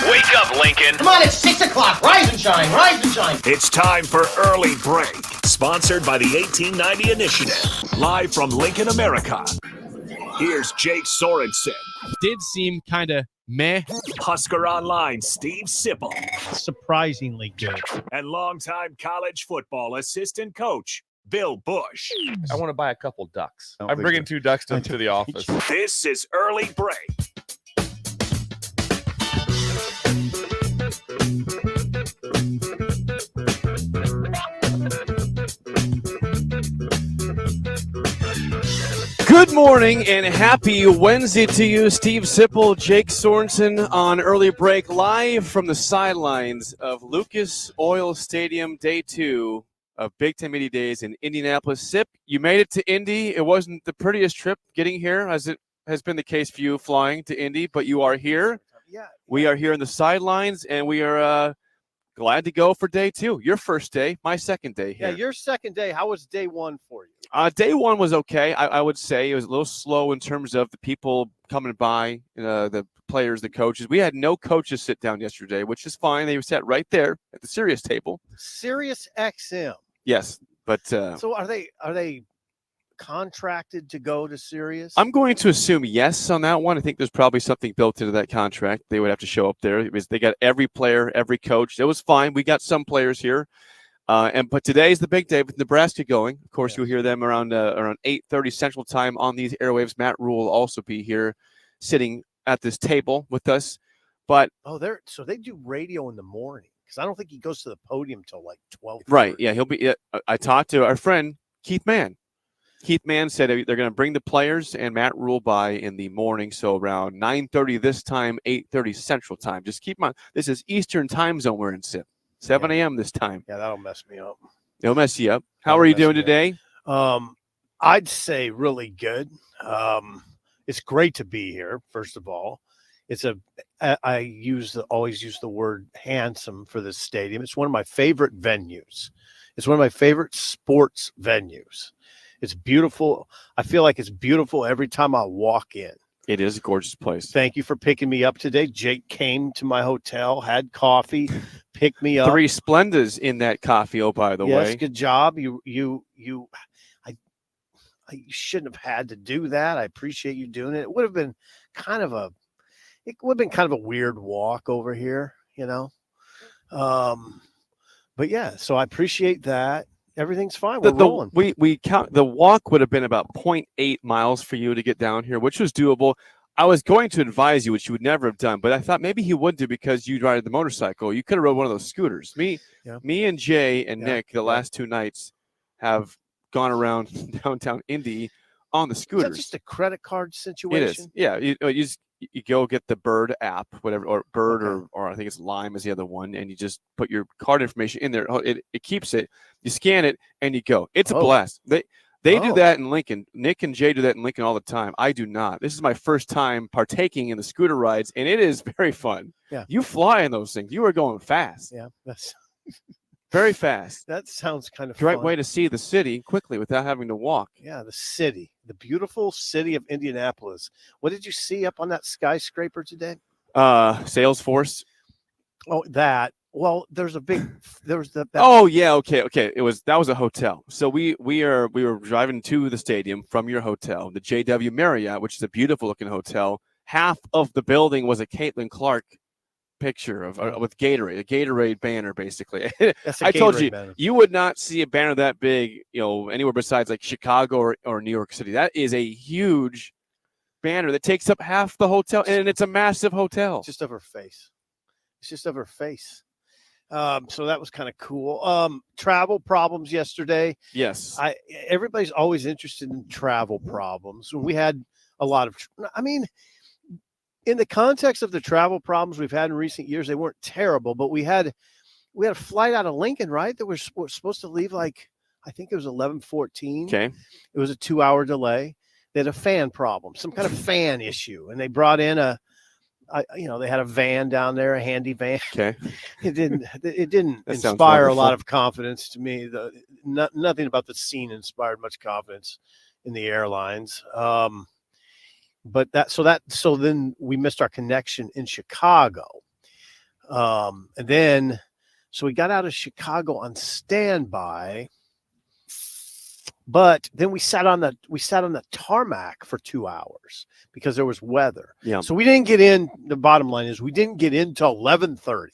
Wake up, Lincoln. Come on, it's 6 o'clock. Rise and shine, rise and shine. It's time for Early Break, sponsored by the 1890 Initiative, live from Lincoln, America. Here's Jake Sorensen. Did seem kind of meh. Husker Online, Steve Sipple. Surprisingly good. And longtime college football assistant coach, Bill Busch. I want to buy a couple ducks. I'm bringing 2 ducks to the office. This is Early Break. Good morning and happy Wednesday to you. Steve Sipple, Jake Sorensen on Early Break, live from the sidelines of Lucas Oil Stadium, day 2 of Big Ten Media Days in Indianapolis. Sip, you made it to Indy. It wasn't the prettiest trip getting here, as it has been the case for you flying to Indy, but you are here. Yeah. We are here on the sidelines, and we are glad to go for day 2. Your first day, my second day here. Yeah, your second day. How was day 1 for you? Day 1 was okay. I would say it was a little slow in terms of the people coming by, the players, the coaches. We had no coaches sit down yesterday, which is fine. They sat right there at the Sirius table. Sirius XM. Yes, but so are they contracted to go to Sirius? I'm going to assume yes on that one. I think there's probably something built into that contract. They would have to show up there. They got every player, every coach. It was fine. We got some players here. But today's the big day with Nebraska going. Of course, You'll hear them around 8:30 Central Time on these airwaves. Matt Rule will also be here, sitting at this table with us. But so they do radio in the morning, because I don't think he goes to the podium till like 12. Right? Yeah, he'll be. I talked to our friend Keith Mann. Keith Mann said they're going to bring the players and Matt Rule by in the morning, so around 9:30 this time, 8:30 Central Time. Just keep in mind, this is Eastern Time Zone we're in, Sip. 7 a.m. this time. Yeah, that'll mess me up. It'll mess you up. How are you doing today? I'd say really good. It's great to be here, first of all. I always use the word handsome for this stadium. It's one of my favorite venues. It's one of my favorite sports venues. It's beautiful. I feel like it's beautiful every time I walk in. It is a gorgeous place. Thank you for picking me up today. Jake came to my hotel, had coffee, picked me up. 3 Splendas in that coffee, by the way. Yes, good job. You shouldn't have had to do that. I appreciate you doing it. It would have been kind of a weird walk over here, But yeah, so I appreciate that. Everything's fine. We're rolling. We count the walk would have been about 0.8 miles for you to get down here, which was doable. I was going to advise you, which you would never have done, but I thought maybe he would do because you ride the motorcycle. You could have rode one of those scooters. Me and Jay and Nick the last 2 nights have gone around downtown Indy on the scooters. Is that just a credit card situation? It is. Yeah, you go get the Bird app, whatever, or Bird, or I think it's Lime is the other one, and you just put your card information in there. It keeps it. You scan it, and you go. It's a blast. They do that in Lincoln. Nick and Jay do that in Lincoln all the time. I do not. This is my first time partaking in the scooter rides, and it is very fun. Yeah. You fly in those things. You are going fast. Yeah, that's very fast. That sounds kind of the right way to see the city quickly without having to walk. Yeah, the city, the beautiful city of Indianapolis. What did you see up on that skyscraper today? Salesforce. Oh, that. Well, there was the. Oh yeah, okay. That was a hotel. So we were driving to the stadium from your hotel, the JW Marriott, which is a beautiful looking hotel. Half of the building was a Caitlin Clark picture of with Gatorade, a Gatorade banner, basically. I told you, banner. You would not see a banner that big, anywhere besides like Chicago or New York City. That is a huge banner that takes up half the hotel, and it's a massive hotel. It's just of her face. So that was kind of cool. Travel problems yesterday. Yes. Everybody's always interested in travel problems. We had a lot of, in the context of the travel problems we've had in recent years, they weren't terrible, but we had a flight out of Lincoln, right? That we're supposed to leave I think it was 11:14. Okay. It was a 2-hour delay. They had a fan problem, some kind of fan issue. And they brought in they had a van down there, a handy van. Okay. It didn't inspire a lot of confidence to me. Nothing about the scene inspired much confidence in the airlines. but so then we missed our connection in Chicago. And then so we got out of Chicago on standby, but then we sat on the tarmac for 2 hours because there was weather. Yeah. So we didn't get in. The bottom line is we didn't get in till 11:30.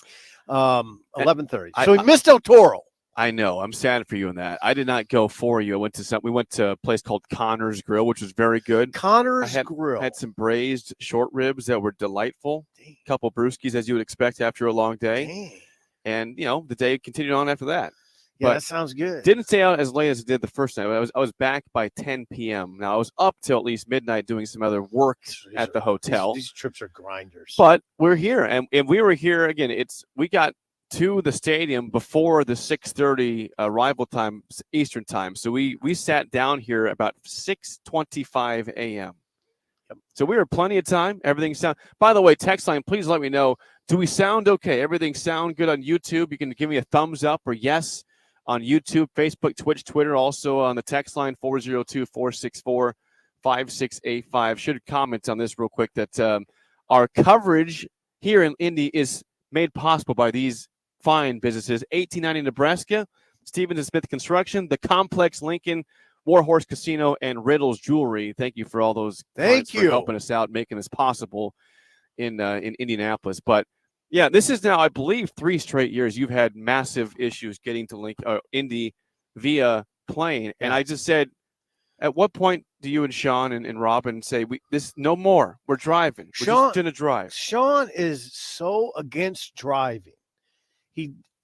11:30. So we missed El Toro. I know. I'm sad for you in that. I did not go for you. We went to a place called Connor's Grill, which was very good. Connor's Grill. Had some braised short ribs that were delightful. A couple brewskis, as you would expect after a long day. Dang. And, the day continued on after that. Yeah, but that sounds good. Didn't stay out as late as it did the first night. I was back by 10 p.m. Now, I was up till at least midnight doing some other work at the hotel. These trips are grinders. But we're here, and we were here again. We got to the stadium before the 6:30 arrival time Eastern time. So we sat down here about 6:25 a.m. Yep. So we were plenty of time. Everything sound. By the way, text line, please let me know. Do we sound okay? Everything sound good on YouTube? You can give me a thumbs up or yes on YouTube, Facebook, Twitch, Twitter. Also on the text line 402-464-5685. Should comment on this real quick that our coverage here in Indy is made possible by these fine businesses: 1890 Nebraska, Stevens & Smith Construction, the Complex Lincoln, Warhorse Casino, and Riddle's Jewelry. Thank you for all those. Thank you for helping us out, making this possible in Indianapolis. But yeah, this is now, I believe, 3 straight years you've had massive issues getting to Indy via plane. Yeah. And I just said, at what point do you and Sean and Robin say this no more? We're driving. We're just gonna drive. Sean is so against driving.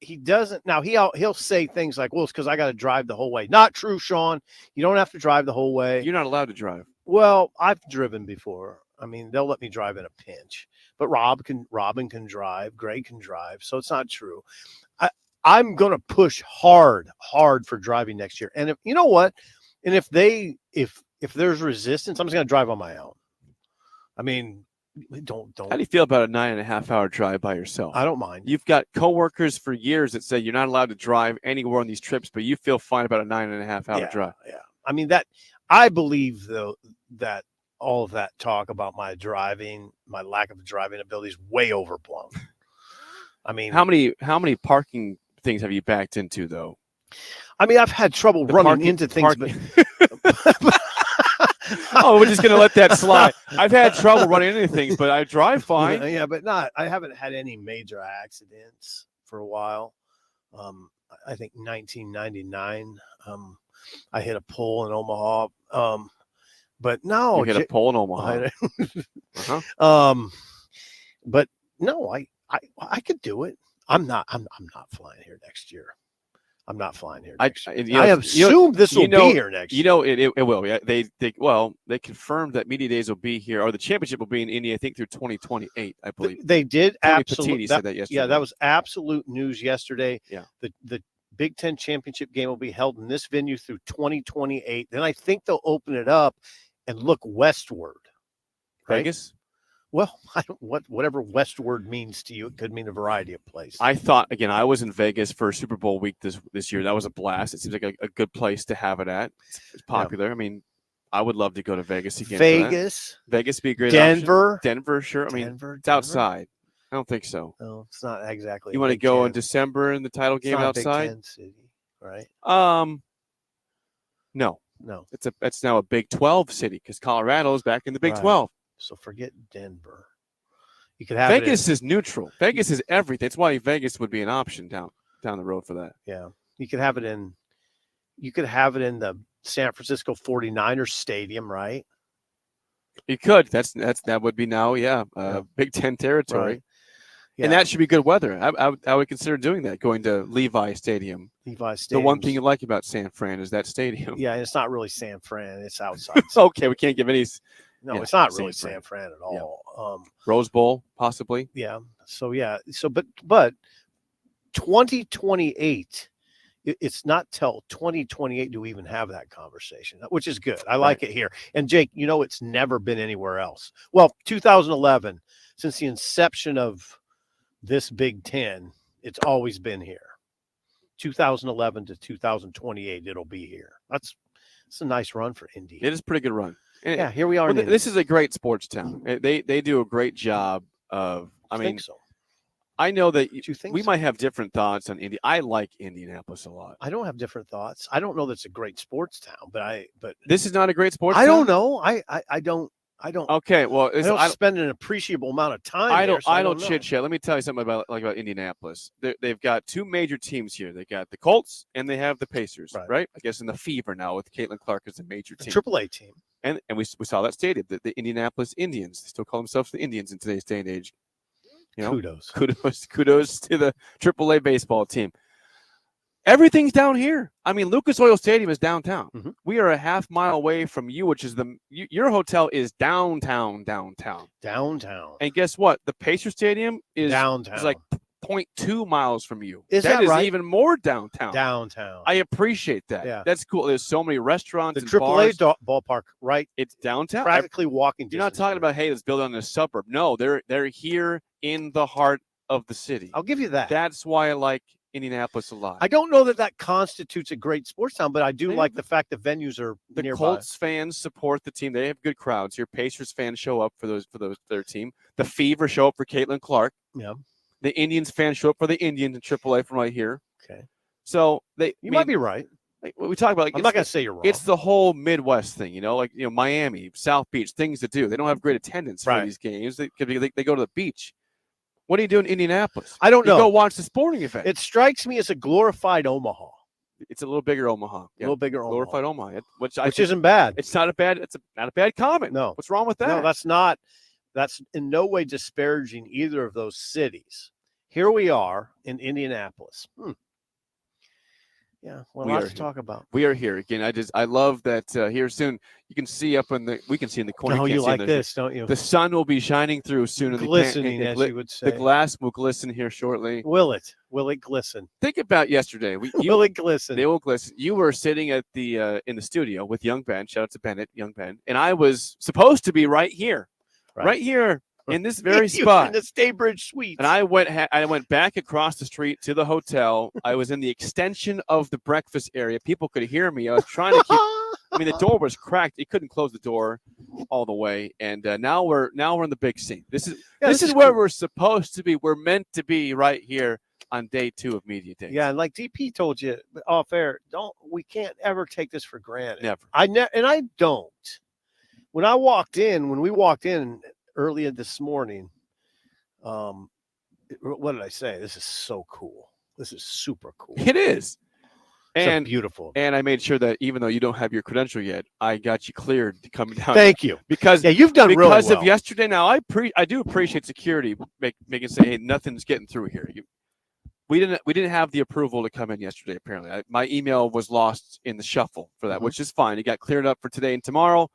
He doesn't now. He'll say things like, "Well, it's because I got to drive the whole way." Not true, Sean. You don't have to drive the whole way. You're not allowed to drive. Well, I've driven before. I mean, they'll let me drive in a pinch. But Robin can drive. Greg can drive. So it's not true. I'm gonna push hard for driving next year. And if you know what, and if there's resistance, I'm just gonna drive on my own. I mean, don't. How do you feel about a 9.5-hour drive by yourself? I don't mind. You've got coworkers for years that say you're not allowed to drive anywhere on these trips, but you feel fine about a 9.5-hour drive. Yeah. I mean, that I believe though that all of that talk about my lack of driving ability is way overblown. I mean, how many parking things have you backed into though? I mean, I've had trouble running into things, but oh, we're just going to let that slide. I've had trouble running into things, but I drive fine. Yeah, but I haven't had any major accidents for a while. I think 1999, I hit a pole in Omaha. But no. You hit a pole in Omaha. But no, I could do it. I'm not flying here next year. I'm not flying here next year. I assume this will be here next year. It will. Yeah, they confirmed that media days will be here, or the championship will be in Indy, I think, through 2028, I believe. They did absolutely said that yesterday. Yeah, that was absolute news yesterday. Yeah. The Big Ten championship game will be held in this venue through 2028. Then I think they'll open it up and look westward. Right? Vegas? Well, whatever westward means to you, it could mean a variety of places. I thought, again, I was in Vegas for Super Bowl week this year. That was a blast. It seems like a good place to have it at. It's popular. Yeah. I mean, I would love to go to Vegas again. Vegas would be a great Denver. Option. Denver, sure. I mean, it's outside. I don't think so. No, it's not exactly. You want to go in December in the title game outside? Big Ten city, right? No. It's now a Big 12 city because Colorado is back in the Big 12. So forget Denver. You could have Vegas is neutral. Vegas is everything. That's why Vegas would be an option down the road for that. Yeah. You could have it in the San Francisco 49ers stadium, right? You could. That would be now, Big Ten territory. Right. Yeah. And that should be good weather. I would consider doing that, going to Levi Stadium. The one thing you like about San Fran is that stadium. Yeah, it's not really San Fran. It's outside. Okay, we can't give any. No, it's not really San Fran at all. Yeah. Rose Bowl, possibly. Yeah. So but 2028. It's not till 2028 do we even have that conversation, which is good. I like it here. And Jake, it's never been anywhere else. Well, 2011, since the inception of this Big Ten, it's always been here. 2011 to 2028, it'll be here. It's a nice run for Indy. It is a pretty good run. And, Yeah, here we are. well, this is a great sports town. They do a great job of. I mean, think so. I know that Do you think we so? might have different thoughts on Indy. I like Indianapolis a lot. I don't have different thoughts. I don't know that's a great sports town, but This is not a great sports. I don't town? know. I don't. Okay, well, I don't spend an appreciable amount of time. I there, don't. so I don't know. chit chat. Let me tell you something about Indianapolis. They've got two major teams here. They got the Colts and they have the Pacers. Right. I guess in the Fever now with Caitlin Clark as a major team. AAA team. And we saw that stadium, the Indianapolis Indians. They still call themselves the Indians in today's day and age. You know, kudos to the AAA baseball team. Everything's down here. I mean, Lucas Oil Stadium is downtown. Mm-hmm. We are a half mile away from you, which is your hotel is downtown. Downtown. And guess what? The Pacer Stadium is downtown. Is like 0.2 miles from you. Is that is right? even more downtown. Downtown. I appreciate that. Yeah. That's cool. There's so many restaurants. The and AAA bars. ballpark, right? It's downtown. Practically walking distance. You're not talking about, hey, let's build on a suburb. No, they're here in the heart of the city. I'll give you that. That's why I like Indianapolis a lot. I don't know that constitutes a great sports town, but I do like the fact that venues are the nearby. Colts fans support the team. They have good crowds here. Pacers fans show up for their team. The Fever show up for Caitlin Clark. Yeah. The Indians fans show up for the Indians in AAA from right here. Okay. So you might be right. Like what we talk about, I'm not going to say you're wrong. It's the whole Midwest thing, like Miami, South Beach, things to do. They don't have great attendance for these games. They go to the beach. What do you do in Indianapolis? I don't know. You go watch the sporting event. It strikes me as a glorified Omaha. It's a little bigger Omaha. Yeah. A little bigger glorified Omaha, which isn't bad. It's not a bad. It's not a bad comment. No. What's wrong with that? No, that's not. That's in no way disparaging either of those cities. Here we are in Indianapolis. Yeah, well, lots to talk about. We are here again. I love that here soon. You can see we can see in the corner. No, you like this, don't you? The sun will be shining through soon. Glistening, as you would say. The glass will glisten here shortly. Will it? Will it glisten? Think about yesterday. Will it glisten? They will glisten. You were sitting at the in the studio with young Ben. Shout out to Bennett, young Ben. And I was supposed to be right here. Right here. In this very spot, in the Staybridge Suites, and I went back across the street to the hotel. I was in the extension of the breakfast area. People could hear me. I was trying to keep. I mean, the door was cracked. You couldn't close the door all the way. And now we're in the big scene. This is where we're supposed to be. We're meant to be right here on day 2 of Media Days. Yeah, and like DP told you off air, we can't ever take this for granted. Never. I don't. When we walked in earlier this morning, what did I say? This is so cool. This is super cool. It is. And beautiful. And I made sure that even though you don't have your credential yet, I got you cleared to come down. Thank you. Because you've done really well. Because of yesterday. Now I do appreciate security making say, hey, nothing's getting through here. We didn't have the approval to come in yesterday. Apparently, my email was lost in the shuffle for that, which is fine. It got cleared up for today and tomorrow.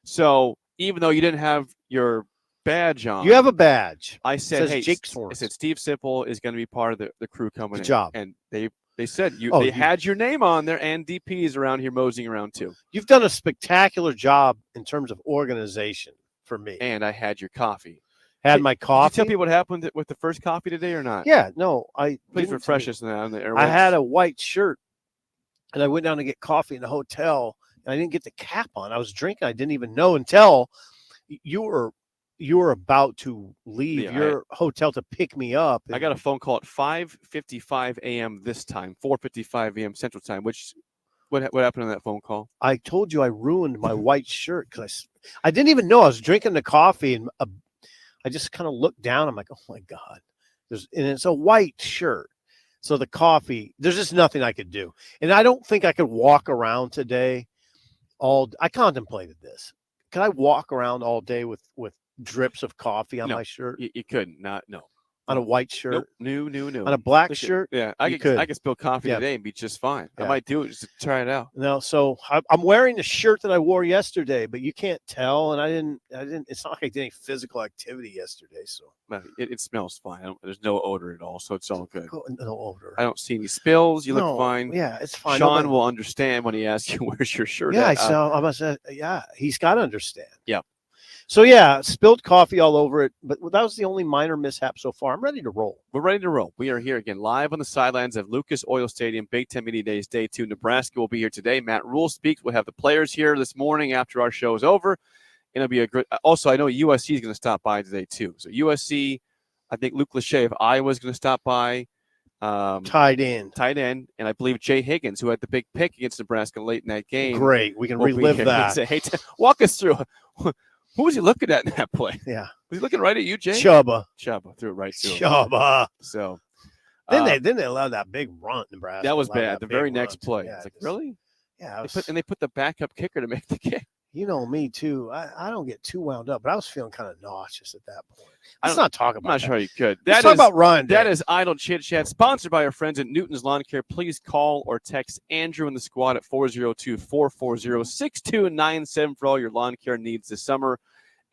So even though you didn't have your badge on, you have a badge. I said, hey, Jake I said Steve Sipple is going to be part of the crew coming in. Job. And they said they had your name on there, and DP is around here moseying around too. You've done a spectacular job in terms of organization for me. And I had your coffee. Had my coffee. Did you tell people what happened with the first coffee today or not? Yeah, no. Please refresh us on the airwaves. I had a white shirt, and I went down to get coffee in the hotel, and I didn't get the cap on. I was drinking. I didn't even know until you were about to leave your hotel to pick me up. I got a phone call at 5:55 a.m. this time, 4:55 a.m. Central Time. What happened on that phone call? I told you I ruined my white shirt because I didn't even know I was drinking the coffee, and I just kind of looked down. I'm like, oh my God, and it's a white shirt. So the coffee, there's just nothing I could do, and I don't think I could walk around today. I contemplated this. Could I walk around all day with drips of coffee on my shirt? You couldn't. No. On a white shirt? Nope. No. On a black shirt? Yeah, I could spill coffee today and be just fine. Yeah. I might do it just to try it out. No, so I'm wearing the shirt that I wore yesterday, but you can't tell, and I didn't. It's not like I did any physical activity yesterday, so it smells fine. There's no odor at all, so it's all good. No odor. I don't see any spills. You look fine. Yeah, it's fine. Sean will understand when he asks you where's your shirt. Yeah, so I must say, yeah, he's got to understand. Yeah. So yeah, spilled coffee all over it, but that was the only minor mishap so far. I'm ready to roll. We're ready to roll. We are here again, live on the sidelines of Lucas Oil Stadium, Big Ten Media Days, Day 2. Nebraska will be here today. Matt Rule speaks. We'll have the players here this morning after our show is over. It'll be a great. Also, I know USC is going to stop by today too. So USC, I think Luke Lachey of Iowa is going to stop by. Tight end, and I believe Jay Higgins, who had the big pick against Nebraska late in that game. Great, we can relive that. Hey, walk us through. Who was he looking at in that play? Yeah, was he looking right at you, Jay? Chubba threw it right to him. Chubba. So then they allowed that big runt, Nebraska. That was bad. The very next play. Yeah, It's like, really? Yeah, they put the backup kicker to make the kick. You know me too. I don't get too wound up, but I was feeling kind of nauseous at that point. Let's not talk about. I'm not sure you could. Let's talk about Ryan. That is Idle Chit Chat, sponsored by our friends at Newton's Lawn Care. Please call or text Andrew and the squad at 402-440-6297 for all your lawn care needs this summer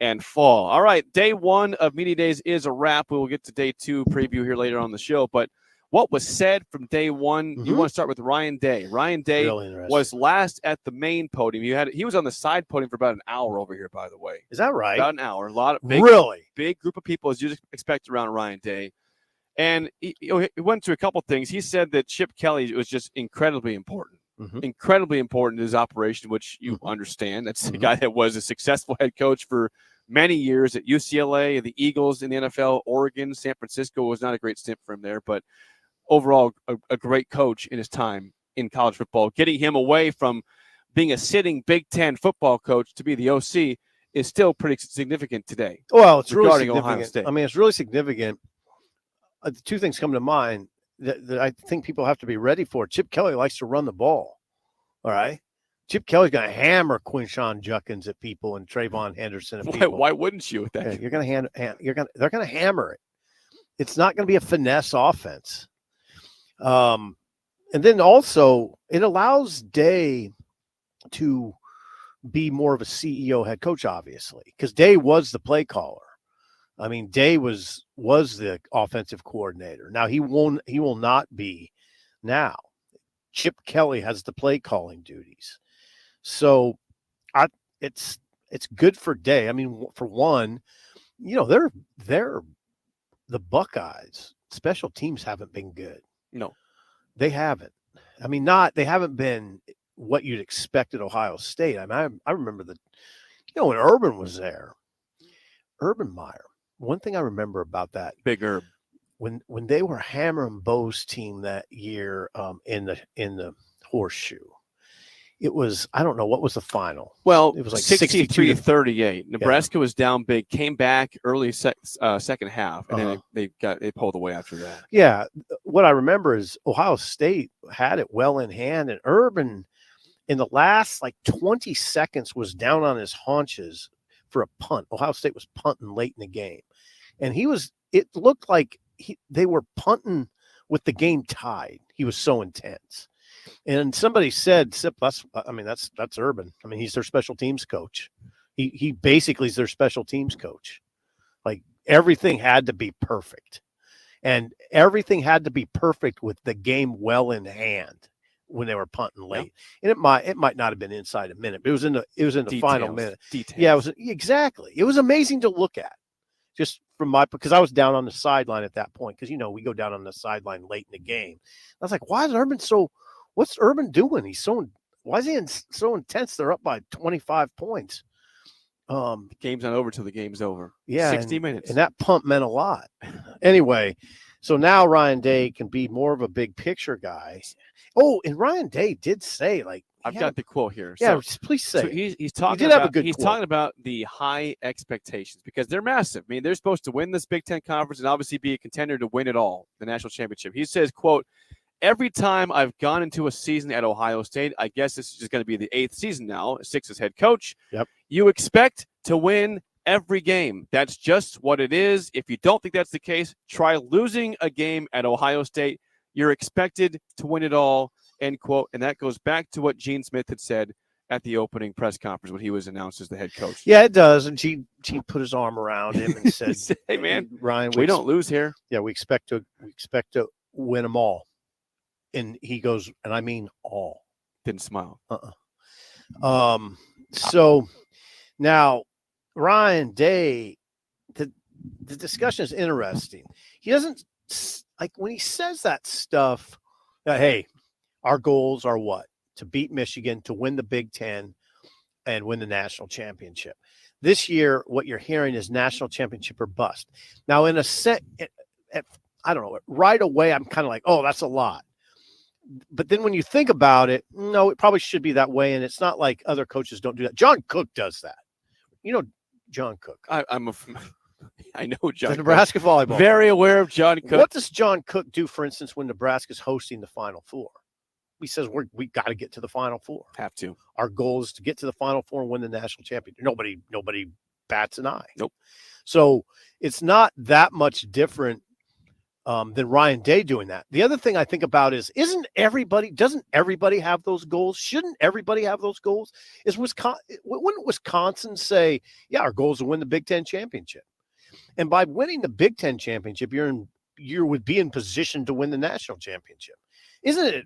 and fall. All right, day 1 of Media Days is a wrap. We will get to day 2 preview here later on the show, but what was said from day 1? You want to start with Ryan Day. Ryan Day was last at the main podium. He was on the side podium for about an hour over here, by the way. Is that right? About an hour. A lot of big group of people, as you'd expect around Ryan Day. And he went through a couple things. He said that Chip Kelly was just incredibly important. Incredibly important in his operation, which you understand. That's the guy that was a successful head coach for many years at UCLA, the Eagles in the NFL, Oregon, San Francisco was not a great stint for him there, but overall, a great coach in his time in college football. Getting him away from being a sitting Big Ten football coach to be the OC is still pretty significant today. Well, it's really significant. Ohio State. I mean, it's really significant. Two things come to mind that I think people have to be ready for. Chip Kelly likes to run the ball. All right. Chip Kelly's going to hammer Quinshon Judkins at people and Trayvon Henderson at people. Why wouldn't you with that? Yeah, they're going to hammer it. It's not going to be a finesse offense. And then also it allows Day to be more of a CEO head coach, obviously, because Day was the play caller. I mean, Day was the offensive coordinator. Now he will not be now. Chip Kelly has the play calling duties. So it's good for Day. I mean, for one, they're the Buckeyes. Special teams haven't been good. No, they haven't. I mean, they haven't been what you'd expect at Ohio State. I mean, I remember when Urban was there, Urban Meyer. One thing I remember about that Big Herb, when they were hammering Bo's team that year in the horseshoe, it was, I don't know, what was the final? Well, it was like 63-38. Nebraska was down big, came back early second half, and then they pulled away after that. Yeah, what I remember is Ohio State had it well in hand, and Urban in the last 20 seconds was down on his haunches for a punt. Ohio State was punting late in the game, and it looked like they were punting with the game tied. He was so intense. And somebody said, that's Urban. I mean, he's their special teams coach. He basically is their special teams coach. Like, everything had to be perfect. And everything had to be perfect with the game well in hand when they were punting late. Yep. And it might not have been inside a minute, but it was in the final minute. Details. Yeah, exactly. It was amazing to look at. Just because I was down on the sideline at that point, because we go down on the sideline late in the game. I was like, why is Urban what's Urban doing? Why is he so intense? They're up by 25 points. The game's not over till the game's over. Yeah, 60 minutes. And that punt meant a lot. Anyway, so now Ryan Day can be more of a big picture guy. Oh, and Ryan Day did say, I've got the quote here. Yeah, please say. So he's talking talking about the high expectations because they're massive. I mean, they're supposed to win this Big Ten conference and obviously be a contender to win it all, the national championship. He says, quote, "Every time I've gone into a season at Ohio State, I guess this is just going to be the 8th season now, 6th as head coach. Yep. You expect to win every game. That's just what it is. If you don't think that's the case, try losing a game at Ohio State. You're expected to win it all," end quote. And that goes back to what Gene Smith had said at the opening press conference when he was announced as the head coach. Yeah, it does. And Gene put his arm around him and said, "Hey, man, Ryan, we don't lose here. Yeah, we expect to win them all." And he goes, and I mean all. Didn't smile. So now Ryan Day, the discussion is interesting. He doesn't like when he says that stuff. Hey, our goals are what? To beat Michigan, to win the Big Ten, and win the national championship. This year, what you're hearing is national championship or bust. Now, in a set, I don't know, right away, I'm kind of like, oh, that's a lot. But then when you think about it, no, it probably should be that way. And it's not like other coaches don't do that. John Cook does that. You know, John Cook. I know John. The Nebraska volleyball. Very aware of John Cook. What does John Cook do, for instance, when Nebraska's hosting the Final Four? He says we got to get to the Final Four. Have to. Our goal is to get to the Final Four and win the national championship. Nobody bats an eye. Nope. So it's not that much different than Ryan Day doing that. The other thing I think about is, doesn't everybody have those goals? Shouldn't everybody have those goals? Wouldn't Wisconsin say, yeah, our goal is to win the Big Ten championship? And by winning the Big Ten championship, you would be in position to win the national championship.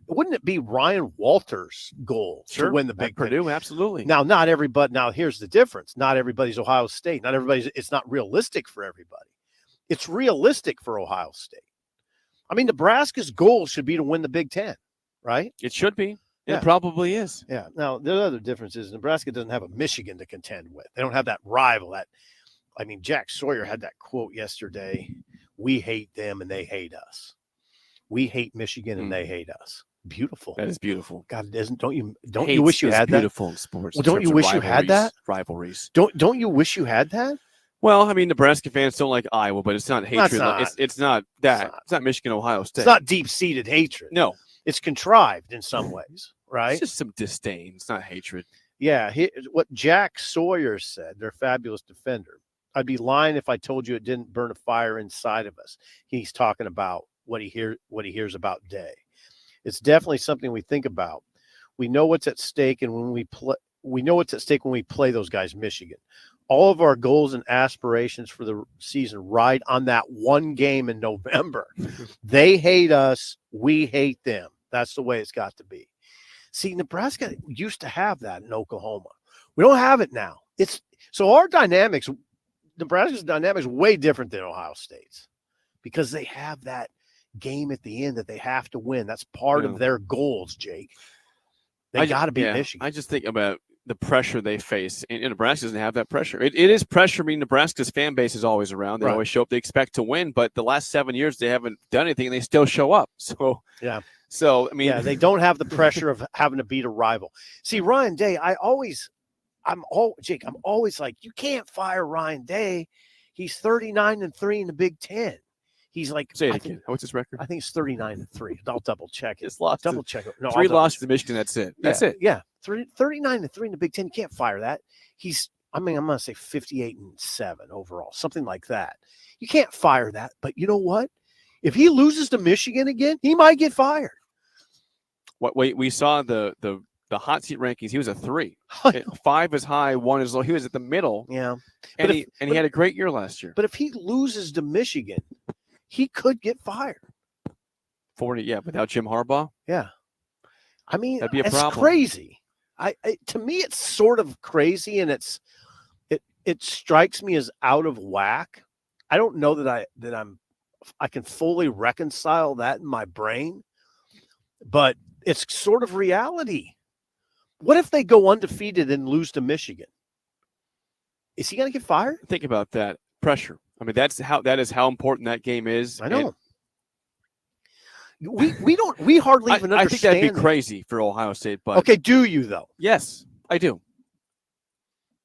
Wouldn't it be Ryan Walters' goal to win the Big Ten? Purdue, absolutely. Now, not everybody. Now, here's the difference. Not everybody's Ohio State. It's not realistic for everybody. It's realistic for Ohio State. I mean, Nebraska's goal should be to win the Big Ten, right? It should be. Yeah. It probably is. Yeah. Now, the other difference is Nebraska doesn't have a Michigan to contend with. They don't have that rival. Jack Sawyer had that quote yesterday. We hate them and they hate us. We hate Michigan and they hate us. Beautiful. That is beautiful. God, don't you wish you had that? Beautiful in sports. Well, don't you wish you had that? Rivalries. Don't you wish you had that? Well, I mean, Nebraska fans don't like Iowa, but it's not hatred. It's not that. It's not Michigan, Ohio State. It's not deep-seated hatred. No. It's contrived in some ways, right? It's just some disdain. It's not hatred. Yeah. What Jack Sawyer said, their fabulous defender, I'd be lying if I told you it didn't burn a fire inside of us. He's talking about what he hears about Day. It's definitely something we think about. We know what's at stake, and when we play those guys, Michigan. All of our goals and aspirations for the season ride on that one game in November. They hate us. We hate them. That's the way it's got to be. See, Nebraska used to have that in Oklahoma. We don't have it now. Our dynamics, Nebraska's dynamics, way different than Ohio State's because they have that game at the end that they have to win. That's part of their goals, Jake. They got to beat Michigan. I just think about the pressure they face, and Nebraska doesn't have that pressure. It is pressure. I mean, Nebraska's fan base is always around. They always show up. They expect to win, but the last 7 years they haven't done anything, and they still show up. So yeah. So I mean, they don't have the pressure of having to beat a rival. See, Ryan Day, I'm always like, you can't fire Ryan Day. He's 39-3 in the Big Ten. He's like, say it again. What's his record? I think it's 39-3. I'll double check it. Double check it. No, 3 losses to Michigan. That's it. That's it. Yeah. 39-3 in the Big Ten. You can't fire that. I'm going to say 58-7 overall, something like that. You can't fire that. But you know what? If he loses to Michigan again, he might get fired. We saw the hot seat rankings. He was a 3. 5 is high, 1 is low. He was at the middle. Yeah. And he had a great year last year. But if he loses to Michigan, he could get fired. 40, without Jim Harbaugh. Yeah. I mean, that'd be a it's problem. Crazy. To me, it's sort of crazy, and it strikes me as out of whack. I don't know that I can fully reconcile that in my brain, but it's sort of reality. What if they go undefeated and lose to Michigan? Is he going to get fired? Think about that pressure. I mean, that is how important that game is. I know. We hardly even understand. I think that'd be crazy for Ohio State, but okay, do you though? Yes, I do.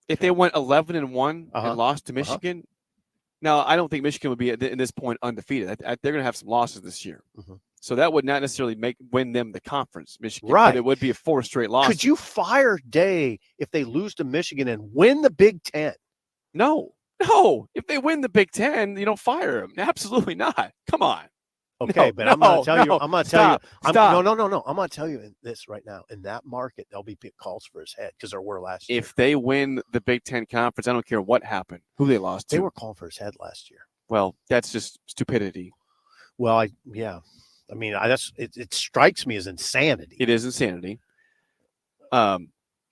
If they went 11-1 and lost to Michigan, now I don't think Michigan would be at this point undefeated. They're going to have some losses this year, so that would not necessarily win them the conference, Michigan. Right, but it would be 4 straight losses. Could you fire Day if they lose to Michigan and win the Big Ten? No. If they win the Big Ten, you don't fire them. Absolutely not. Come on. Okay, but I'm going to tell you. I'm going to tell you. Stop. No. I'm going to tell you this right now. In that market, there'll be calls for his head because there were last year. If they win the Big Ten conference, I don't care what happened, who they lost to. They were calling for his head last year. Well, that's just stupidity. Well, it strikes me as insanity. It is insanity. Yeah,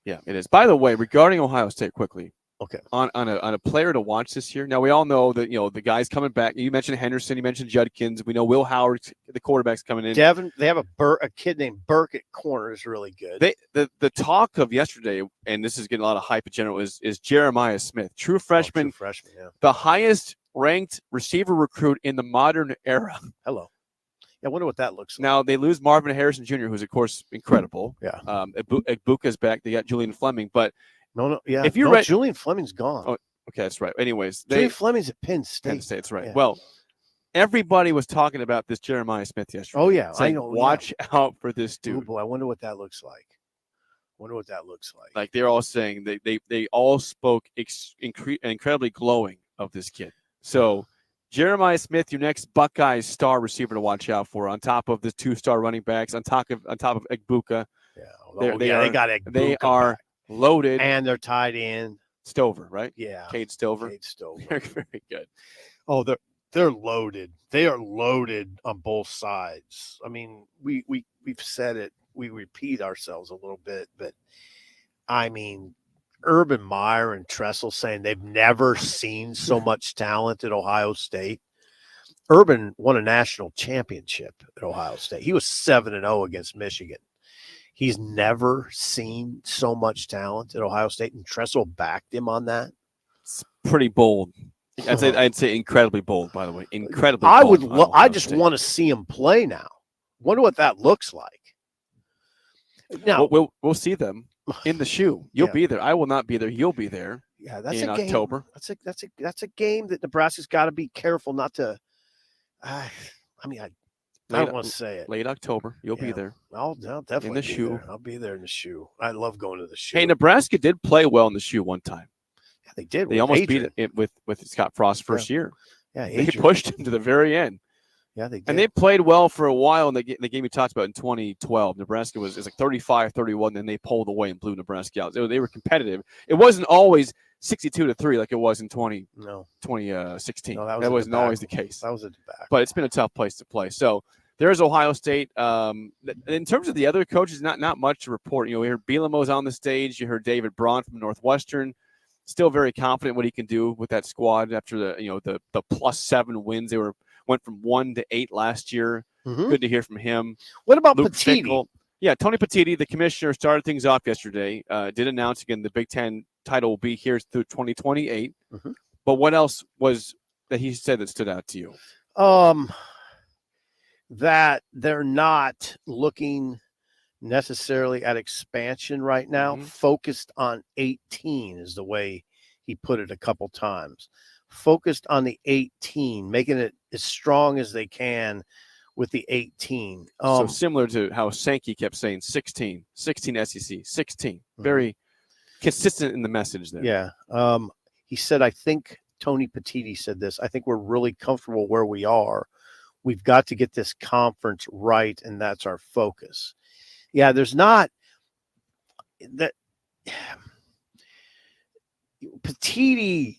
it is. By the way, regarding Ohio State, quickly, Okay. on a player to watch this year. Now we all know that the guys coming back. You mentioned Henderson, you mentioned Judkins. We know Will Howard, the quarterback's coming in. Devin, they have a kid named Burke at corner is really good. The talk of yesterday, and this is getting a lot of hype in general, is Jeremiah Smith, true freshman, Yeah. the highest ranked receiver recruit in the modern era. Hello. Yeah, I wonder what that looks like. Now they lose Marvin Harrison Jr., who's of course incredible. Yeah. Egbuka's back. They got Julian Fleming, but yeah. if you read Julian Fleming's gone. Oh, okay, that's right. Anyways, Julian Fleming's at Penn State. Penn State's right. Yeah. Well, everybody was talking about this Jeremiah Smith yesterday. Oh yeah, saying, I know. Watch out for this dude. Oh boy, I wonder what that looks like. Like they're all saying they all spoke incredibly glowing of this kid. So Jeremiah Smith, your next Buckeyes star receiver to watch out for, on top of the 2-star running backs, on top of Egbuka. Yeah, they got Egbuka. They are back. loaded. And they're tied in. Stover, right? Yeah. Cade Stover. Very, very good. Oh, they're loaded. They are loaded on both sides. I mean, we've said it. We repeat ourselves a little bit, but I mean, Urban Meyer and Tressel saying they've never seen so much talent at Ohio State. Urban won a national championship at Ohio State. He was 7-0 against Michigan. He's never seen so much talent at Ohio State, and Tressel backed him on that. It's pretty bold. I'd say incredibly bold, by the way. Incredibly bold. I just want to see him play now. Wonder what that looks like. Now we'll see them in the shoe. You'll be there. I will not be there. You'll be there. Yeah, that's in a game. October. That's a game that Nebraska's got to be careful not to. I don't want to say it. Late October. You'll be there. I'll definitely in the be shoe. there. I'll be there in the shoe. I love going to the shoe. Hey, Nebraska did play well in the shoe one time. Yeah, they did. They almost beat it with Scott Frost's first year. Yeah, they pushed him to the very end. Yeah, they did. And they played well for a while in the game we talked about in 2012. Nebraska was like 35-31, then they pulled away and blew Nebraska out. They were competitive. It wasn't always 62-3 like it was in 2016. No, that wasn't always the case. That was a debacle. But it's been a tough place to play. So there's Ohio State. In terms of the other coaches, not much to report. We heard Bielemo's on the stage. You heard David Braun from Northwestern. Still very confident what he can do with that squad after the +7 wins. They went from 1 to 8 last year. Mm-hmm. Good to hear from him. What about Luke Petiti? Fickle. Yeah, Tony Petiti, the commissioner, started things off yesterday. Did announce again the Big Ten title will be here through 2028. Mm-hmm. But what else was that he said that stood out to you? That they're not looking necessarily at expansion right now. Mm-hmm. Focused on 18 is the way he put it a couple times. Focused on the 18, making it as strong as they can with the 18. So similar to how Sankey kept saying 16 SEC, 16. Very consistent in the message there. Yeah. He said, I think Tony Petiti said this. I think we're really comfortable where we are. We've got to get this conference right, and that's our focus. Yeah, there's not that Petiti,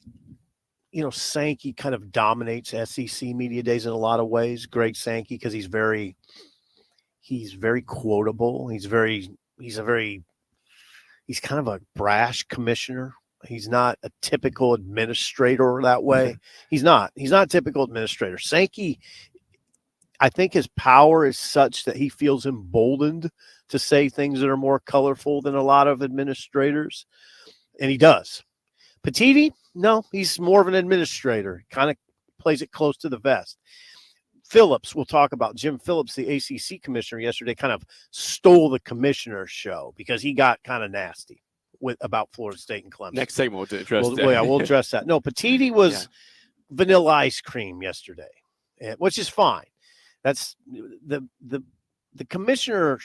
Sankey kind of dominates SEC media days in a lot of ways. Greg Sankey, because he's very quotable. He's kind of a brash commissioner. He's not a typical administrator that way. He's not a typical administrator. Sankey, I think his power is such that he feels emboldened to say things that are more colorful than a lot of administrators. And he does. Petiti, no, he's more of an administrator. Kind of plays it close to the vest. Phillips, we'll talk about Jim Phillips, the ACC commissioner yesterday, kind of stole the commissioner's show because he got kind of nasty about Florida State and Clemson. Next segment we'll address that. Yeah, we'll address that. No, Petiti was vanilla ice cream yesterday, which is fine. That's the commissioner.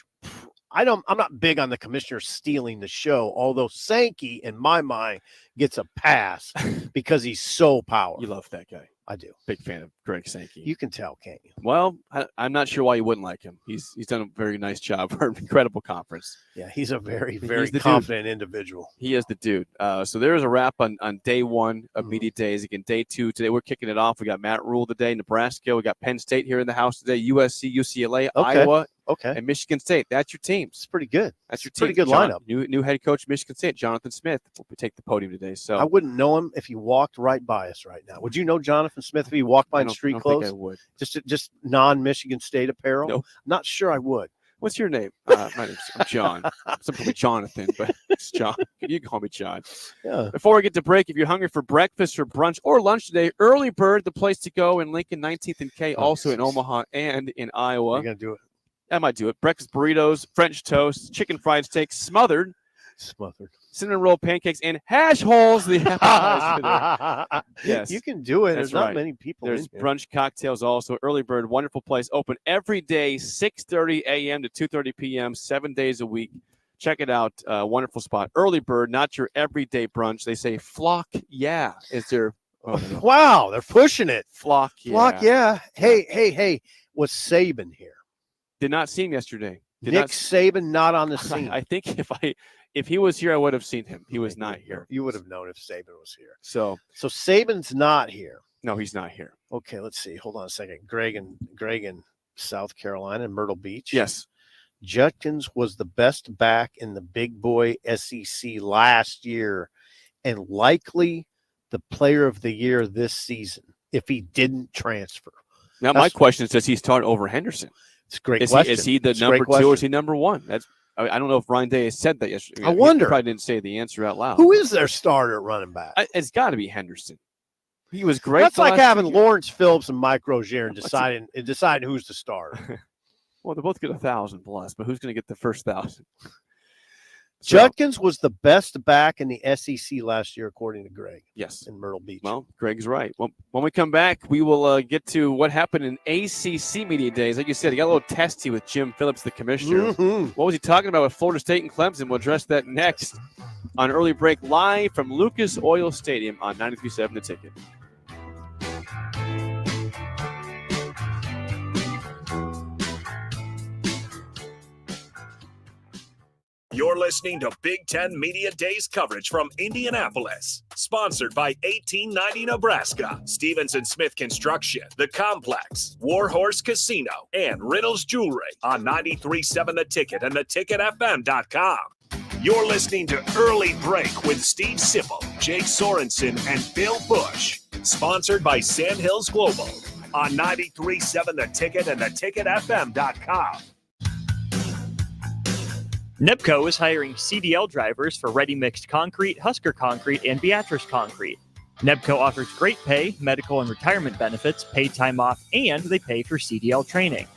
I'm not big on the commissioner stealing the show, although Sankey, in my mind, gets a pass because he's so powerful. You love that guy. I do. Big fan of Greg Sankey. You can tell, can't you? Well, I'm not sure why you wouldn't like him. He's done a very nice job for an incredible conference. Yeah, he's a very, very confident individual. He is the dude. So there's a wrap on day one of media days. Again, day two today. We're kicking it off. We got Matt Rule today, Nebraska. We got Penn State here in the house today. USC, UCLA, Iowa, Okay. And Michigan State. That's your team. It's pretty good. That's your team. Pretty good lineup. New head coach Michigan State, Jonathan Smith, will take the podium today. So I wouldn't know him if he walked right by us right now. Would you know Jonathan Smith if he walked by in street clothes? I think I would. Just non-Michigan State apparel? No. Not sure I would. What's your name? I'm John. Some call me Jonathan, but it's John. You can call me John. Yeah. Before we get to break, if you're hungry for breakfast or brunch or lunch today, Early Bird, the place to go in Lincoln, 19th and K, also in Omaha and in Iowa. You're going to do it? I might do it. Breakfast burritos, French toast, chicken fried steak, smothered, cinnamon roll pancakes, and hash holes. The yes, you can do it. That's There's not right. many people. There's in here. brunch cocktails also. Early Bird, wonderful place. Open every day, 6:30 a.m. to 2:30 p.m., 7 days a week. Check it out. Wonderful spot. Early Bird, not your everyday brunch. They say flock, yeah. Is there? Oh, no. Wow, they're pushing it. Flock, yeah. Flock, yeah. Hey. Was Saban here? Did not see him yesterday. Nick Saban not on the scene. I think if he was here, I would have seen him. He was not here. You would have known if Saban was here. So Saban's not here. No, he's not here. Okay, let's see. Hold on a second. Greg in South Carolina, Myrtle Beach. Yes. Judkins was the best back in the big boy SEC last year and likely the player of the year this season if he didn't transfer. Now, my question is, does he start over Henderson? It's a great question. Is he the number 2 or is he number 1? I don't know if Ryan Day has said that yesterday. I wonder. He probably didn't say the answer out loud. Who is their starter running back? It's got to be Henderson. He was great. That's like having Lawrence Phillips and Mike Rozier and deciding who's the starter. Well, they both get 1,000 plus, but who's going to get the first 1,000? Judkins was the best back in the SEC last year, according to Greg. Yes. In Myrtle Beach. Well, Greg's right. Well, when we come back, we will get to what happened in ACC Media Days. Like you said, he got a little testy with Jim Phillips, the commissioner. Mm-hmm. What was he talking about with Florida State and Clemson? We'll address that next on Early Break, live from Lucas Oil Stadium on 93.7 The Ticket. You're listening to Big Ten Media Days coverage from Indianapolis. Sponsored by 1890 Nebraska, Stevenson Smith Construction, The Complex, Warhorse Casino, and Riddles Jewelry on 93.7 The Ticket and theticketfm.com. You're listening to Early Break with Steve Sipple, Jake Sorensen, and Bill Busch. Sponsored by Sandhills Global on 93.7 The Ticket and theticketfm.com. NEPCO is hiring CDL drivers for ready-mixed concrete, Husker Concrete, and Beatrice Concrete. NEPCO offers great pay, medical and retirement benefits, paid time off, and they pay for CDL training.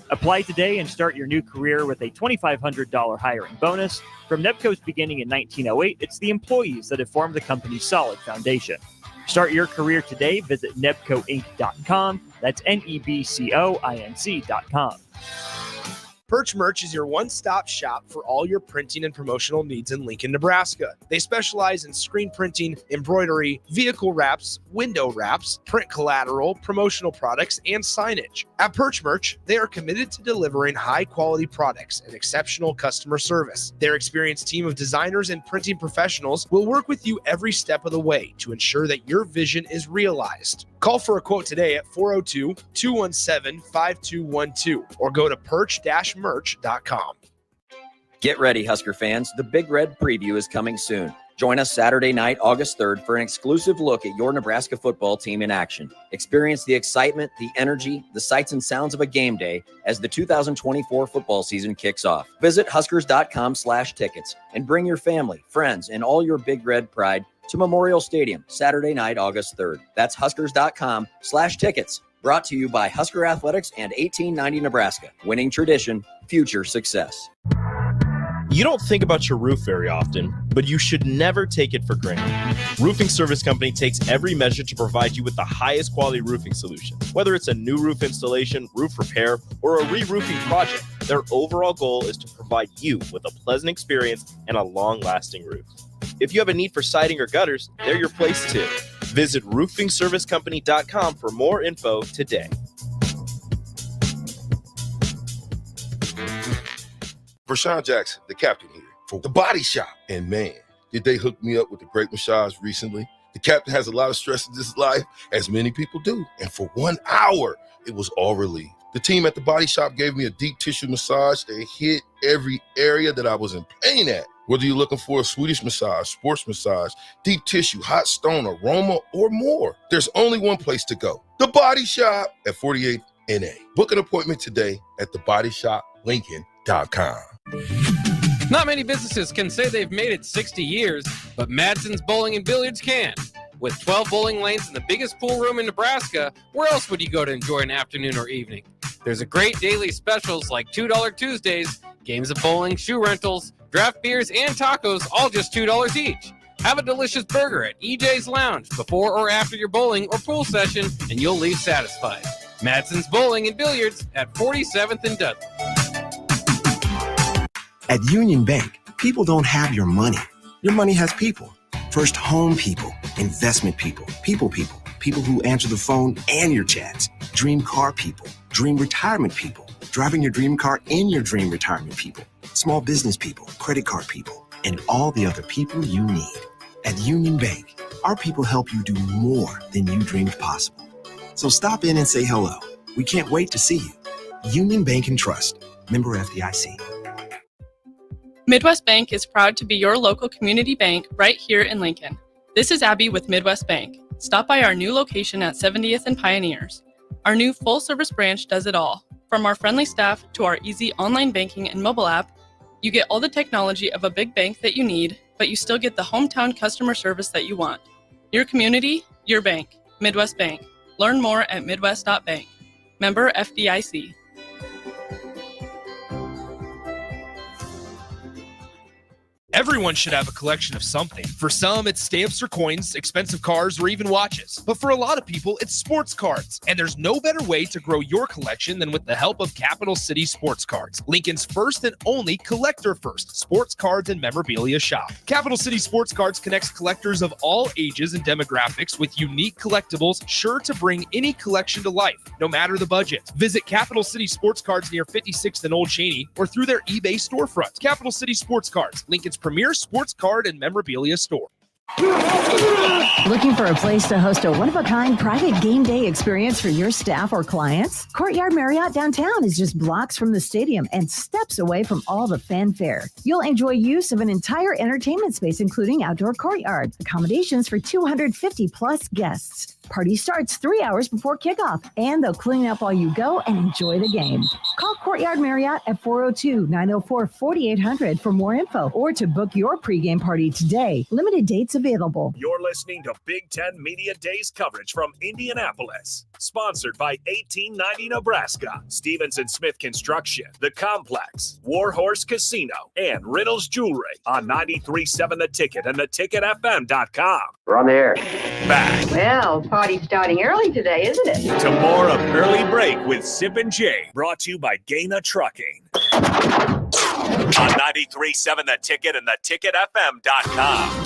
Apply today and start your new career with a $2,500 hiring bonus. From NEPCO's beginning in 1908, it's the employees that have formed the company's solid foundation. Start your career today. Visit nebcoinc.com. That's NEBCOINC.com. Perch Merch is your one-stop shop for all your printing and promotional needs in Lincoln, Nebraska. They specialize in screen printing, embroidery, vehicle wraps, window wraps, print collateral, promotional products, and signage. At Perch Merch, they are committed to delivering high-quality products and exceptional customer service. Their experienced team of designers and printing professionals will work with you every step of the way to ensure that your vision is realized. Call for a quote today at 402-217-5212 or go to perch-merch.com. Get ready, Husker fans. The Big Red Preview is coming soon. Join us Saturday night, August 3rd, for an exclusive look at your Nebraska football team in action. Experience the excitement, the energy, the sights and sounds of a game day as the 2024 football season kicks off. Visit Huskers.com/tickets and bring your family, friends, and all your Big Red pride to Memorial Stadium, Saturday night, August 3rd. That's Huskers.com/tickets. Brought to you by Husker Athletics and 1890 Nebraska. Winning tradition, future success. You don't think about your roof very often, but you should never take it for granted. Roofing Service Company takes every measure to provide you with the highest quality roofing solution. Whether it's a new roof installation, roof repair, or a re-roofing project, their overall goal is to provide you with a pleasant experience and a long-lasting roof. If you have a need for siding or gutters, they're your place too. Visit roofingservicecompany.com for more info today. Rashawn Jackson, the captain here, for The Body Shop. And man, did they hook me up with a great massage recently. The captain has a lot of stress in his life, as many people do. And for 1 hour, it was all relieved. The team at the Body Shop gave me a deep tissue massage that hit every area that I was in pain at. Whether you're looking for a Swedish massage, sports massage, deep tissue, hot stone, aroma, or more, there's only one place to go. The Body Shop at 48th NA. Book an appointment today at thebodyshoplincoln.com. Not many businesses can say they've made it 60 years, but Madsen's Bowling and Billiards can. With 12 bowling lanes and the biggest pool room in Nebraska, where else would you go to enjoy an afternoon or evening? There's a great daily specials like $2 Tuesdays, games of bowling, shoe rentals, draft beers, and tacos, all just $2 each. Have a delicious burger at EJ's Lounge before or after your bowling or pool session, and you'll leave satisfied. Madsen's Bowling and Billiards at 47th and Dudley. At Union Bank, people don't have your money. Your money has people. First home people, investment people, people who answer the phone and your chats, dream car people, dream retirement people, driving your dream car in your dream retirement people, small business people, credit card people, and all the other people you need. At Union Bank, our people help you do more than you dreamed possible. So stop in and say hello. We can't wait to see you. Union Bank and Trust. Member FDIC. Midwest Bank is proud to be your local community bank right here in Lincoln. This is Abby with Midwest Bank. Stop by our new location at 70th and Pioneers. Our new full-service branch does it all. From our friendly staff to our easy online banking and mobile app, you get all the technology of a big bank that you need, but you still get the hometown customer service that you want. Your community, your bank. Midwest Bank. Learn more at midwest.bank. Member FDIC. Everyone should have a collection of something. For some, it's stamps or coins, expensive cars, or even watches. But for a lot of people, it's sports cards. And there's no better way to grow your collection than with the help of Capital City Sports Cards, Lincoln's first and only collector-first sports cards and memorabilia shop. Capital City Sports Cards connects collectors of all ages and demographics with unique collectibles sure to bring any collection to life, no matter the budget. Visit Capital City Sports Cards near 56th and Old Cheney or through their eBay storefront. Capital City Sports Cards, Lincoln's premier sports card and memorabilia store. Looking for a place to host a one-of-a-kind private game day experience for your staff or clients? Courtyard Marriott downtown is just blocks from the stadium and steps away from all the fanfare. You'll enjoy use of an entire entertainment space, including outdoor courtyard, accommodations for 250-plus guests. Party starts 3 hours before kickoff, and they'll clean up while you go and enjoy the game. Call Courtyard Marriott at 402-904-4800 for more info or to book your pregame party today. Limited dates available. You're listening to Big Ten Media Days coverage from Indianapolis. Sponsored by 1890 Nebraska, Stevens & Smith Construction, The Complex, Warhorse Casino, and Riddle's Jewelry on 93.7 The Ticket and theticketfm.com. We're on the air. Back. Well, party's starting early today, isn't it? To more of Early Break with Sip and Jay, brought to you by Gaina Trucking. On 93.7 The Ticket and theticketfm.com.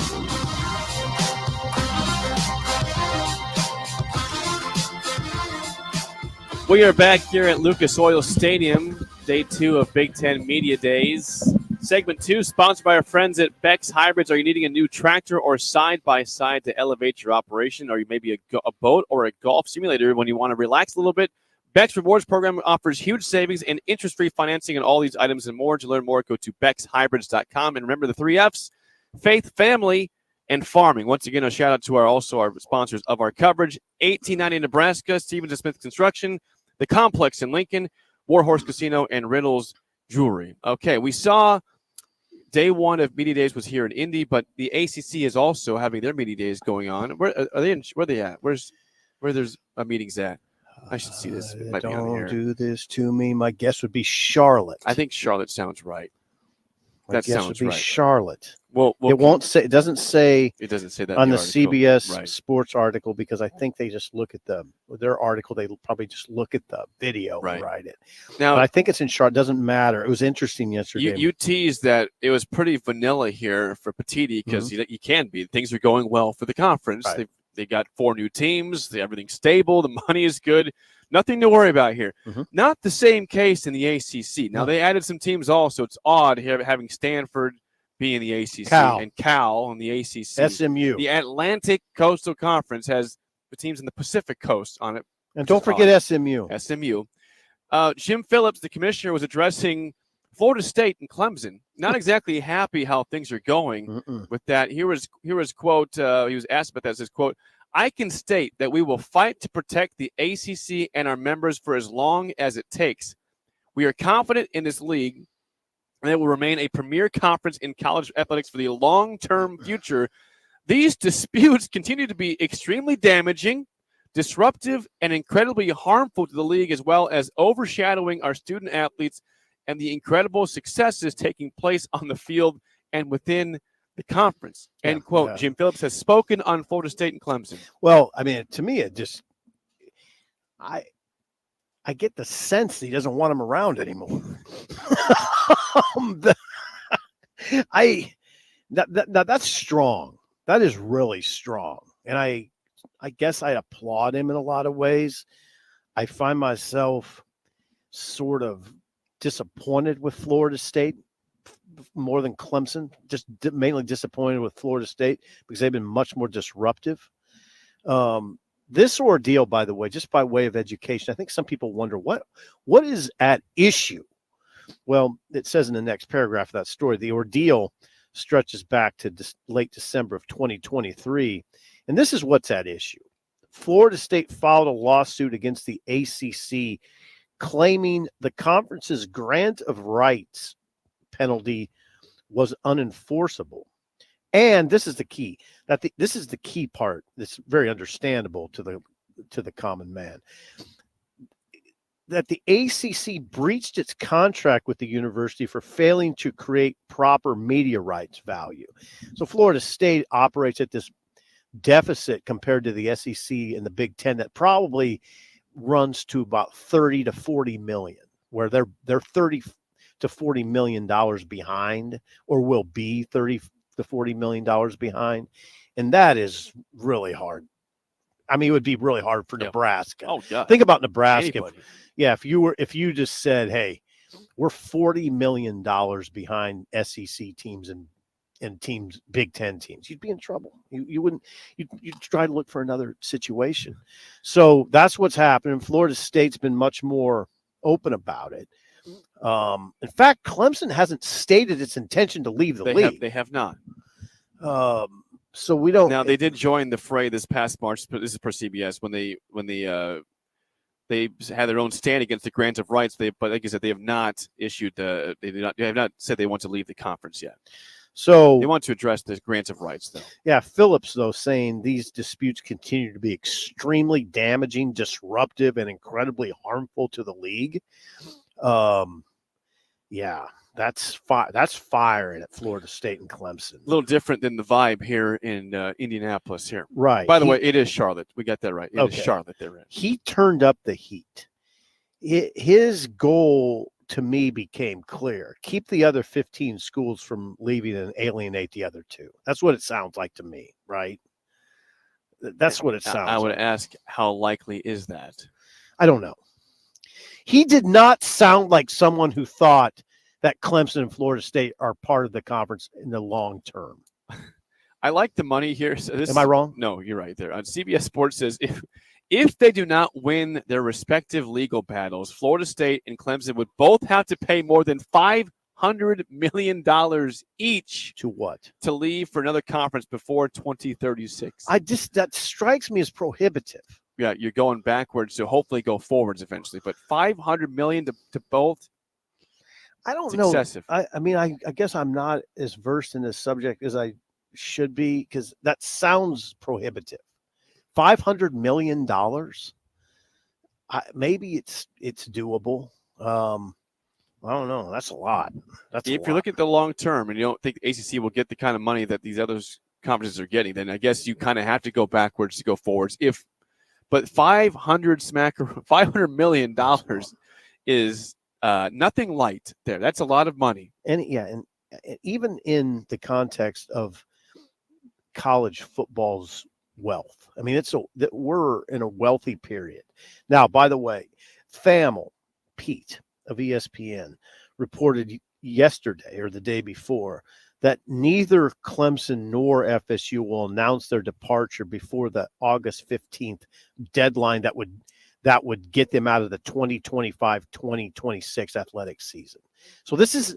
We are back here at Lucas Oil Stadium, day 2 of Big Ten Media Days. Segment 2, sponsored by our friends at Beck's Hybrids. Are you needing a new tractor or side-by-side to elevate your operation? Or you maybe a boat or a golf simulator when you want to relax a little bit? Beck's Rewards Program offers huge savings and interest-free financing on all these items and more. To learn more, go to beckshybrids.com. And remember the 3 Fs, faith, family, and farming. Once again, a shout-out to our sponsors of our coverage, 1890 Nebraska, Stevens & Smith Construction, The Complex in Lincoln, Warhorse Casino, and Riddle's Jewelry. Okay, we saw day 1 of Media Days was here in Indy, but the ACC is also having their Media Days going on. Where are they? Where are they at? Where there's meetings at? I should see this. It might be on here. Don't do this to me. My guess would be Charlotte. I think Charlotte sounds right. My That guess sounds would be right. Charlotte. Well, it won't say. It doesn't say. It doesn't say that on in the article. CBS Right. Sports article because I think they just look at their article. They probably just look at the video Right. and write it. Now, but I think it's in Charlotte. Doesn't matter. It was interesting yesterday. You teased that it was pretty vanilla here for Petiti because you can be. Things are going well for the conference. Right. They got 4 new teams. Everything's stable. The money is good. Nothing to worry about here. Not the same case in the ACC. Now, they added some teams also. It's odd here having Stanford be in the ACC and Cal in the ACC. SMU. The Atlantic Coastal Conference has the teams in the Pacific Coast on it. And don't forget SMU. SMU. Jim Phillips, the commissioner, was addressing Florida State and Clemson. Not exactly happy how things are going with that. Here was quote. He was asked about that. Says, quote, "I can state that we will fight to protect the ACC and our members for as long as it takes. We are confident in this league, and it will remain a premier conference in college athletics for the long-term future. These disputes continue to be extremely damaging, disruptive, and incredibly harmful to the league, as well as overshadowing our student athletes and the incredible successes taking place on the field and within the conference." End quote. Yeah. Jim Phillips has spoken on Florida State and Clemson. Well, I mean, to me, it just I get the sense that he doesn't want him around anymore. That's strong. That is really strong. And I guess I applaud him in a lot of ways. I find myself sort of disappointed with Florida State more than Clemson, just mainly disappointed with Florida State because they've been much more disruptive. This ordeal, by the way, just by way of education, I think some people wonder what is at issue. Well, it says in the next paragraph of that story, the ordeal stretches back to late December of 2023, and this is what's at issue. Florida State filed a lawsuit against the ACC claiming the conference's grant of rights penalty was unenforceable. And this is the key. This is the key part that's very understandable to the common man. That the ACC breached its contract with the university for failing to create proper media rights value. So Florida State operates at this deficit compared to the SEC and the Big Ten that probably runs to about 30 to 40 million, where they're 30 to 40 million dollars behind, or will be 30 to 40 million dollars behind, and that is really hard. I mean, it would be really hard for Nebraska. Oh, God. Think about Nebraska. If you just said, "Hey, we're $40 million behind SEC teams and teams, Big Ten teams," you'd be in trouble. You'd try to look for another situation. So that's what's happening. Florida State's been much more open about it. In fact, Clemson hasn't stated its intention to leave the league. They have not. So we don't. Now they did join the fray this past March. This is per CBS when they had their own stand against the grant of rights. But like I said, they have not issued. They have not said they want to leave the conference yet. So they want to address the grants of rights, though. Yeah, Phillips, though, saying these disputes continue to be extremely damaging, disruptive, and incredibly harmful to the league. Yeah, that's firing at Florida State and Clemson. A little different than the vibe here in Indianapolis here. Right. By the way, it is Charlotte. We got that right. It is Charlotte they're in. He turned up the heat. His goal to me became clear. Keep the other 15 schools from leaving and alienate the other two. That's what it sounds like to me, right? That's what it sounds like. I would ask, how likely is that? I don't know. He did not sound like someone who thought that Clemson and Florida State are part of the conference in the long term. I like the money here. So Am I wrong? No, you're right there. On CBS Sports says if they do not win their respective legal battles, Florida State and Clemson would both have to pay more than $500 million each. To what? To leave for another conference before 2036. That strikes me as prohibitive. Yeah, you're going backwards to hopefully go forwards eventually. But $500 million to both? I don't know. Excessive. I mean, I guess I'm not as versed in this subject as I should be, because that sounds prohibitive. $500 million. Maybe it's doable. I don't know. That's a lot. If you look at the long term and you don't think the ACC will get the kind of money that these other conferences are getting, then I guess you kind of have to go backwards to go forwards. But $500 million is nothing light there. That's a lot of money. And even in the context of college football's wealth, I mean, we're in a wealthy period now. By the way, Pete of ESPN reported yesterday or the day before that neither Clemson nor FSU will announce their departure before the August 15th deadline that that would get them out of the 2025-2026 athletic season. So this is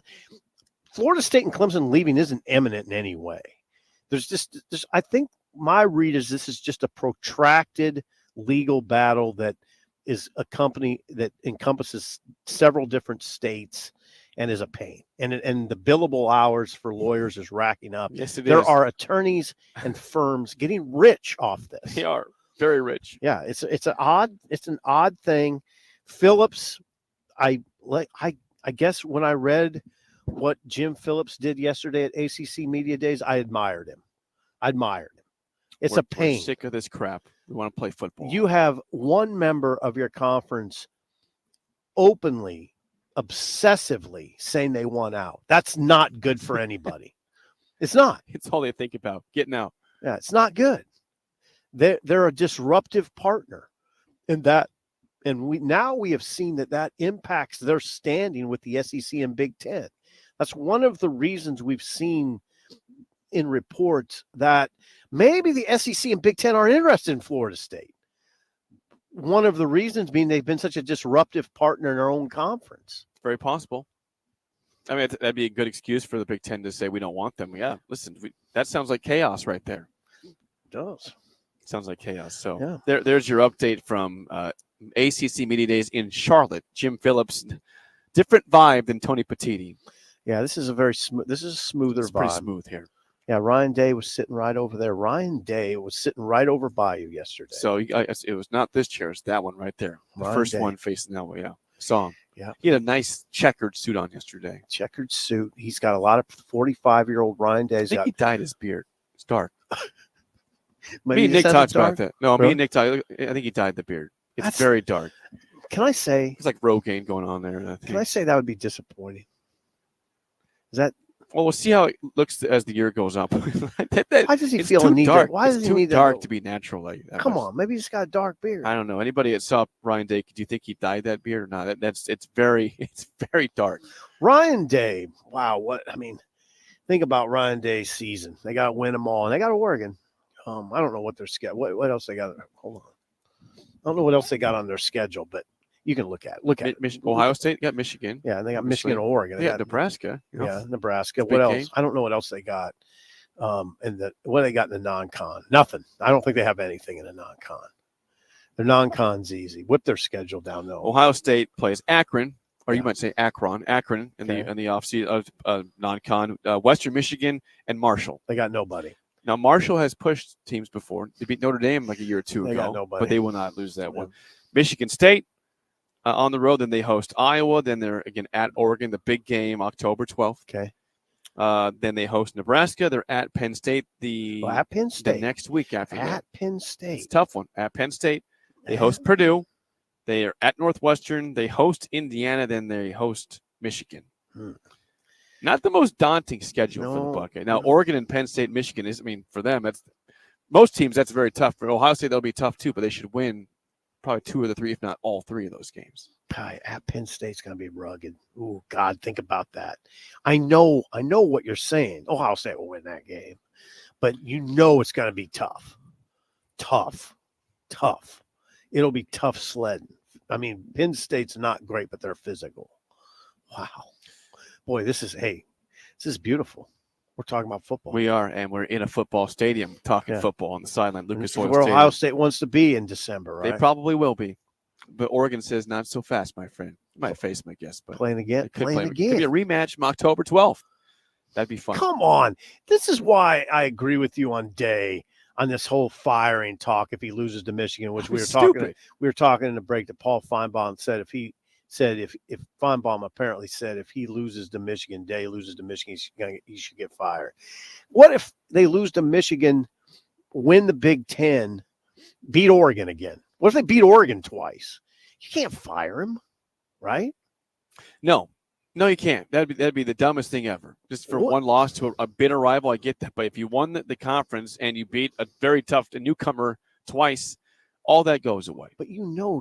Florida State and Clemson leaving isn't imminent in any way. I think my read is this is just a protracted legal battle that is a company that encompasses several different states and is a pain. And the billable hours for lawyers is racking up. Yes, there is. are attorneys and firms getting rich off this. They are very rich. Yeah, it's an odd thing. Phillips, I guess when I read what Jim Phillips did yesterday at ACC Media Days, I admired him. It's a pain. We're sick of this crap. We want to play football. You have one member of your conference openly, obsessively saying they want out. That's not good for anybody. It's not. It's all they think about, getting out. Yeah, it's not good. They're a disruptive partner in that. And we have seen that impacts their standing with the SEC and Big Ten. That's one of the reasons we've seen in reports that maybe the SEC and Big Ten aren't interested in Florida State. One of the reasons being they've been such a disruptive partner in our own conference. Very possible. I mean, that'd be a good excuse for the Big Ten to say we don't want them. Yeah, listen, that sounds like chaos right there. It does. Sounds like chaos. So yeah. There's your update from ACC Media Days in Charlotte. Jim Phillips, different vibe than Tony Petitti. Yeah, this is a smoother vibe. Pretty smooth here. Yeah, Ryan Day was sitting right over there. Ryan Day was sitting right over by you yesterday. So it was not this chair. It's that one right there. The Ryan first Day. one facing that way. Yeah. Saw him. Yeah. He had a nice checkered suit on yesterday. Checkered suit. He's got a lot of 45-year-old Ryan Day's. I think he dyed his beard. It's dark. Maybe me and Nick talked about that. No, really? me and Nick talked. I think he dyed the beard. It's very dark. Can I say? It's like Rogaine going on there. Can I say that would be disappointing? Is that? Well, we'll see how it looks as the year goes up. Why does he it's feel too a need? dark. Why does it's he too need dark to be natural like that? Come on, maybe he's got a dark beard. I don't know. Anybody that saw Ryan Day, do you think he dyed that beard or not? It's very dark. Ryan Day. Wow. Think about Ryan Day's season. They got to win them all, and they got Oregon. I don't know what their schedule. What else they got? Hold on. I don't know what else they got on their schedule, but you can look at it. Ohio State got Michigan. Yeah, and they got Michigan and Oregon. They got Nebraska. Yeah, Nebraska. What else? Game. I don't know what else they got. What they got in the non-con? Nothing. I don't think they have anything in the non-con. Their non-con's easy. Whip their schedule down though. Ohio State plays Akron, or you might say Akron in Okay. the offseason of non-con. Western Michigan and Marshall. They got nobody. Now Marshall has pushed teams before. They beat Notre Dame like a year or two They ago, got nobody. but they will not lose that one. Michigan State. On the road, then they host Iowa. Then they're again at Oregon, the big game, October 12th. Okay. Then they host Nebraska. They're at Penn State at Penn State the next week after that. At Penn State. It's a tough one. At Penn State, they host Purdue. They are at Northwestern. They host Indiana. Then they host Michigan. Not the most daunting schedule for the Buckeyes. Now, Oregon and Penn State, Michigan is. For them, that's most teams. That's very tough. For Ohio State, they'll be tough too, but they should win. Probably two of the three, if not all three of those games. At Penn State's going to be rugged. Oh, God, think about that. I know what you're saying. Ohio State will win that game. But it's going to be tough. Tough. It'll be tough sledding. Penn State's not great, but they're physical. Wow. Boy, this is beautiful. We're talking about football. We are, and we're in a football stadium talking football on the sideline. Lucas Oil where Stadium. Ohio State wants to be in December, right? They probably will be. But Oregon says not so fast, my friend. You might face them, I guess. But playing again. Could be a rematch from October 12th. That'd be fun. Come on. This is why I agree with you on this whole firing talk if he loses to Michigan, which we were talking in the break that Paul Feinbaum said if Feinbaum apparently said if he loses to Michigan, Day loses to Michigan, he should get fired. What if they lose to Michigan, win the Big Ten, beat Oregon again? What if they beat Oregon twice? You can't fire him, right? No, you can't. That'd be the dumbest thing ever. Just for one loss to a bitter rival, I get that. But if you won the conference and you beat a very tough newcomer twice, all that goes away. But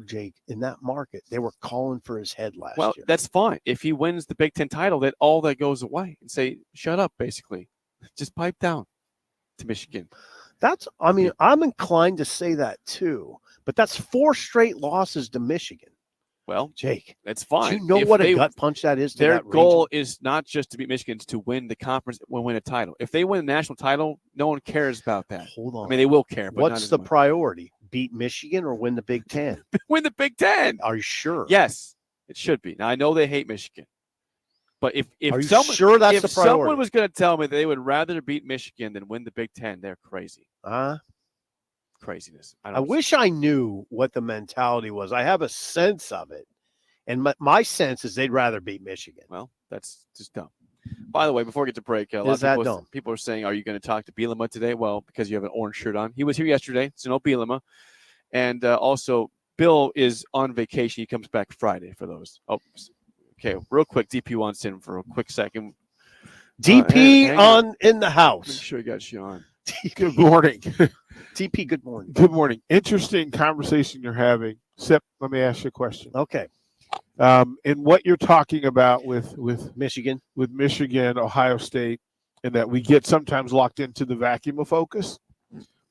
Jake, in that market, they were calling for his head last year. Well, that's fine. If he wins the Big Ten title, that all that goes away and say, shut up, basically. Just pipe down to Michigan. I'm inclined to say that too. But that's 4 straight losses to Michigan. Well, Jake, that's fine. Do you know what a gut punch that is to their that goal region? is not just to beat Michigan, it's to win the conference, win a title. If they win the national title, no one cares about that. Hold on. I mean, they will care. But what's the priority? Beat Michigan or win the Big Ten? Win the Big Ten. Are you sure? Yes, it should be. Now, I know they hate Michigan. But if Are you someone, sure that's if the priority? someone was going to tell me they would rather beat Michigan than win the Big Ten, they're crazy. Craziness. I wish I knew what the mentality was. I have a sense of it. And my sense is they'd rather beat Michigan. Well, that's just dumb. By the way, before we get to break, people are saying, are you going to talk to Bielema today? Well, because you have an orange shirt on. He was here yesterday, so no Bielema. And also, Bill is on vacation. He comes back Friday for those. Oh, okay. Real quick, DP wants in for a quick second. DP in the house. Make sure you got you on. Good morning. DP, good morning. Good morning. Interesting conversation you're having. Sip, let me ask you a question. Okay. In what you're talking about with Michigan, Ohio State, and that we get sometimes locked into the vacuum of focus.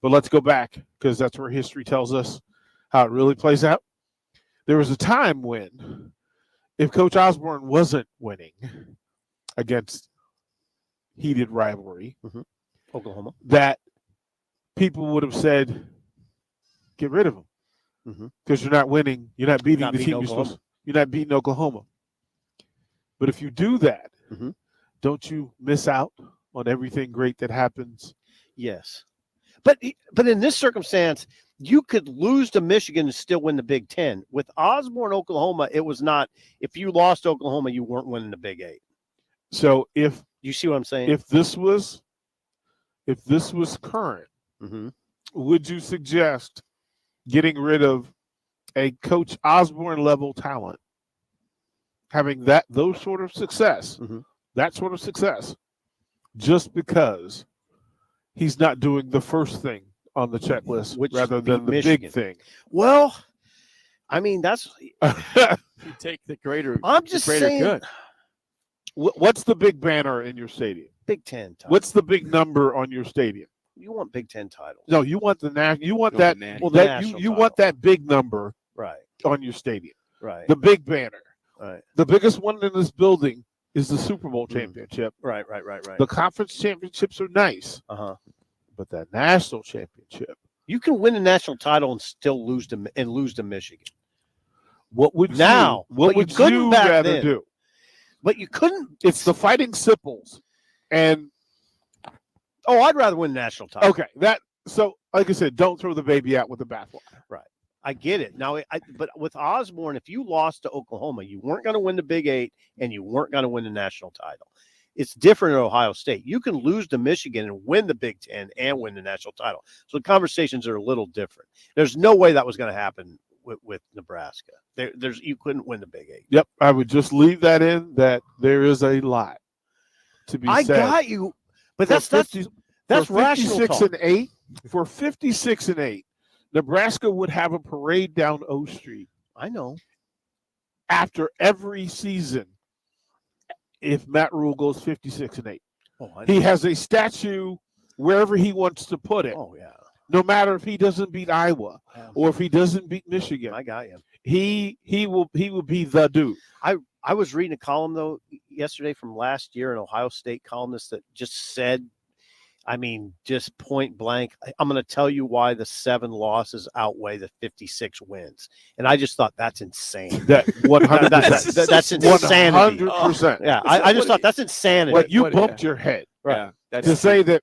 But let's go back, because that's where history tells us how it really plays out. There was a time when, if Coach Osborne wasn't winning against heated rivalry, Oklahoma, that people would have said, get rid of him. Because you're not winning. You're not beating the team you're supposed to. You're not beating Oklahoma. But if you do that, don't you miss out on everything great that happens? Yes. But in this circumstance, you could lose to Michigan and still win the Big Ten. With Osborne, Oklahoma, it was not. If you lost Oklahoma, you weren't winning the Big Eight. So if you see what I'm saying, if this was current, would you suggest getting rid of a Coach Osborne level talent, having those sort of success, that sort of success, just because he's not doing the first thing on the checklist rather than the big thing? Well, I mean, that's you take the greater. I'm just saying. Good. What's the big banner in your stadium? Big Ten. What's the big number on your stadium? You want Big Ten titles? No, you want you want that. You want that big number, right, on your stadium, right? The big banner, right? The biggest one in this building is the Super Bowl championship, right. The conference championships are nice, but that national championship, you can win a national title and still lose to Michigan. What would now? What would you rather do? But you couldn't. It's the Fighting Sipples, and I'd rather win the national title. Okay, so like I said, don't throw the baby out with the bathwater. Right. I get it. Now, but with Osborne, if you lost to Oklahoma, you weren't going to win the Big Eight, and you weren't going to win the national title. It's different at Ohio State. You can lose to Michigan and win the Big Ten and win the national title. So the conversations are a little different. There's no way that was going to happen with Nebraska. You couldn't win the Big Eight. Yep, I would just leave that in, that there is a lot to be said. I got you, but that's rational talk. 56-8 for 56-8. Nebraska would have a parade down O Street. I know. After every season, if Matt Rule goes 56-8, he has a statue wherever he wants to put it. Oh yeah. No matter if he doesn't beat Iowa or if he doesn't beat Michigan, I got you. He will be the dude. I was reading a column though yesterday from last year, an Ohio State columnist that just said, I mean, just point blank, I'm going to tell you why the 7 losses outweigh the 56 wins. And I just thought that's insane. That 100%. That's insanity. 100%. Yeah, I just thought that's insanity. But you bumped your head. Right. Yeah, to say that.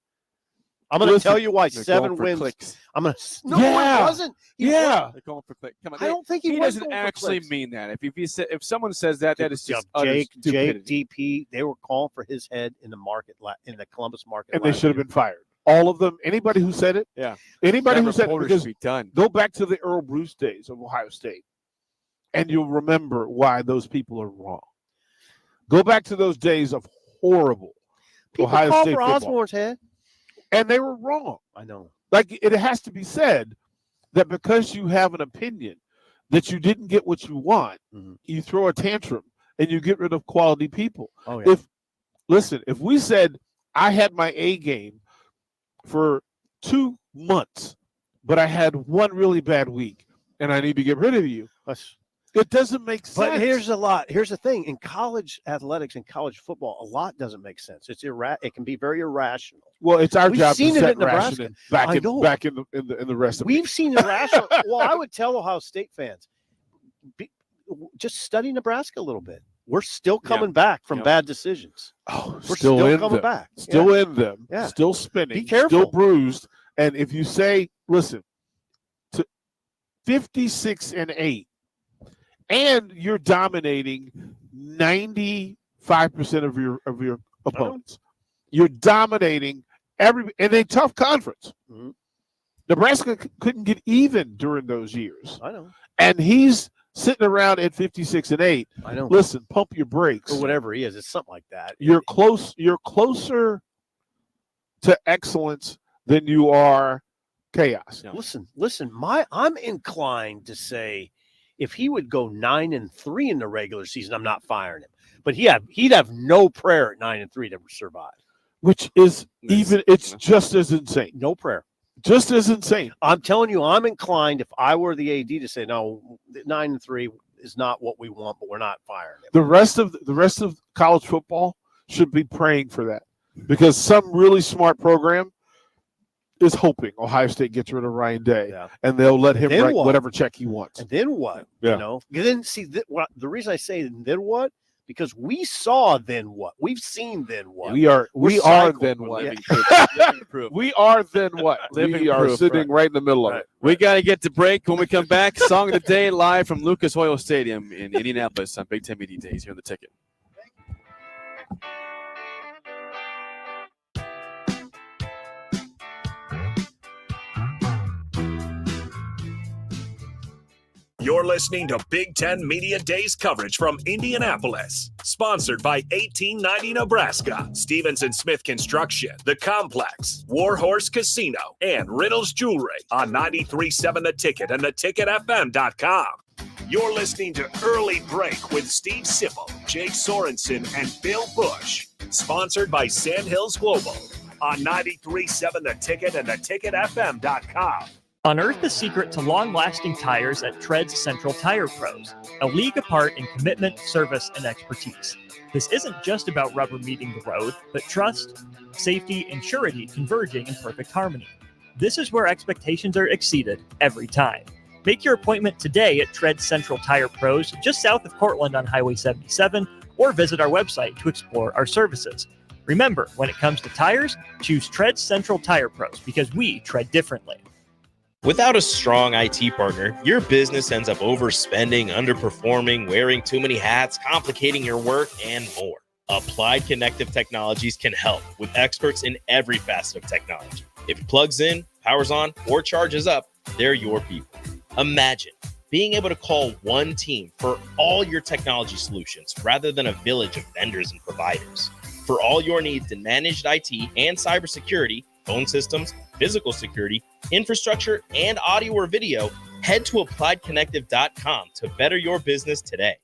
I'm going to tell you why 7 wins. Clicks. I'm going to. No, it wasn't. Yeah. They're going for click. Come on. I don't think he was doesn't going actually for mean that. If someone says that, that is just Jake stupidity. DP. They were calling for his head in the market in the Columbus market, and they should have been fired. All of them. Anybody who said it. Yeah. Anybody who said it, because be done. Go back to the Earl Bruce days of Ohio State, and you'll remember why those people are wrong. Go back to those days of horrible Ohio State for football. Osborne's head, and they were wrong. I know. Like, it has to be said that because you have an opinion that you didn't get what you want, you throw a tantrum and you get rid of quality people. Oh, yeah. If we said I had my A game for 2 months, but I had one really bad week, and I need to get rid of you. It doesn't make sense. But here's the thing. In college athletics and college football, a lot doesn't make sense. It can be very irrational. Well, it's our We've job seen to it set in Nebraska. rationing back in the rest of We've seen irrational. Well, I would tell Ohio State fans, just study Nebraska a little bit. We're still coming back from bad decisions. Oh, we're still in coming them. back. Still in them. Yeah. Still spinning. Be careful. Still bruised. And if you say, listen, to 56-8, and you're dominating 95% of your opponents, you're dominating and a tough conference. Mm-hmm. Nebraska couldn't get even during those years. I know. And he's sitting around at 56-8. I know. Listen, pump your brakes. Or whatever he is. It's something like that. You're closer to excellence than you are chaos. Yeah. Listen, I'm inclined to say if he would go 9-3 in the regular season, I'm not firing him. But he'd have no prayer at 9-3 to survive. Which is it's just as insane. No prayer. Just as insane. I'm telling you, I'm inclined, if I were the AD, to say, no, 9-3 is not what we want, but we're not firing him. The rest of college football should be praying for that, because some really smart program is hoping Ohio State gets rid of Ryan Day, and they'll let him write whatever check he wants. And then what? Yeah. You know, then see the reason I say then what, because we saw then what, we've seen then what. We are then what. We are then what. Living We are proof, sitting right in the middle of it. We got to get to break. When we come back, Song of the Day live from Lucas Oil Stadium in Indianapolis on Big Ten Media Days here on The Ticket. You're listening to Big Ten Media Days coverage from Indianapolis. Sponsored by 1890 Nebraska, Stevenson Smith Construction, The Complex, Warhorse Casino, and Riddles Jewelry on 93.7 The Ticket and theticketfm.com. You're listening to Early Break with Steve Sipple, Jake Sorensen, and Bill Busch. Sponsored by Sandhills Global on 93.7 The Ticket and theticketfm.com. Unearth the secret to long-lasting tires at Tread's Central Tire Pros, a league apart in commitment, service, and expertise. This isn't just about rubber meeting the road, but trust, safety, and surety converging in perfect harmony. This is where expectations are exceeded every time. Make your appointment today at Tread's Central Tire Pros, just south of Cortland on Highway 77, or visit our website to explore our services. Remember, when it comes to tires, choose Tread's Central Tire Pros because we tread differently. Without a strong IT partner, your business ends up overspending, underperforming, wearing too many hats, complicating your work, and more. Applied Connective Technologies can help with experts in every facet of technology. If it plugs in, powers on, or charges up, they're your people. Imagine being able to call one team for all your technology solutions rather than a village of vendors and providers. For all your needs in managed IT and cybersecurity, phone systems, physical security, infrastructure, and audio or video, head to appliedconnective.com to better your business today.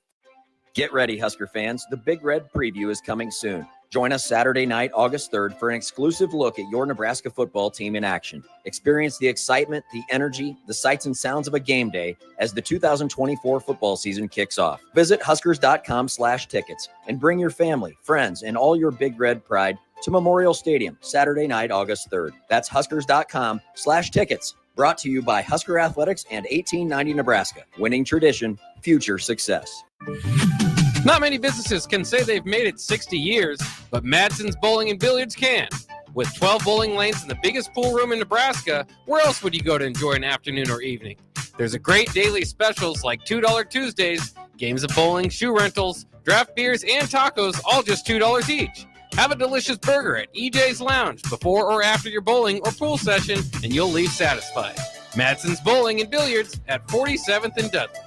Get ready, Husker fans. The Big Red Preview is coming soon. Join us Saturday night, August 3rd, for an exclusive look at your Nebraska football team in action. Experience the excitement, the energy, the sights and sounds of a game day as the 2024 football season kicks off. Visit Huskers.com/tickets and bring your family, friends, and all your Big Red pride to Memorial Stadium, Saturday night, August 3rd. That's Huskers.com/tickets. Brought to you by Husker Athletics and 1890 Nebraska. Winning tradition, future success. Not many businesses can say they've made it 60 years, but Madsen's Bowling and Billiards can. With 12 bowling lanes and the biggest pool room in Nebraska, where else would you go to enjoy an afternoon or evening? There's a great daily specials like $2 Tuesdays, games of bowling, shoe rentals, draft beers, and tacos, all just $2 each. Have a delicious burger at EJ's Lounge before or after your bowling or pool session, and you'll leave satisfied. Madsen's Bowling and Billiards at 47th and Dudley.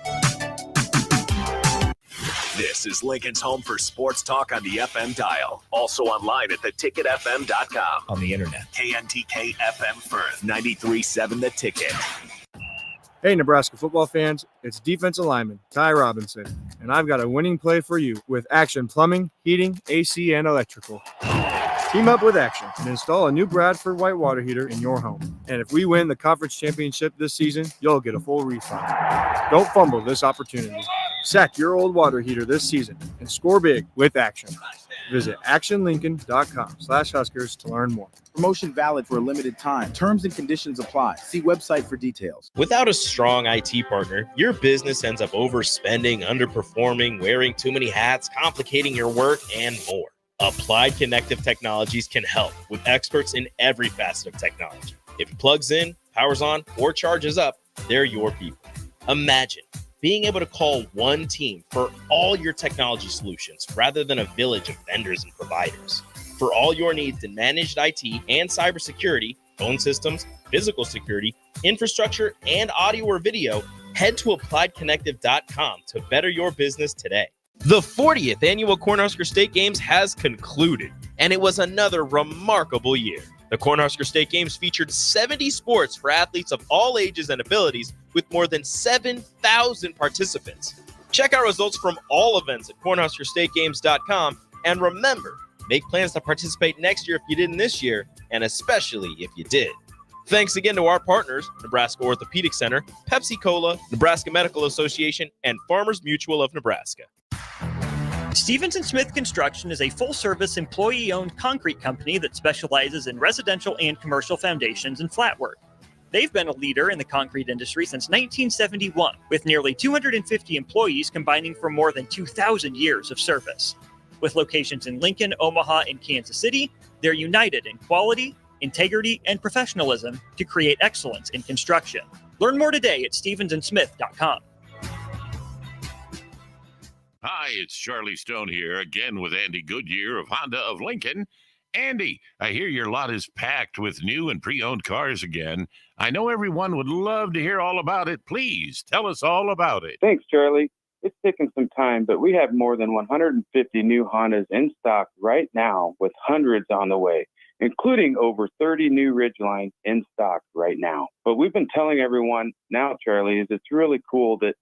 This is Lincoln's home for sports talk on the FM dial. Also online at theticketfm.com. On the internet, KNTK FM Firth, 93.7 The Ticket. Hey, Nebraska football fans, it's defensive lineman Ty Robinson, and I've got a winning play for you with Action Plumbing, Heating, AC, and Electrical. Team up with Action and install a new Bradford white water heater in your home. And if we win the conference championship this season, you'll get a full refund. Don't fumble this opportunity. Sack your old water heater this season and score big with Action. Visit actionlincoln.com/Huskers to learn more. Promotion valid for a limited time. Terms and conditions apply. See website for details. Without a strong IT partner, your business ends up overspending, underperforming, wearing too many hats, complicating your work, and more. Applied Connective Technologies can help with experts in every facet of technology. If it plugs in, powers on, or charges up, they're your people. Imagine being able to call one team for all your technology solutions rather than a village of vendors and providers. For all your needs in managed IT and cybersecurity, phone systems, physical security, infrastructure, and audio or video, head to appliedconnective.com to better your business today. The 40th annual Cornhusker State Games has concluded, and it was another remarkable year. The Cornhusker State Games featured 70 sports for athletes of all ages and abilities with more than 7,000 participants. Check out results from all events at cornhuskerstategames.com, and remember, make plans to participate next year if you didn't this year, and especially if you did. Thanks again to our partners, Nebraska Orthopedic Center, Pepsi Cola, Nebraska Medical Association, and Farmers Mutual of Nebraska. Stevens & Smith Construction is a full-service, employee-owned concrete company that specializes in residential and commercial foundations and flat work. They've been a leader in the concrete industry since 1971, with nearly 250 employees combining for more than 2,000 years of service. With locations in Lincoln, Omaha, and Kansas City, they're united in quality, integrity, and professionalism to create excellence in construction. Learn more today at stevensandsmith.com. Hi, it's Charlie Stone here again with Andy Goodyear of Honda of Lincoln. Andy, I hear your lot is packed with new and pre-owned cars again. I know everyone would love to hear all about it. Please tell us all about it. Thanks, Charlie. It's taken some time, but we have more than 150 new Hondas in stock right now with hundreds on the way, including over 30 new Ridgelines in stock right now. But we've been telling everyone now, Charlie, is it's really cool that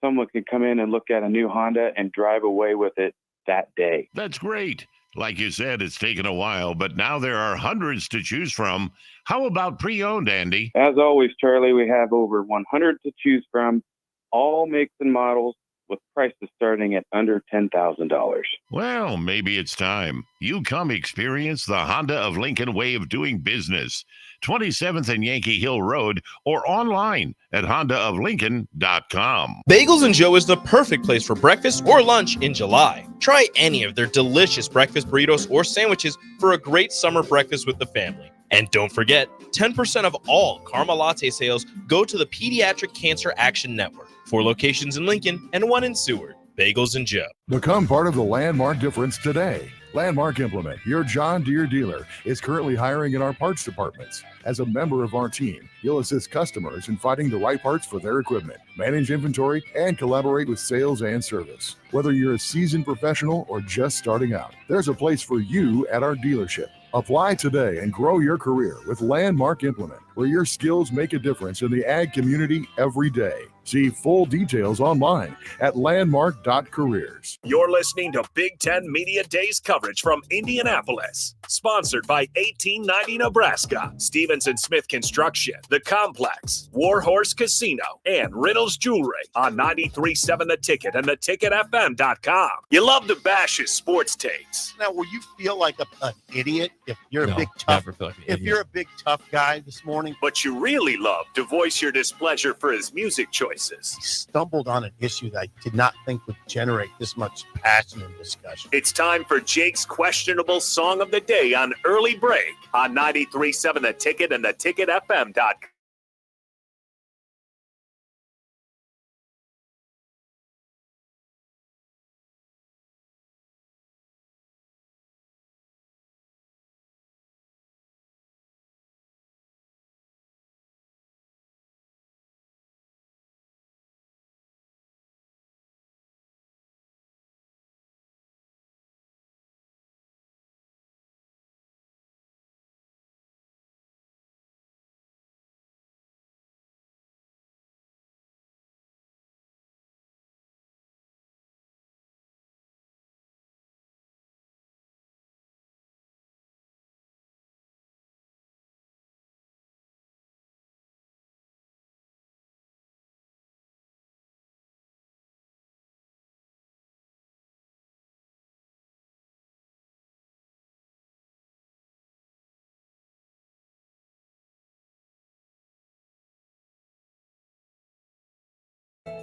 someone can come in and look at a new Honda and drive away with it that day. That's great. Like you said, it's taken a while, but now there are hundreds to choose from. How about pre-owned, Andy? As always, Charlie, we have over 100 to choose from, all makes and models, with prices starting at under $10,000. Well, maybe it's time. You come experience the Honda of Lincoln way of doing business. 27th and Yankee Hill Road or online at hondaoflincoln.com. Bagels and Joe is the perfect place for breakfast or lunch in July. Try any of their delicious breakfast burritos or sandwiches for a great summer breakfast with the family. And don't forget, 10% of all caramel latte sales go to the Pediatric Cancer Action Network. 4 locations in Lincoln and 1 in Seward. Bagels and Joe. Become part of the Landmark difference today. Landmark Implement, your John Deere dealer, is currently hiring in our parts departments. As a member of our team, you'll assist customers in finding the right parts for their equipment, manage inventory, and collaborate with sales and service. Whether you're a seasoned professional or just starting out, there's a place for you at our dealership. Apply today and grow your career with Landmark Implement, where your skills make a difference in the ag community every day. See full details online at landmark.careers. You're listening to Big Ten Media Days coverage from Indianapolis. Sponsored by 1890 Nebraska, Stevens & Smith Construction, The Complex, Warhorse Casino, and Riddles Jewelry on 93.7 The Ticket and theticketfm.com. You love to bash his sports takes. Now, will you feel like an idiot if you're a big tough you're a big tough guy this morning? But you really love to voice your displeasure for his music choices. He stumbled on an issue that I did not think would generate this much passion and discussion. It's time for Jake's questionable song of the day on Early Break on 93.7 The Ticket and theticketfm.com.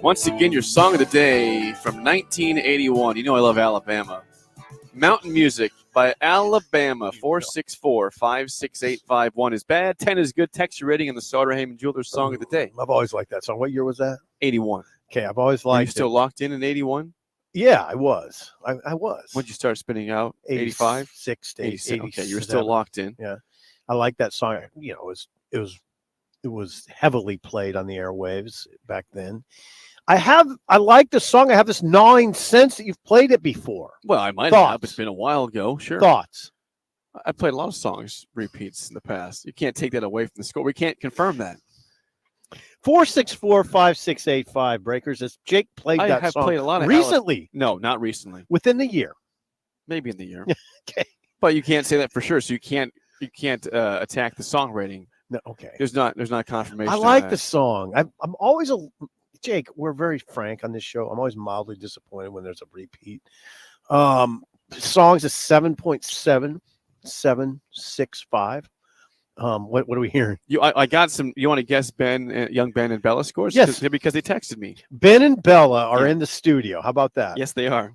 Once again, your song of the day from 1981. You know I love Alabama. Mountain Music by Alabama. 464-56851 is bad. 10 is good. Text your rating on the Sauter Heyman Jewelers song of the day. I've always liked that song. What year was that? 81. Okay, I've always Are you liked still it. locked in 81? Yeah, I was. I was. When'd you start spinning out? 85? 86 to 86. Okay, you were 87. still locked in. Yeah, I like that song. You know, it was heavily played on the airwaves back then. I like the song. I have this gnawing sense that you've played it before. Well, I might have. It's been a while ago. Sure. Thoughts? I played a lot of songs repeats in the past. You can't take that away from the score. We can't confirm that. 464-5685 breakers. As Jake played that I have song played a lot of recently. No, not recently. Within the year. Maybe in the year. Okay. But you can't say that for sure. So you can't attack the song rating. No, okay. There's not confirmation. I like the song. I'm always Jake, we're very frank on this show. I'm always mildly disappointed when there's a repeat. Songs is 7.7765. What are we hearing? I got some. You want to guess young Ben and Bella scores? Yes, because they texted me. Ben and Bella are in the studio. How about that? Yes, they are.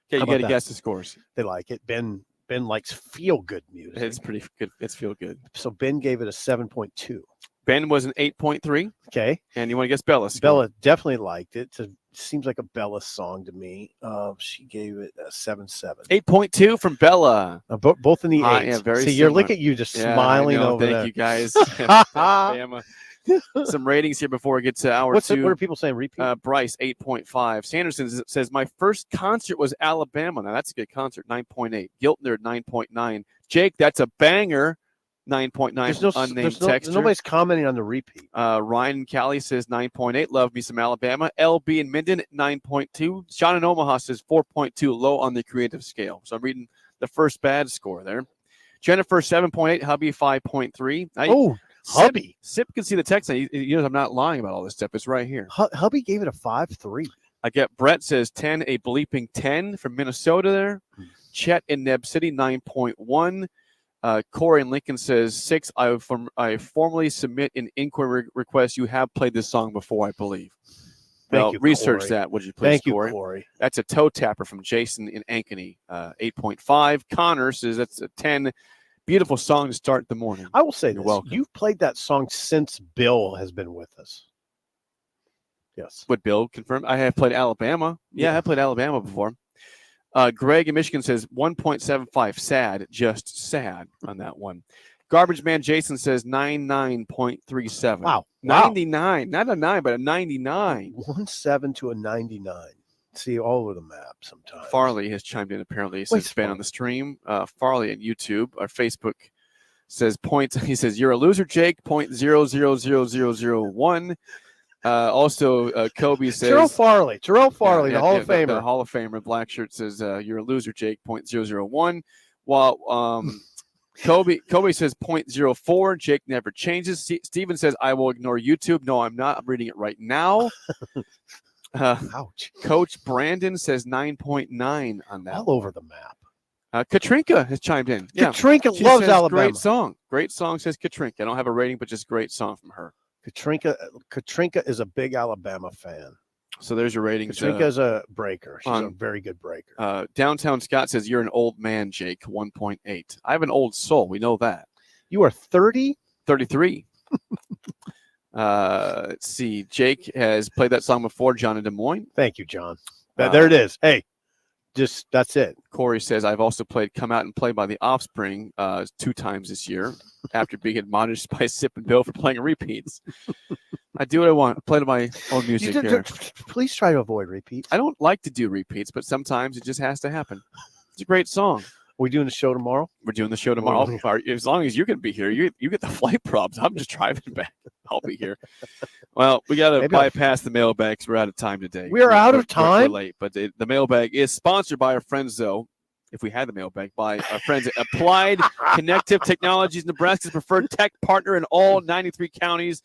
Okay, you got to guess the scores. They like it. Ben likes feel good music. It's pretty good. It's feel good. So Ben gave it a 7.2. Ben was an 8.3. Okay. And you want to guess Bella's score? Bella definitely liked it. It seems like a Bella song to me. She gave it a 7.7. 8.2 from Bella. Both in the 8s. Yeah, very See, similar. look at you just smiling over there. Thank you, guys. Bama. Some ratings here before we get to hour 2. What are people saying? Repeat. Bryce, 8.5. Sanderson says, my first concert was Alabama. Now, that's a good concert, 9.8. Giltner, 9.9. Jake, that's a banger, 9.9. Unnamed texter. Nobody's commenting on the repeat. Ryan Callie says 9.8. Love me some Alabama. LB and Minden, 9.2. Sean in Omaha says 4.2. Low on the creative scale. So I'm reading the first bad score there. Jennifer, 7.8. Hubby, 5.3. Hubby. Sip can see the text. He knows I'm not lying about all this stuff. It's right here. Hubby gave it a 5.3. I get Brett says 10, a bleeping 10 from Minnesota there. Chet in Neb City, 9.1. Corey in Lincoln says 6. I formally submit an inquiry request. You have played this song before, I believe. Thank you, research Corey. that, would you please, Corey? Thank you, Corey. That's a toe tapper from Jason in Ankeny, 8.5. Connor says that's a 10. Beautiful song to start the morning. I will say You're this. welcome. You've played that song since Bill has been with us. Yes. Would Bill confirm? I have played Alabama. Yeah, I played Alabama before. Greg in Michigan says 1.75. Sad, just sad on that one. Garbage Man Jason says 99.37. Wow. 99. Not a 9, but a 99. 1.7 to a 99. See all over the map sometimes. Farley has chimed in apparently. He says been on the stream. Farley at YouTube. Our Facebook says points. He says, you're a loser, Jake. 0.000001. Also, Kobe says Terrell Farley, the Hall of Famer. The Hall of Famer. Black Shirt says you're a loser, Jake. 0.001. While Kobe says 0.04. Jake never changes. Steven says I will ignore YouTube. No, I'm not. I'm reading it right now. Ouch. Coach Brandon says 9.9 on that. All over the map. Katrinka has chimed in. Yeah. Katrinka She loves says, Alabama. Great song. Great song, says Katrinka. I don't have a rating, but just great song from her. Katrinka is a big Alabama fan. So there's your ratings. Katrinka's a breaker. She's a very good breaker. Downtown Scott says you're an old man, Jake. 1.8. I have an old soul. We know that. You are 30? 33. Let's see. Jake has played that song before. John in Des Moines. Thank you, John. There it is. Hey, just that's it. Corey says I've also played "Come Out and Play" by The Offspring 2 times this year after being admonished by Sip and Bill for playing repeats. I do what I want. I play to my own music here. Please try to avoid repeats. I don't like to do repeats, but sometimes it just has to happen. It's a great song. Are we doing the show tomorrow? We're doing the show tomorrow. As long as you can be here, you get the flight probs. I'm just driving back. I'll be here. Well, we got to bypass the mailbag because we're out of time today. We're out of time? We're late, but the mailbag is sponsored by our friends, though. If we had the mailbag, by our friends at Applied Connective Technologies, Nebraska's preferred tech partner in all 93 counties.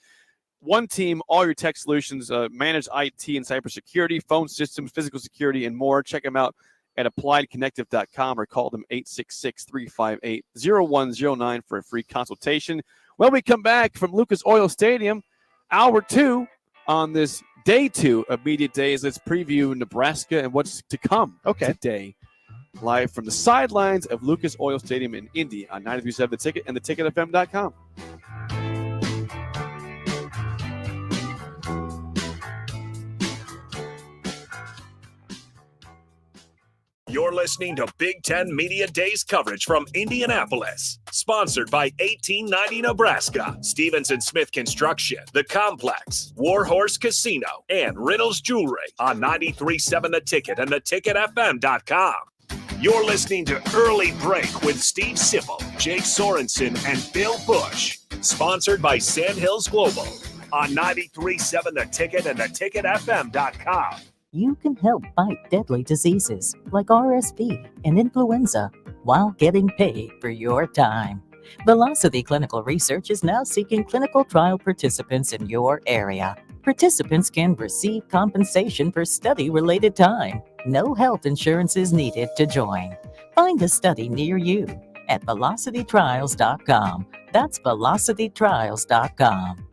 One team, all your tech solutions, managed IT and cybersecurity, phone systems, physical security, and more. Check them out at appliedconnective.com or call them 866-358-0109 for a free consultation. When we come back from Lucas Oil Stadium, hour 2 on this day 2 of Media Days. Let's preview Nebraska and what's to come today. Live from the sidelines of Lucas Oil Stadium in Indy on 93.7 The Ticket and theticketfm.com. You're listening to Big Ten Media Days coverage from Indianapolis. Sponsored by 1890 Nebraska, Stevens & Smith Construction, The Complex, Warhorse Casino, and Riddles Jewelry on 93.7 The Ticket and theticketfm.com. You're listening to Early Break with Steve Sipple, Jake Sorensen, and Bill Busch. Sponsored by Sandhills Global on 93.7 The Ticket and theticketfm.com. You can help fight deadly diseases like RSV and influenza while getting paid for your time. Velocity Clinical Research is now seeking clinical trial participants in your area. Participants can receive compensation for study-related time. No health insurance is needed to join. Find a study near you at velocitytrials.com. That's velocitytrials.com.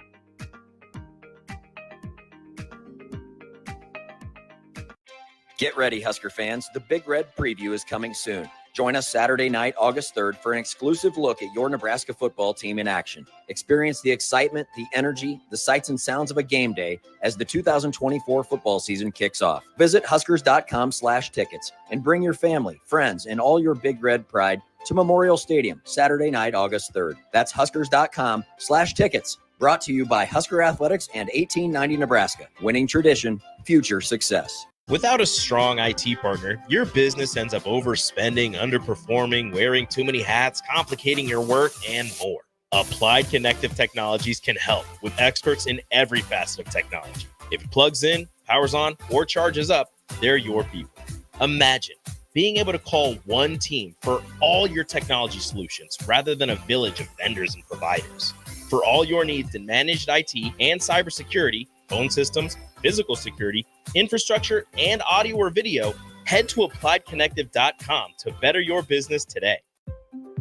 Get ready, Husker fans. The Big Red Preview is coming soon. Join us Saturday night, August 3rd, for an exclusive look at your Nebraska football team in action. Experience the excitement, the energy, the sights and sounds of a game day as the 2024 football season kicks off. Visit Huskers.com/tickets and bring your family, friends, and all your Big Red pride to Memorial Stadium Saturday night, August 3rd. That's Huskers.com/tickets. Brought to you by Husker Athletics and 1890 Nebraska. Winning tradition, future success. Without a strong IT partner, your business ends up overspending, underperforming, wearing too many hats, complicating your work, and more. Applied Connective Technologies can help with experts in every facet of technology. If it plugs in, powers on, or charges up, they're your people. Imagine being able to call one team for all your technology solutions rather than a village of vendors and providers. For all your needs in managed IT and cybersecurity, phone systems, physical security, infrastructure, and audio or video, head to appliedconnective.com to better your business today.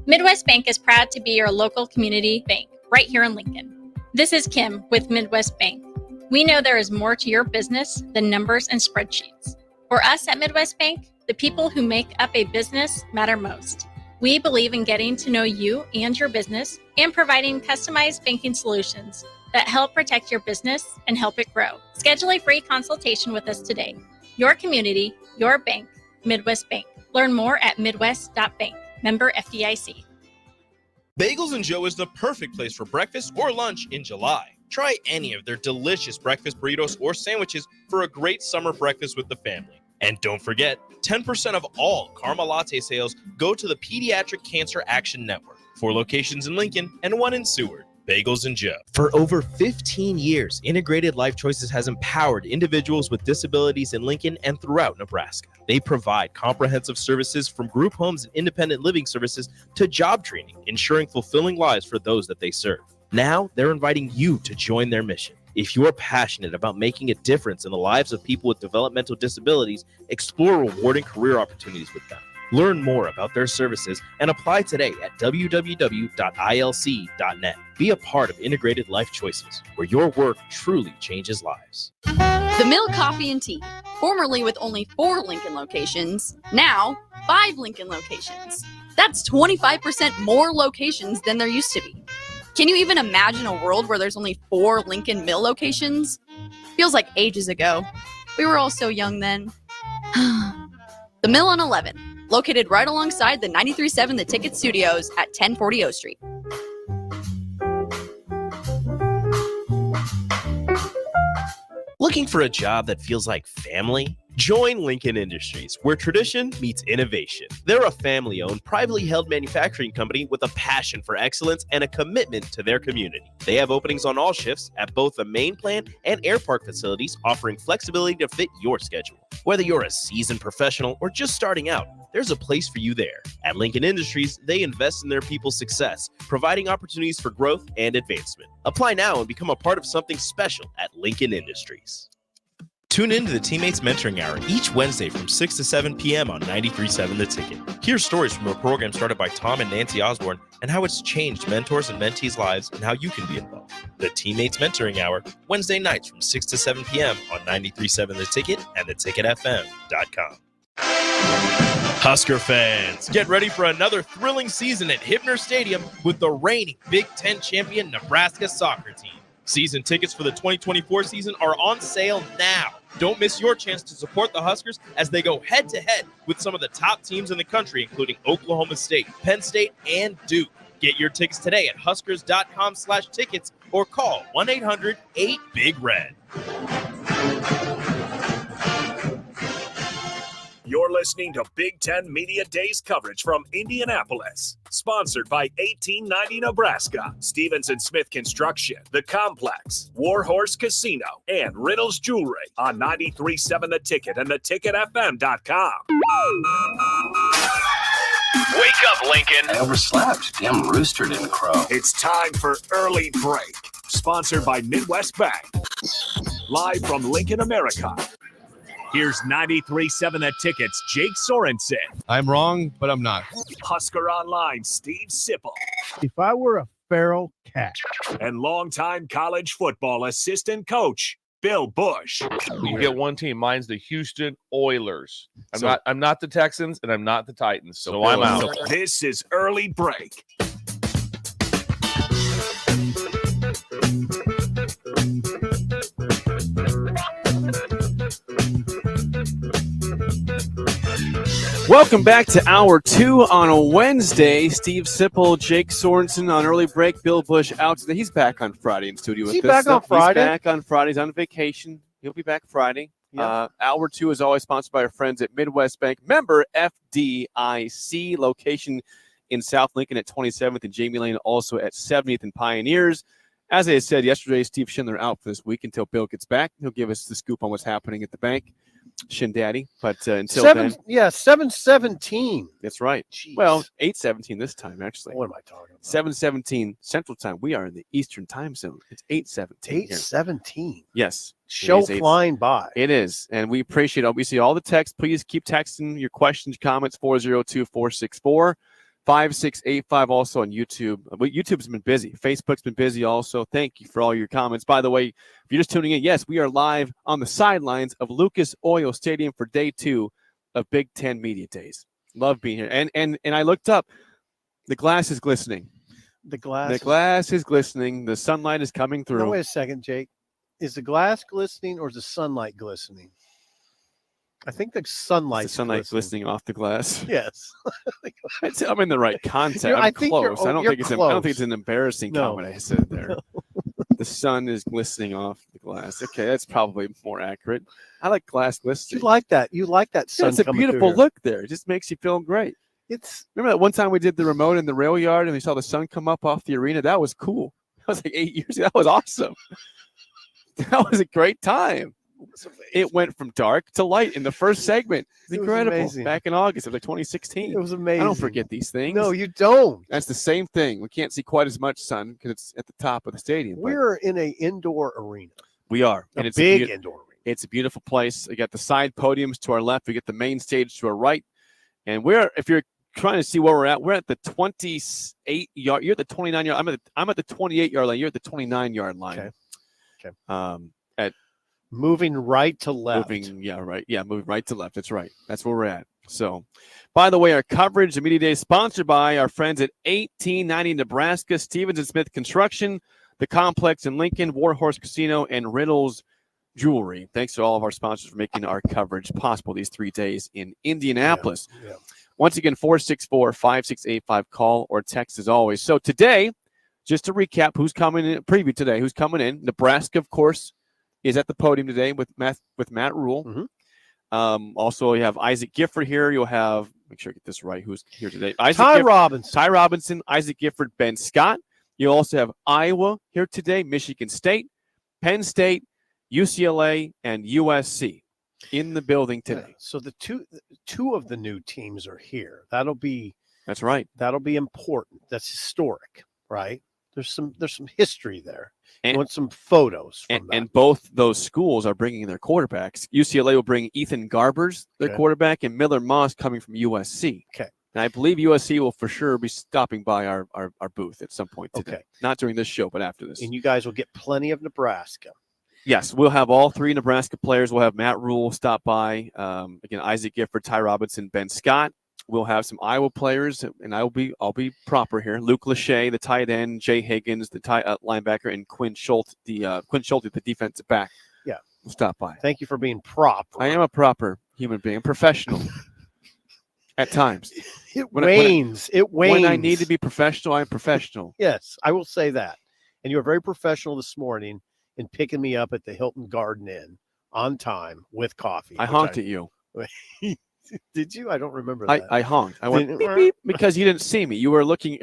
Midwest Bank is proud to be your local community bank right here in Lincoln. This is Kim with Midwest Bank. We know there is more to your business than numbers and spreadsheets. For us at Midwest Bank, the people who make up a business matter most. We believe in getting to know you and your business and providing customized banking solutions that help protect your business and help it grow. Schedule a free consultation with us today. Your community, your bank, Midwest Bank. Learn more at midwest.bank. Member FDIC. Bagels and Joe is the perfect place for breakfast or lunch in July. Try any of their delicious breakfast burritos or sandwiches for a great summer breakfast with the family. And don't forget, 10% of all caramel latte sales go to the Pediatric Cancer Action Network. 4 locations in Lincoln and 1 in Seward. Bagels and Joe. For over 15 years, Integrated Life Choices has empowered individuals with disabilities in Lincoln and throughout Nebraska. They provide comprehensive services from group homes and independent living services to job training, ensuring fulfilling lives for those that they serve. Now, they're inviting you to join their mission. If you're passionate about making a difference in the lives of people with developmental disabilities, explore rewarding career opportunities with them. Learn more about their services and apply today at www.ilc.net. Be a part of Integrated Life Choices, where your work truly changes lives. The Mill Coffee and Tea, formerly with only 4 Lincoln locations, now 5 Lincoln locations. That's 25% more locations than there used to be. Can you even imagine a world where there's only 4 Lincoln Mill locations? Feels like ages ago. We were all so young then. The Mill on 11. Located right alongside the 93.7 The Ticket Studios at 1040 O Street. Looking for a job that feels like family? Join Lincoln Industries, where tradition meets innovation. They're a family-owned, privately held manufacturing company with a passion for excellence and a commitment to their community. They have openings on all shifts at both the main plant and air park facilities, offering flexibility to fit your schedule. Whether you're a seasoned professional or just starting out, there's a place for you there. At Lincoln Industries, they invest in their people's success, providing opportunities for growth and advancement. Apply now and become a part of something special at Lincoln Industries. Tune in to the Teammates Mentoring Hour each Wednesday from 6 to 7 p.m. on 93.7 The Ticket. Hear stories from a program started by Tom and Nancy Osborne and how it's changed mentors and mentees' lives and how you can be involved. The Teammates Mentoring Hour, Wednesday nights from 6 to 7 p.m. on 93.7 The Ticket and theticketfm.com. Husker fans, get ready for another thrilling season at Hibner Stadium with the reigning Big Ten champion Nebraska soccer team. Season tickets for the 2024 season are on sale now. Don't miss your chance to support the Huskers as they go head-to-head with some of the top teams in the country, including Oklahoma State, Penn State, and Duke. Get your tickets today at huskers.com/tickets or call 1-800-8-BIG-RED. You're listening to Big Ten Media Days coverage from Indianapolis. Sponsored by 1890 Nebraska, Stevens & Smith Construction, The Complex, Warhorse Casino, and Riddle's Jewelry on 93.7 The Ticket and theticketfm.com. Wake up, Lincoln. I overslept. Damn rooster didn't crow. It's time for Early Break. Sponsored by Midwest Bank. Live from Lincoln, America. Here's 93.7 The Ticket's Jake Sorensen. I'm wrong, but I'm not. Husker Online, Steve Sipple. If I were a feral cat. And longtime college football assistant coach, Bill Busch. You get one team. Mine's the Houston Oilers. I'm not the Texans, and I'm not the Titans, so I'm out. This is Early Break. Welcome back to Hour 2 on a Wednesday. Steve Sipple, Jake Sorensen on Early Break. Bill Busch out today. He's back on Friday in studio with us. He's back on Friday? He's back on Friday. He's on vacation. He'll be back Friday. Yeah. Hour 2 is always sponsored by our friends at Midwest Bank. Member FDIC, location in South Lincoln at 27th and Jamie Lane, also at 70th and Pioneers. As I said yesterday, Steve Schindler out for this week until Bill gets back. He'll give us the scoop on what's happening at the bank. Shin Daddy, but until then, 7:17. That's right. Jeez. Well, 8:17 this time actually. What am I talking about? 7:17 Central Time. We are in the Eastern Time Zone. It's 8:17. 8:17. Yes. Show flying by. It is, and we appreciate obviously all the texts. Please keep texting your questions, comments 402-464-5685. Also on YouTube. YouTube's been busy. Facebook's been busy also. Thank you for all your comments. By the way, if you're just tuning in, yes, we are live on the sidelines of Lucas Oil Stadium for day 2 of Big Ten Media Days. Love being here. And I looked up. The glass is glistening. The glass is glistening. The sunlight is coming through. No, wait a second, Jake. Is the glass glistening or is the sunlight glistening? I think the sunlight's glistening off the glass. Yes. I'm in the right context. I'm close. I don't think it's an embarrassing comment I said there. No. The sun is glistening off the glass. Okay, that's probably more accurate. I like glass glistening. You like that. You like that sun. It's a beautiful look there. It just makes you feel great. Remember that one time we did the remote in the rail yard and we saw the sun come up off the arena? That was cool. That was like 8 years ago. That was awesome. That was a great time. It went from dark to light in the first segment. It's incredible. Back in August of 2016. It was amazing. I don't forget these things. No, you don't. That's the same thing. We can't see quite as much sun because it's at the top of the stadium. We're in an indoor arena. We are. And it's big indoor arena. It's a beautiful place. We got the side podiums to our left. We get the main stage to our right. And if you're trying to see where we're at the 28 yard. You're at the 29 yard. I'm at the 28 yard line. You're at the 29 yard line. Okay. At moving right to left. Moving right to left. That's right. That's where we're at. So, by the way, our coverage, the Media Day, is sponsored by our friends at 1890 Nebraska, Stevens & Smith Construction, The Complex in Lincoln, Warhorse Casino, and Riddle's Jewelry. Thanks to all of our sponsors for making our coverage possible these 3 days in Indianapolis. Yeah. Once again, 464-5685, call or text as always. So today, just to recap who's coming in, preview today, who's coming in. Nebraska, of course, is at the podium today with Matt Rule. Mm-hmm. Also, you have Isaac Gifford here. You'll have, make sure I get this right, who's here today. Ty Robinson, Isaac Gifford, Ben Scott. You'll also have Iowa here today, Michigan State, Penn State, UCLA, and USC in the building today. Yeah. So the two of the new teams are here. That's right. That'll be important. That's historic, right? There's some history there. And, you want some photos from and both those schools are bringing their quarterbacks. UCLA will bring Ethan Garbers, their quarterback, and Miller Moss coming from USC. Okay. And I believe USC will for sure be stopping by our booth at some point today. Okay. Not during this show, but after this. And you guys will get plenty of Nebraska. Yes, we'll have all 3 Nebraska players. We'll have Matt Rule stop by. Again, Isaac Gifford, Ty Robinson, Ben Scott. We'll have some Iowa players, and I'll be proper here. Luke Lachey, the tight end, Jay Higgins, the linebacker, and Quinn Schulte, the defensive back. Yeah, will stop by. Thank you for being proper. I am a proper human being, professional. At times, it wanes. When I need to be professional, I'm professional. Yes, I will say that. And you were very professional this morning in picking me up at the Hilton Garden Inn on time with coffee. I honked at you. Did you? I don't remember that. I honked. I went beep, beep, because you didn't see me. You were looking.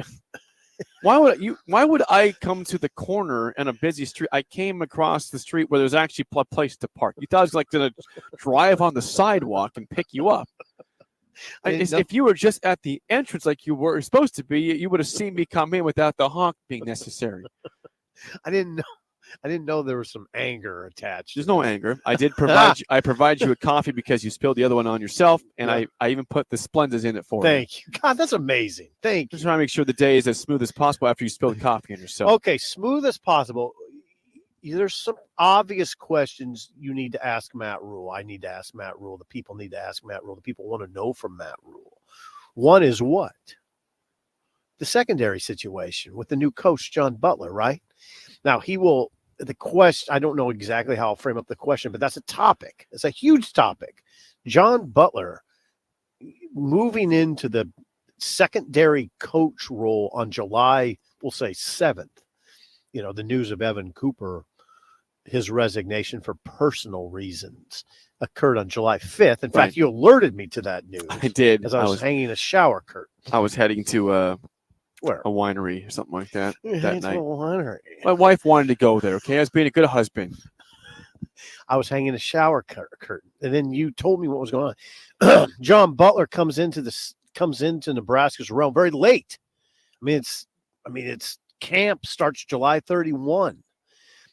Why would I come to the corner in a busy street? I came across the street where there's actually a place to park. You thought I was like going to drive on the sidewalk and pick you up. If you were just at the entrance like you were supposed to be, you would have seen me come in without the honk being necessary. I didn't know there was some anger attached. There's no anger. I did provide I provide you a coffee because you spilled the other one on yourself, and I even put the Splendas in it for you. Thank you. God, that's amazing. Thank you. Just trying to make sure the day is as smooth as possible after you spill the coffee on yourself. Okay, smooth as possible. There's some obvious questions you need to ask Matt Rule. I need to ask Matt Rule. The people need to ask Matt Rule. The people want to know from Matt Rule. One is what? The secondary situation with the new coach, John Butler, right? Now, the question, I don't know exactly how I'll frame up the question, but that's a topic. It's a huge topic. John Butler moving into the secondary coach role on July, we'll say 7th. The news of Evan Cooper, his resignation for personal reasons, occurred on July 5th. In fact, you alerted me to that news. I did. As I was hanging a shower curtain. I was heading to where? A winery or something like that that night. A winery. My wife wanted to go there, okay? I was being a good husband. I was hanging a shower curtain. And then you told me what was going on. John Butler comes into Nebraska's realm very late. I mean, it's camp starts July 31.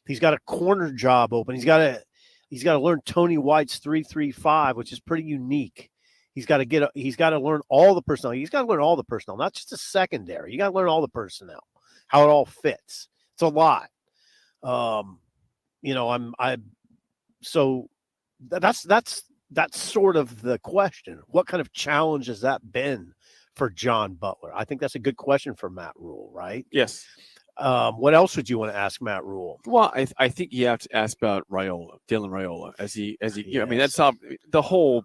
He's got a corner job open. He's got to learn Tony White's 3-3-5, which is pretty unique. He's got to learn all the personnel. He's got to learn all the personnel, not just the secondary. You got to learn all the personnel, how it all fits. It's a lot. So that's sort of the question. What kind of challenge has that been for John Butler? I think that's a good question for Matt Rule, right? Yes. What else would you want to ask Matt Rule? Well, I think you have to ask about Dylan Raiola, as he. I mean, that's how the whole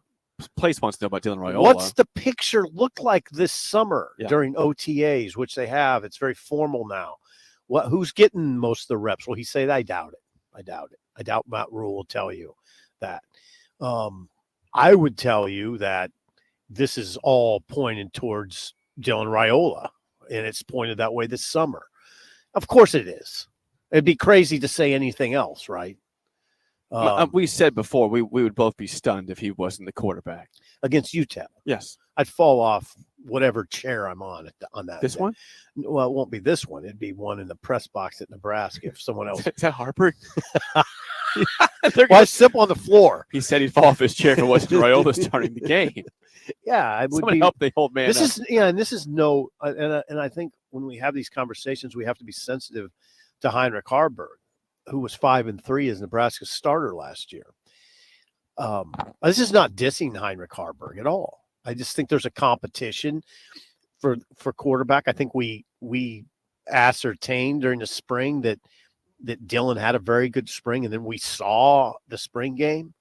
place wants to know about Dylan Raiola. What's the picture look like this summer during OTAs, which they have? It's very formal now. Who's getting most of the reps? Will he say that? I doubt it. I doubt Matt Rule will tell you that. I would tell you that this is all pointed towards Dylan Raiola, and it's pointed that way this summer. Of course it is. It'd be crazy to say anything else, right? We said before we would both be stunned if he wasn't the quarterback against UTEP. Yes, I'd fall off whatever chair I'm on that. This one? Well, it won't be this one. It'd be one in the press box at Nebraska if someone else. Is that Harper? Why sip on the floor? He said he'd fall off his chair if it wasn't Raiola starting the game. Yeah, it would Someone help the old man. This is and this is no, and I think when we have these conversations, we have to be sensitive to Heinrich Harburg, who was 5-3 as Nebraska's starter last year. This is not dissing Heinrich Harburg at all. I just think there's a competition for quarterback. I think we ascertained during the spring that Dylan had a very good spring, and then we saw the spring game,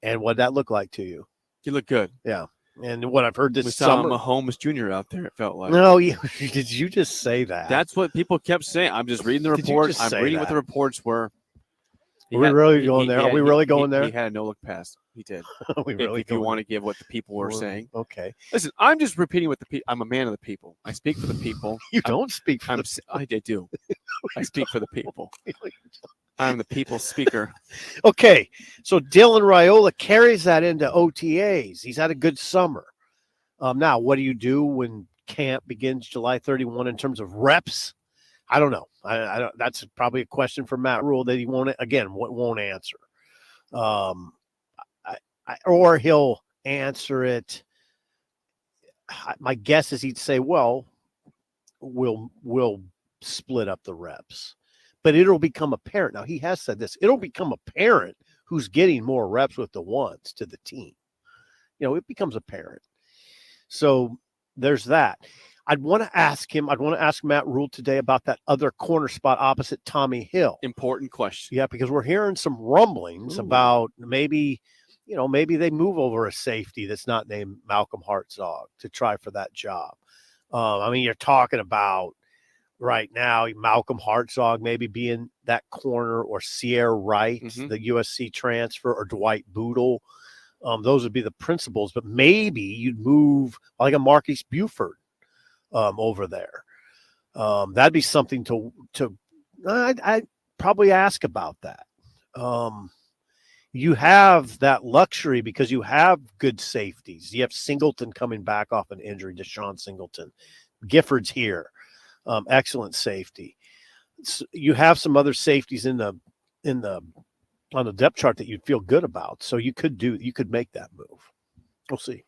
and what that looked like to you? He looked good. Yeah. And what I've heard this we summer, saw Mahomes Jr. out there. It felt like. No, did you just say that? That's what people kept saying. I'm just reading the report. I'm reading what the reports were. Are we really going there? Are we really going there? He had a no-look pass. He did. If you want to give what the people were saying. Okay. Listen, I'm just repeating what the people. I'm a man of the people. I speak for the people. You don't speak for I do. I speak for the people. I'm the people's speaker. Okay. So Dylan Raiola carries that into OTAs. He's had a good summer. Now, what do you do when camp begins July 31 in terms of reps? I don't know. I don't. That's probably a question for Matt Rule that he won't answer. Or he'll answer it. My guess is he'd say, "Well, we'll split up the reps," but it'll become apparent. Now he has said this. It'll become apparent who's getting more reps with the ones to the team. It becomes apparent. So there's that. I'd want to ask Matt Rule today about that other corner spot opposite Tommy Hill. Important question. Yeah, because we're hearing some rumblings about maybe they move over a safety that's not named Malcolm Hartzog to try for that job. You're talking about right now Malcolm Hartzog maybe being that corner, or Sierra Wright, the USC transfer, or Dwight Boodle. Those would be the principals, but maybe you'd move like a Marquise Buford over there. That'd be something I'd probably ask about that. You have that luxury because you have good safeties. You have Singleton coming back off an injury, Deshaun Singleton. Gifford's here. Excellent safety. So you have some other safeties on the depth chart that you'd feel good about. So you could make that move. We'll see.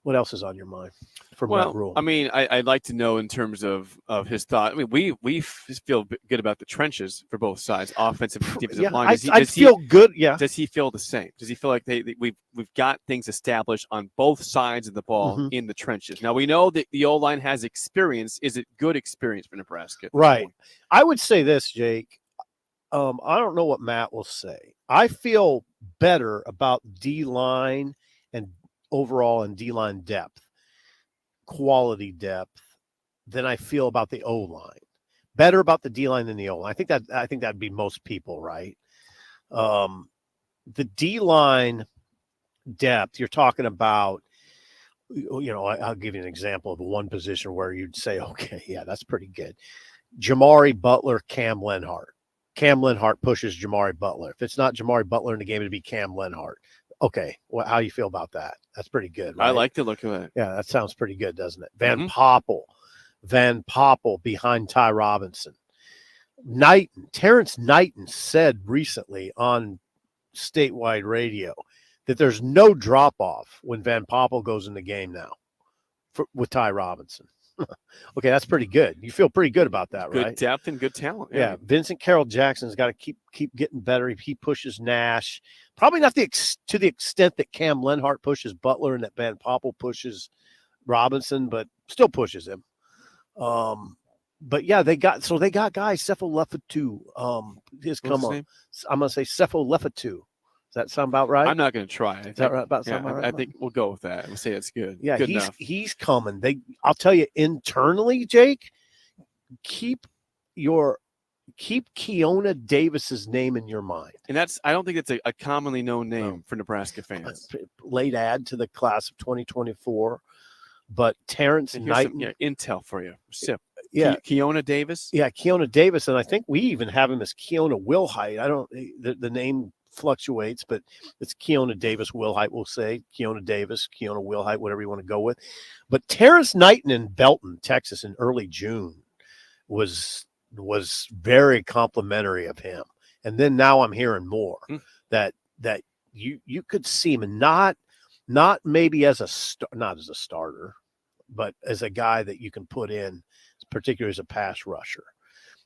What else is on your mind for Matt Rule? I'd like to know in terms of his thought. We feel good about the trenches for both sides, offensive and defensive line. I'd feel good. Yeah. Does he feel the same? Does he feel like we've got things established on both sides of the ball in the trenches? Now we know that the O-line has experience. Is it good experience for Nebraska? Right. I would say this, Jake. I don't know what Matt will say. I feel better about D-line and overall and D-line depth, quality depth, than I feel about the O-line. Better about the D-line than the O-line. I think that'd be most people, right? The D-line depth, you're talking about, I'll give you an example of one position where you'd say, okay, yeah, that's pretty good. Jamari Butler, Cam Lenhart. Cam Lenhart pushes Jamari Butler. If it's not Jamari Butler in the game, it'd be Cam Lenhart. Okay, how do you feel about that? That's pretty good, right? I like the look of it. Yeah, that sounds pretty good, doesn't it? Van Poppel behind Ty Robinson. Terrence Knighton said recently on statewide radio that there's no drop-off when Van Poppel goes in the game now with Ty Robinson. Okay, that's pretty good. You feel pretty good about that, right? Good depth and good talent. Yeah. Vincent Carroll Jackson's got to keep getting better. He pushes Nash. Probably not to the extent that Cam Lenhart pushes Butler and that Van Poppel pushes Robinson, but still pushes him. But yeah, they got guys. Cepho Lefatu has come on. I'm gonna say Cepho Lefatu. Does that sound about right? I'm not going to try. Is that right? Right? I think we'll go with that. We'll say it's good. Yeah, good enough. He's coming. I'll tell you internally, Jake, keep Keona Davis's name in your mind. And I don't think it's a commonly known name for Nebraska fans. Late add to the class of 2024, but Terrence Knighton. Some intel for you. Sip. Yeah, Keona Davis. Yeah, Keona Davis, and I think we even have him as Keona Wilhite. I don't. The name fluctuates, but it's Keona Davis Wilhite. We'll say Keona Davis, Keona Wilhite, whatever you want to go with. But Terrence Knighton in Belton, Texas, in early June was very complimentary of him. And then now I'm hearing more that you could see him not maybe not as a starter, but as a guy that you can put in, particularly as a pass rusher.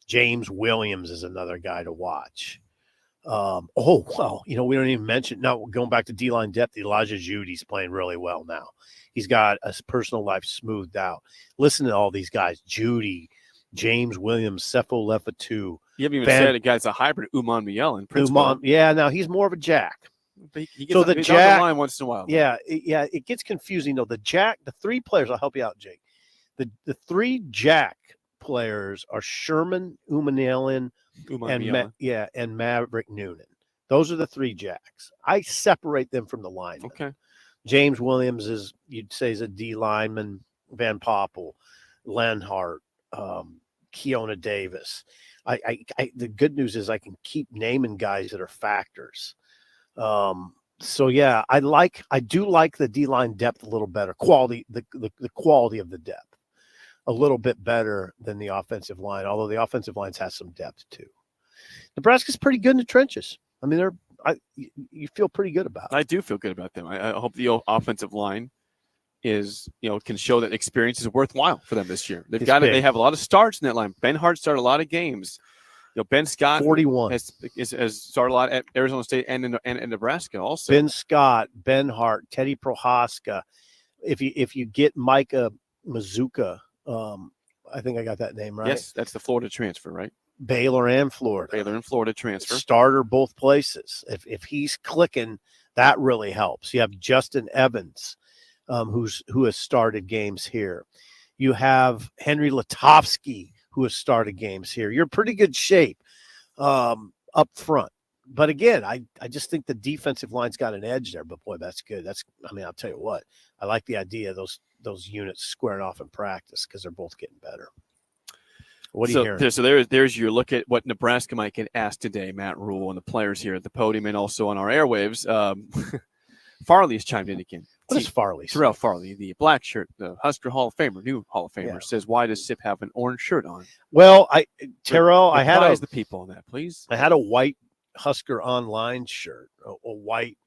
James Williams is another guy to watch. We don't even mention now. Going back to D-line depth, Elijah Judy's playing really well now. He's got a personal life smoothed out. Listen to all these guys: Judy, James Williams, Cepho Lefatu. You haven't even said a guy's a hybrid. Uman Mielen. Yeah, now he's more of a jack. He gets the line once in a while. Yeah, it gets confusing though. The three players. I'll help you out, Jake. The three jack players are Sherman Uman and Maverick Noonan. Those are the three jacks. I separate them from the linemen. Okay. James Williams you'd say is a D lineman. Van Poppel, Lenhart, Keona Davis. The good news is I can keep naming guys that are factors. So yeah, I do like the D line depth a little better. Quality, the quality of the depth. a little bit better than the offensive line, although the offensive lines has some depth too. Nebraska's pretty good in the trenches. I mean, you feel pretty good about it. I do feel good about them. I hope the offensive line is, can show that experience is worthwhile for them this year. They've got it. They have a lot of starts in that line. Ben Hart started a lot of games. Ben Scott 41 has started a lot at Arizona State and in Nebraska also. Ben Scott, Ben Hart, Teddy Prohaska. If you get Micah Mazuka, I think I got that name right. Yes, that's the Florida transfer, right? Baylor and Florida transfer. Starter both places. If he's clicking, that really helps. You have Justin Evans, who has started games here. You have Henry Latovsky, who has started games here. You're in pretty good shape up front. But again, I just think the defensive line's got an edge there. But boy, that's good. I'll tell you what, I like the idea of those units squaring off in practice because they're both getting better. What are you hearing? So there's your look at what Nebraska might get asked today, Matt Rule, and the players here at the podium and also on our airwaves. Farley's chimed in again. What is Farley? Terrell Farley, the black shirt, the Husker Hall of Famer, new Hall of Famer, says, "Why does Sip have an orange shirt on?" Well, Terrell, advise the people on that, please. I had a white Husker Online shirt, a white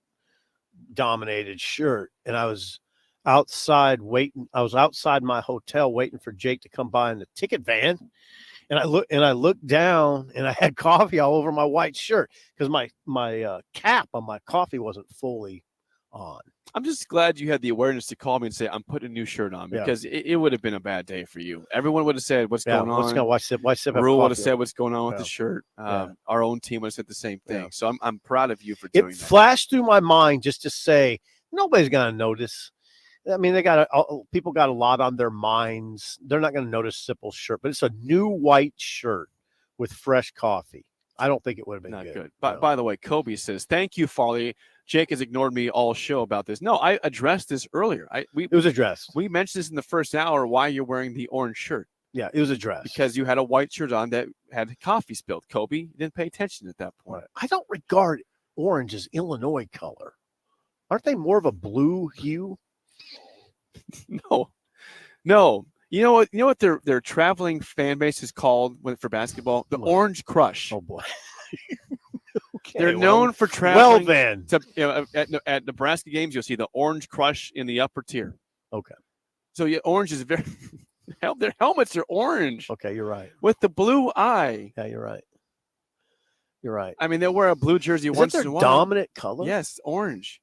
dominated shirt, and I was outside waiting. I was outside my hotel waiting for Jake to come by in the ticket van, and I looked down, and I had coffee all over my white shirt because my cap on my coffee wasn't fully on. I'm just glad you had the awareness to call me and say, I'm putting a new shirt on, because it would have been a bad day for you. Everyone would have said, what's going on? Why Sip Rule would have said, what's going on with the shirt? Our own team would have said the same thing. So I'm proud of you for doing that. It flashed through my mind just to say, nobody's going to notice. I mean, people got a lot on their minds. They're not going to notice Sipple's shirt, but it's a new white shirt with fresh coffee. I don't think it would have been not good. No. By the way, Kobe says, thank you, Farley. Jake has ignored me all show about this. No, I addressed this earlier. It was addressed. We mentioned this in the first hour, why you're wearing the orange shirt. Yeah, it was addressed. Because you had a white shirt on that had coffee spilled. Kobe, you didn't pay attention at that point. Right. I don't regard orange as Illinois color. Aren't they more of a blue hue? No. You know what their traveling fan base is called for basketball? The Orange Crush. Oh boy. Okay, they're known for traveling. Well then, at Nebraska games, you'll see the Orange Crush in the upper tier. Okay. So orange is very. Their helmets are orange. Okay, you're right. With the blue eye. Yeah, you're right. You're right. I mean, they'll wear a blue jersey once in a while. Dominant color? Yes, orange.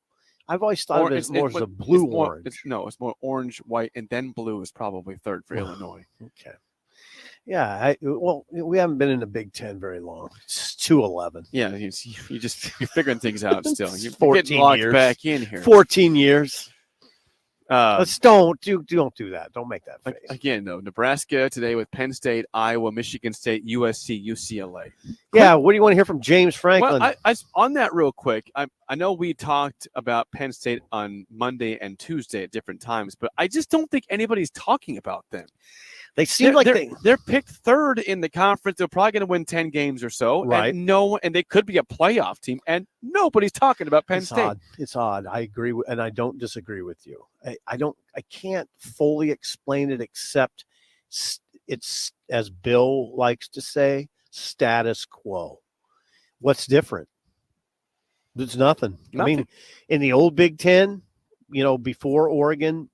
I've always thought of it as more as a blue orange. It's more orange, white, and then blue is probably third for Illinois. Okay. Yeah, we haven't been in the Big Ten very long. It's 2-11. Yeah, you're figuring things out still. You're 14 getting locked years. back in here. 14 years. Let's don't do that. Don't make that face. Again, though, Nebraska today with Penn State, Iowa, Michigan State, USC, UCLA. Yeah, what do you want to hear from James Franklin? Well, I on that real quick, I know we talked about Penn State on Monday and Tuesday at different times, but I just don't think anybody's talking about them. They seem like they're picked third in the conference. They're probably going to win 10 games or so. Right. And they could be a playoff team, and nobody's talking about Penn State. It's odd. I agree and I don't disagree with you. I can't fully explain it except it's, as Bill likes to say, status quo. What's different? There's nothing. I mean, in the old Big Ten, before Oregon,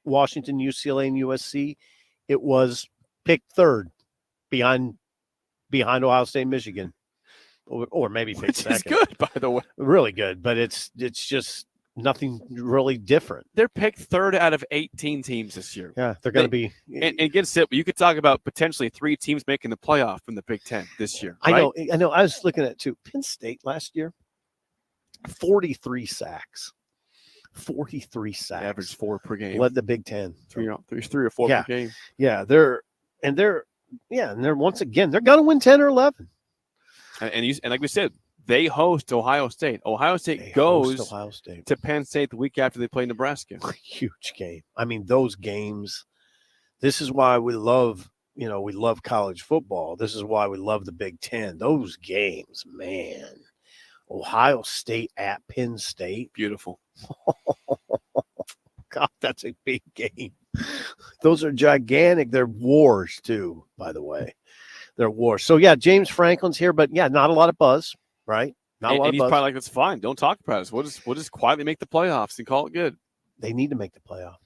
Washington, UCLA, and USC, it was picked third behind Ohio State, Michigan, or maybe picked second. It's good, by the way. Really good, but it's just nothing really different. They're picked third out of 18 teams this year. Yeah, they're going to be. And get set. You could talk about potentially 3 teams making the playoff from the Big Ten this year. I right? know. I was looking at too. Penn State last year, 43 sacks. 43 sacks. Average 4 per game. Led the Big Ten. 3 or 4 per game. Yeah, they're once again, they're going to win 10 or 11. And like we said, they host Ohio State. Ohio State goes to Penn State the week after they play Nebraska. Huge game. I mean, those games, this is why we love college football. This is why we love the Big Ten. Those games, man. Ohio State at Penn State. Beautiful. God, that's a big game. Those are gigantic. They're wars too, by the way. They're wars. So yeah, James Franklin's here, but yeah, not a lot of buzz, right? Not a lot And of he's buzz. probably like, that's fine. Don't talk about us. We'll just quietly make the playoffs and call it good. They need to make the playoff.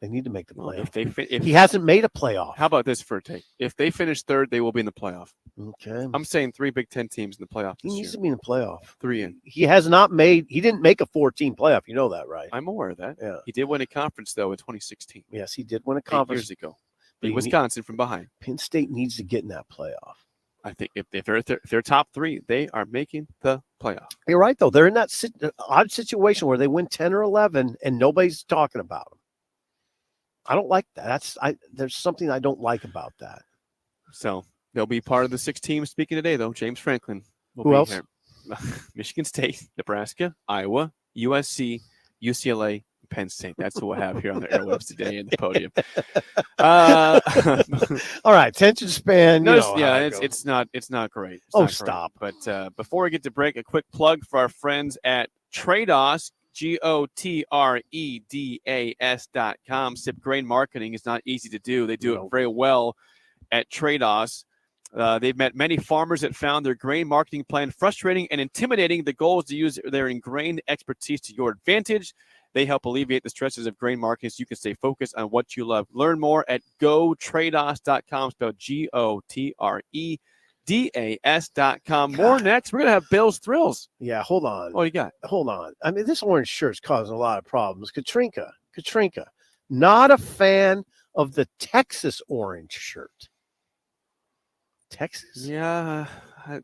They need to make the playoff. If He hasn't made a playoff. How about this for a take? If they finish third, they will be in the playoff. Okay. I'm saying 3 Big Ten teams in the playoff He this needs year. to be in the playoff. 3 in. He didn't make a 14 playoff. You know that, right? I'm aware of that. Yeah. He did win a conference, though, in 2016. Yes, he did win a 8 conference. years ago. But Beat Wisconsin from behind. Penn State needs to get in that playoff. I think if they're top 3, they are making the playoff. You're right, though. They're in that odd situation where they win 10 or 11 and nobody's talking about them. I don't like that. There's something I don't like about that. So they'll be part of the 6 teams speaking today, though. James Franklin will Who be else? here. Michigan State, Nebraska, Iowa, USC, UCLA, Penn State. That's what we'll have here on the airwaves today in the podium. All right, attention span. You know how it goes. It's not great. It's Oh, not great. stop. But before we get to break, a quick plug for our friends at Trados, GOTREDAS.com. SIP grain marketing is not easy to do. They do it very well at Trados. They've met many farmers that found their grain marketing plan frustrating and intimidating. The goal is to use their ingrained expertise to your advantage. They help alleviate the stresses of grain marketing so you can stay focused on what you love. Learn more at gotrados.com, spelled GOTREDAS.com. More next. We're going to have Bill's Thrills. Yeah, hold on. What do you got? Hold on. I mean, this orange shirt's causing a lot of problems. Katrinka, not a fan of the Texas orange shirt. Texas? Yeah,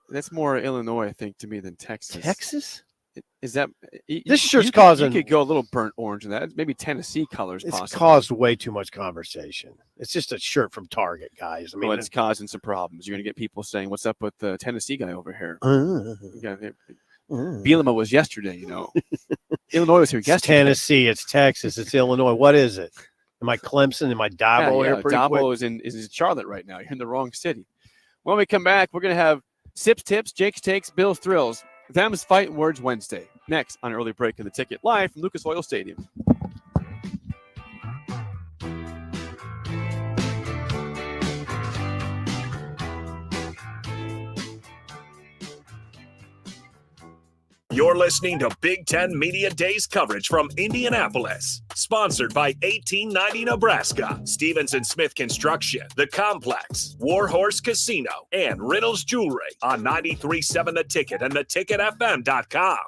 that's more Illinois, I think, to me than Texas. Texas? Is that This shirt's causing. You could go a little burnt orange in that. Maybe Tennessee colors. It's possibly. caused way too much conversation. It's just a shirt from Target, guys. I mean, Well, it's causing some problems. You're going to get people saying, "What's up with the Tennessee guy over here?" Bielema was yesterday. Illinois was here it's yesterday. Tennessee, it's Texas, it's Illinois. What is it? Am I Clemson? Am I Dabo here? Pretty Dabo quick? is in Charlotte right now. You're in the wrong city. When we come back, we're going to have Sips Tips, Jake's Takes, Bill's Thrills. Them's Fighting Words Wednesday. Next on Early Break of the Ticket, live from Lucas Oil Stadium. You're listening to Big Ten Media Days coverage from Indianapolis. Sponsored by 1890 Nebraska, Stevens & Smith Construction, The Complex, Warhorse Casino, and Riddles Jewelry on 93.7 The Ticket and theticketfm.com.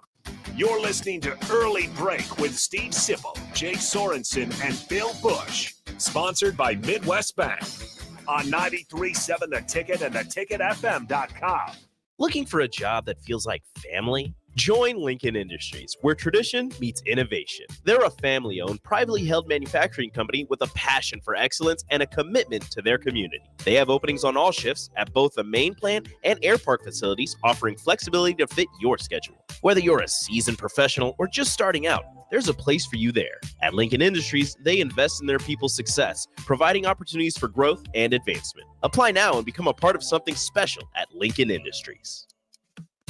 You're listening to Early Break with Steve Sipple, Jake Sorensen, and Bill Busch. Sponsored by Midwest Bank on 93.7 The Ticket and theticketfm.com. Looking for a job that feels like family? Join Lincoln Industries, where tradition meets innovation. They're a family-owned, privately held manufacturing company with a passion for excellence and a commitment to their community. They have openings on all shifts at both the main plant and air park facilities, offering flexibility to fit your schedule. Whether you're a seasoned professional or just starting out, there's a place for you there. At Lincoln Industries, they invest in their people's success, providing opportunities for growth and advancement. Apply now and become a part of something special at Lincoln Industries.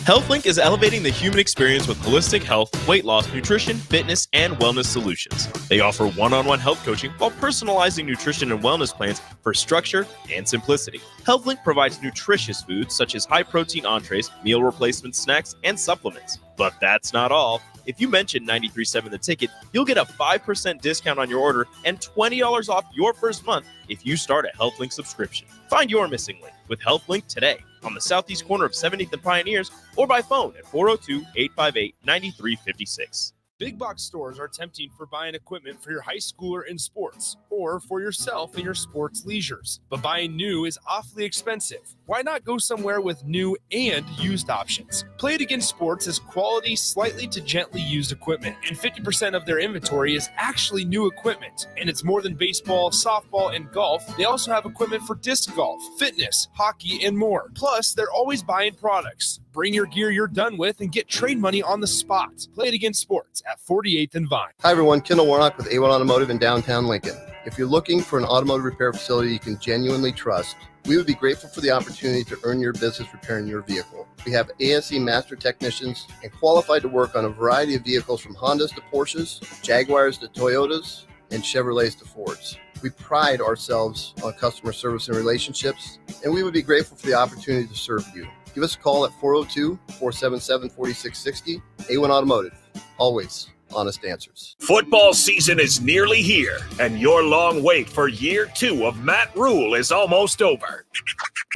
HealthLink is elevating the human experience with holistic health, weight loss, nutrition, fitness, and wellness solutions. They offer one-on-one health coaching while personalizing nutrition and wellness plans for structure and simplicity. HealthLink provides nutritious foods such as high-protein entrees, meal replacement snacks, and supplements. But that's not all. If you mention 93.7 The Ticket, you'll get a 5% discount on your order and $20 off your first month if you start a HealthLink subscription. Find your missing link with HealthLink today on the southeast corner of 70th and Pioneers or by phone at 402-858-9356. Big box stores are tempting for buying equipment for your high schooler in sports or for yourself in your sports leisures. But buying new is awfully expensive. Why not go somewhere with new and used options? Play It Again Sports is quality, slightly to gently used equipment, and 50% of their inventory is actually new equipment. And it's more than baseball, softball, and golf. They also have equipment for disc golf, fitness, hockey, and more. Plus, they're always buying products. Bring your gear you're done with and get trade money on the spot. Play It Again Sports at 48th and Vine. Hi everyone, Kendall Warnock with A1 Automotive in downtown Lincoln. If you're looking for an automotive repair facility you can genuinely trust, we would be grateful for the opportunity to earn your business repairing your vehicle. We have ASE master technicians and qualified to work on a variety of vehicles from Hondas to Porsches, Jaguars to Toyotas, and Chevrolets to Fords. We pride ourselves on customer service and relationships, and we would be grateful for the opportunity to serve you. Give us a call at 402-477-4660. A1 Automotive, always honest answers. Football season is nearly here, and your long wait for year 2 of Matt Rule is almost over.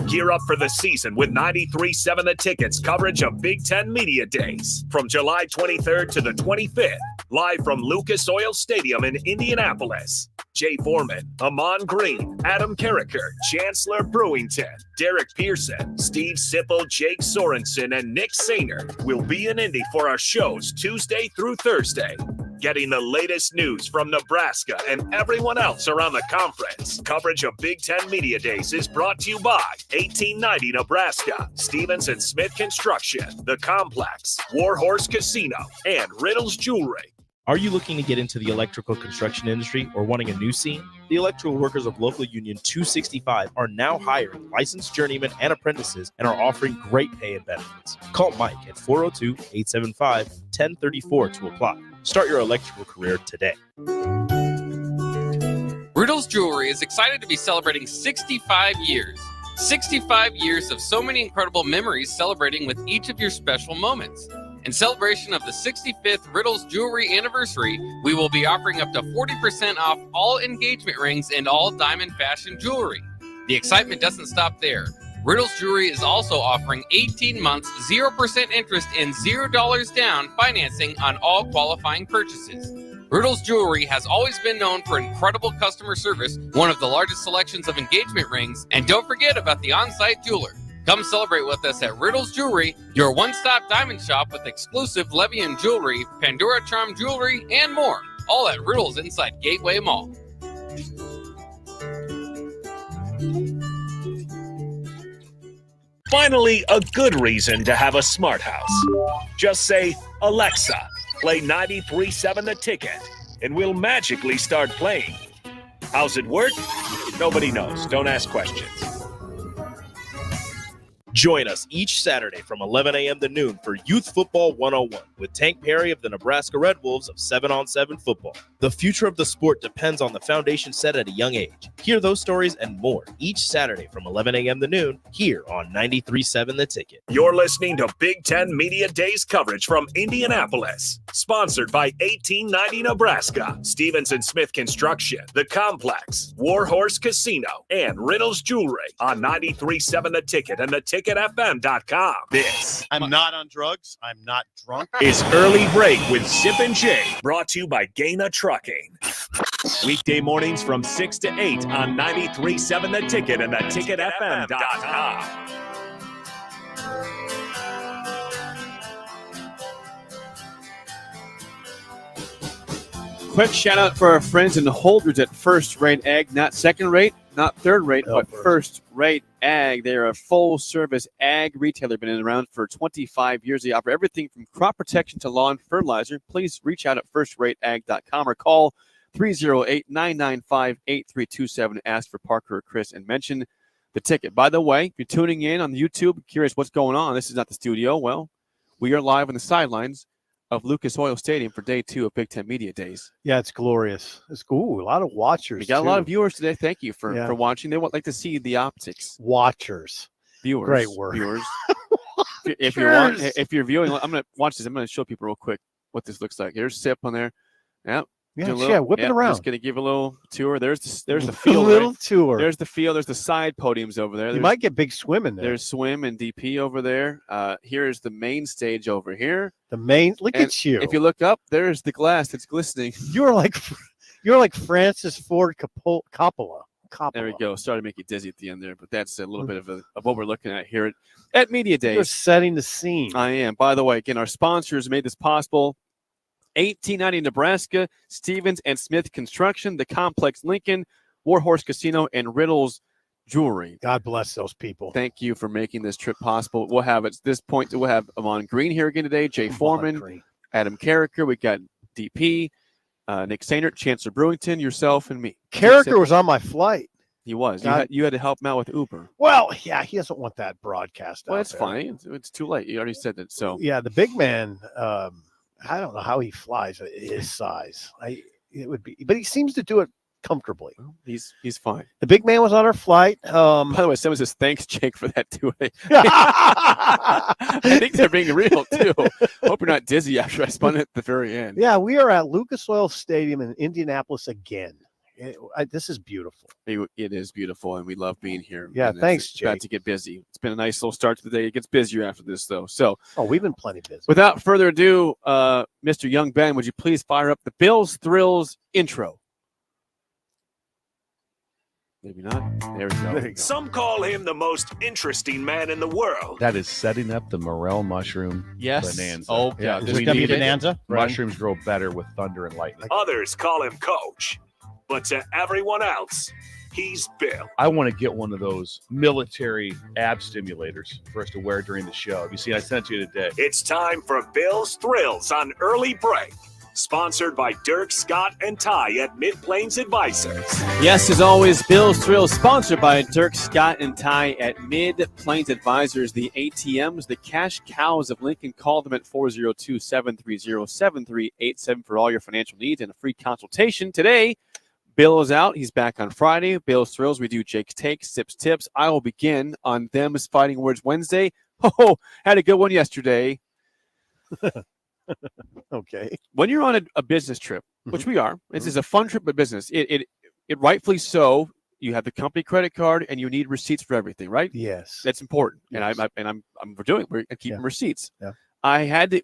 Gear up for the season with 93.7 The Ticket's coverage of Big Ten Media Days from July 23rd to the 25th, live from Lucas Oil Stadium in Indianapolis. Jay Foreman, Amon Green, Adam Carricker, Chancellor Brewington, Derek Pearson, Steve Sipple, Jake Sorensen, and Nick Sainer will be in Indy for our shows Tuesday through Thursday. Getting the latest news from Nebraska and everyone else around the conference. Coverage of Big Ten Media Days is brought to you by 1890 Nebraska, Stevens and Smith Construction, The Complex, Warhorse Casino, and Riddle's Jewelry. Are you looking to get into the electrical construction industry or wanting a new scene? The electrical workers of local union 265 are now hiring licensed journeymen and apprentices and are offering great pay and benefits. Call Mike at 402-875-1034 to apply. Start your electrical career today. Riddle's Jewelry is excited to be celebrating 65 years. 65 years of so many incredible memories celebrating with each of your special moments. In celebration of the 65th Riddle's Jewelry anniversary, we will be offering up to 40% off all engagement rings and all diamond fashion jewelry. The excitement doesn't stop there. Riddle's Jewelry is also offering 18 months, 0% interest and $0 down financing on all qualifying purchases. Riddle's Jewelry has always been known for incredible customer service, one of the largest selections of engagement rings, and don't forget about the on-site jeweler. Come celebrate with us at Riddle's Jewelry, your one-stop diamond shop with exclusive Levian jewelry, Pandora Charm jewelry, and more. All at Riddle's inside Gateway Mall. Finally, a good reason to have a smart house. Just say, Alexa, play 93.7 The Ticket, and we'll magically start playing. How's it work? Nobody knows. Don't ask questions. Join us each Saturday from 11 a.m. to noon for Youth Football 101 with Tank Perry of the Nebraska Red Wolves of 7-on-7 football. The future of the sport depends on the foundation set at a young age. Hear those stories and more each Saturday from 11 a.m. to noon here on 93.7 The Ticket. You're listening to Big Ten Media Days coverage from Indianapolis. Sponsored by 1890 Nebraska, Stevens and Smith Construction, The Complex, Warhorse Casino, and Riddle's Jewelry on 93.7 The Ticket and theticketfm.com. This I'm not on drugs. I'm not drunk. is Early Break with Zip and Jay, brought to you by Gaina Trucking. Weekday mornings from 6 to 8 on 93.7 The Ticket and theticketfm.com. Quick shout out for our friends and holders at First Rate Ag, not second rate, not third rate, but First Rate Ag. They're a full service ag retailer, been around for 25 years. They offer everything from crop protection to lawn fertilizer. Please reach out at firstrateag.com or call 308-995-8327 and ask for Parker or Chris and mention The Ticket. By the way, if you're tuning in on YouTube, curious what's going on, this is not the studio. Well, we are live on the sidelines of Lucas Oil Stadium for day 2 of Big Ten Media Days. Yeah, it's glorious. It's cool. A lot of watchers. We got a lot of viewers today. Thank you for watching. They would like to see the optics. Watchers. Viewers. Great word. Viewers. If you're viewing, I'm going to watch this. I'm going to show people real quick what this looks like. Here's Sip on there. Yep. Whip it around. Just going to give a little tour. There's the field. Little tour. There's the field. There's the side podiums over there. You might get big swim in there. There's swim and DP over there. Here's the main stage over here. The main. Look at you. If you look up, there's the glass that's glistening. You're like Francis Ford Coppola. There we go. Sorry to make you dizzy at the end there, but that's a little bit of what we're looking at here at Media Days. You're setting the scene. I am. By the way, again, our sponsors made this possible. 1890 Nebraska, Stevens and Smith Construction, The Complex Lincoln, Warhorse Casino, and Riddle's Jewelry. God bless those people. Thank you for making this trip possible. We'll have at this point, we'll have Amon Green here again today, Jay Foreman, Adam Carricker. We got DP, Nick Sainert, Chancellor Brewington, yourself, and me. Carricker was on my flight. He was. You had to help him out with Uber. Well, yeah, he doesn't want that broadcast. Well, it's fine. It's too late. You already said that. So yeah, the big man. I don't know how he flies at his size. It would be, but he seems to do it comfortably. Well, he's fine. The big man was on our flight. By the way, someone says, thanks, Jake, for that too. I think they're being real, too. Hope you're not dizzy after I spun it at the very end. Yeah, we are at Lucas Oil Stadium in Indianapolis again. This is beautiful. It is beautiful, and we love being here. Yeah, and thanks, it's Jake. about to get busy. It's been a nice little start to the day. It gets busier after this, though. So, we've been plenty busy. Without further ado, Mr. Young Ben, would you please fire up the Bills Thrills intro? Maybe not. There we go. Some call him the most interesting man in the world. That is setting up the morel mushroom bonanza. Oh, yeah. Is it gonna be bonanza? Mushrooms grow better with thunder and lightning. Others call him Coach. But to everyone else, he's Bill. I want to get one of those military ab stimulators for us to wear during the show. You see, I sent you today. It's time for Bill's Thrills on Early Break. Sponsored by Dirk, Scott, and Ty at Mid-Plains Advisors. Yes, as always, Bill's Thrills, sponsored by Dirk, Scott, and Ty at Mid-Plains Advisors, the ATMs, the cash cows of Lincoln. Call them at 402-730-7387 for all your financial needs and a free consultation. Today, Bill is out. He's back on Friday. Bill's Thrills. We do Jake's Takes, Sips, Tips. I will begin on Them's Fighting Words Wednesday. Oh, had a good one yesterday. Okay. When you're on a business trip, which we are, this is a fun trip of business. It rightfully so. You have the company credit card and you need receipts for everything, right? Yes. That's important. Yes. And we're keeping receipts. Yeah.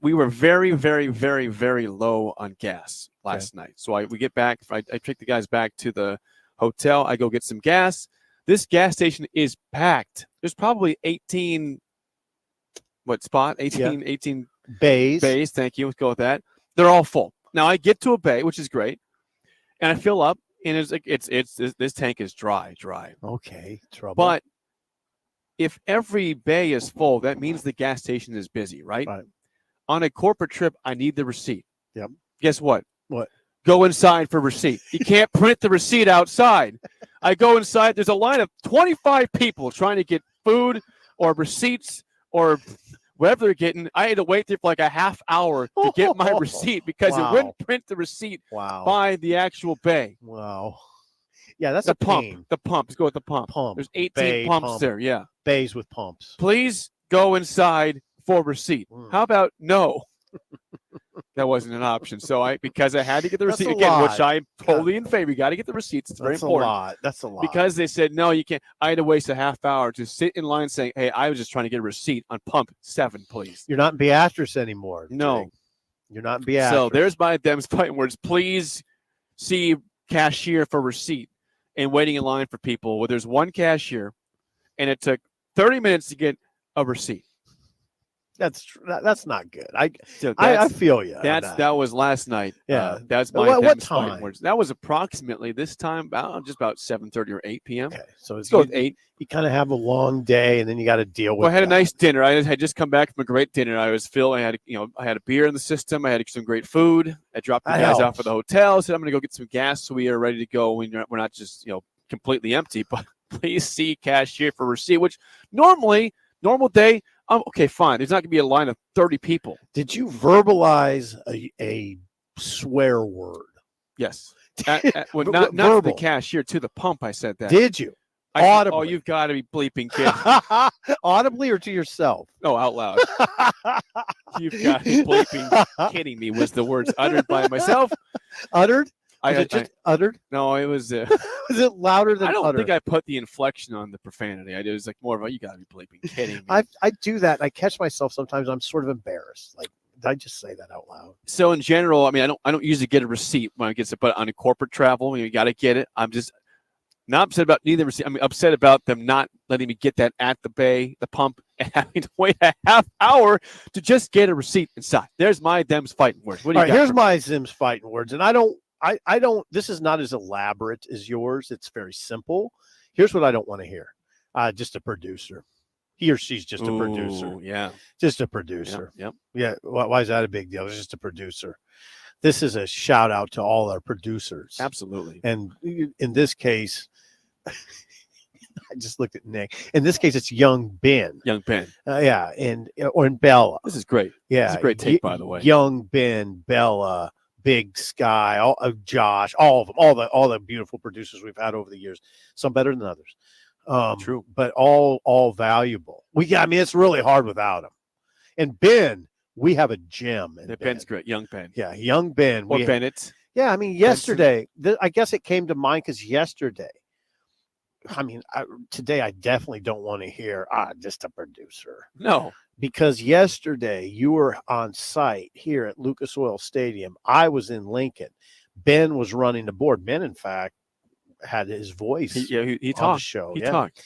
We were very, very, very, very low on gas last night. So we get back, I take the guys back to the hotel. I go get some gas. This gas station is packed. There's probably 18 bays. Thank you. Let's go with that. They're all full. Now I get to a bay, which is great. And I fill up and it's like, this tank is dry. Okay. Trouble. But if every bay is full, that means the gas station is busy, right? On a corporate trip, I need the receipt. Yep. Guess what? What? Go inside for receipt. You can't print the receipt outside. I go inside. There's a line of 25 people trying to get food or receipts or whatever they're getting. I had to wait there for like a half hour to get my receipt because it wouldn't print the receipt by the actual bay. Wow. Yeah, that's the a pump. pain. The pump. Let's go with the pump. There's 18 pumps there. Yeah. Bays with pumps. Please go inside for receipt. How about no? That wasn't an option. So because I had to get the receipt again, which I'm totally in favor. You got to get the receipts. It's very important. That's a lot. Because they said, no, you can't. I had to waste a half hour to sit in line saying, hey, I was just trying to get a receipt on pump 7, please. You're not in Beatrice anymore. No. Jake. You're not in Beatrice. So there's my Them's Fighting Words. Please see cashier for receipt and waiting in line for people. Well, there's one cashier, and it took 30 minutes to get a receipt. That's not good. I feel you. That was last night. Yeah. That's my what Them's Fighting time? Words. That was approximately this time, just about 7:30 or 8 p.m. Okay, so let's go with 8. You kind of have a long day, and then you got to deal with. Well, I had a nice dinner. I had just come back from a great dinner. I was filled. I had a beer in the system. I had some great food. I dropped the guys off at the hotel. Said I'm going to go get some gas, so we are ready to go. We're not just completely empty, but please see cashier for receipt. Which normal day. Okay, fine. There's not going to be a line of 30 people. Did you verbalize a swear word? Yes. Well, not to the cashier, to the pump. I said that. Did you? Audibly. Oh, you've got to be bleeping kidding. Audibly or to yourself? No, out loud. You've got to be bleeping kidding me was the words uttered by myself. Uttered? Was it just uttered? No, it was. Was it louder than I don't uttered? think I put the inflection on the profanity. It was like more of a, you got to be bleeping kidding me. I do that. I catch myself sometimes. I'm sort of embarrassed. Like, did I just say that out loud? So in general, I mean, I don't usually get a receipt when I get it, but on a corporate travel, you got to get it. I'm just not upset about neither receipt. I'm upset about them not letting me get that at the bay, the pump, and having to wait a half hour to just get a receipt inside. There's my Them's Fighting Words. What do you got? Here's my Them's Fighting Words, and I don't. This is not as elaborate as yours. It's very simple. Here's what I don't want to hear. Just a producer. He or she's just a producer. Yeah. Just a producer. Yep. Yeah. Why is that a big deal? It's just a producer. This is a shout out to all our producers. Absolutely. And in this case, I just looked at Nick. In this case, it's young Ben. Young Ben. Yeah. Or in Bella. This is great. Yeah. This is a great take, by the way. Young Ben, Bella, Big Sky, all of Josh, all of them, all the beautiful producers we've had over the years. Some better than others. True, but all valuable. It's really hard without them. And Ben, we have a gem. Ben's great, young Ben. Yeah, young Ben. Or Bennett. Yeah, yesterday, I guess it came to mind because yesterday, today I definitely don't want to hear, just a producer. No. Because yesterday you were on site here at Lucas Oil Stadium. I was in Lincoln. Ben was running the board. Ben, in fact, had his voice. He on talked. The show. He talked.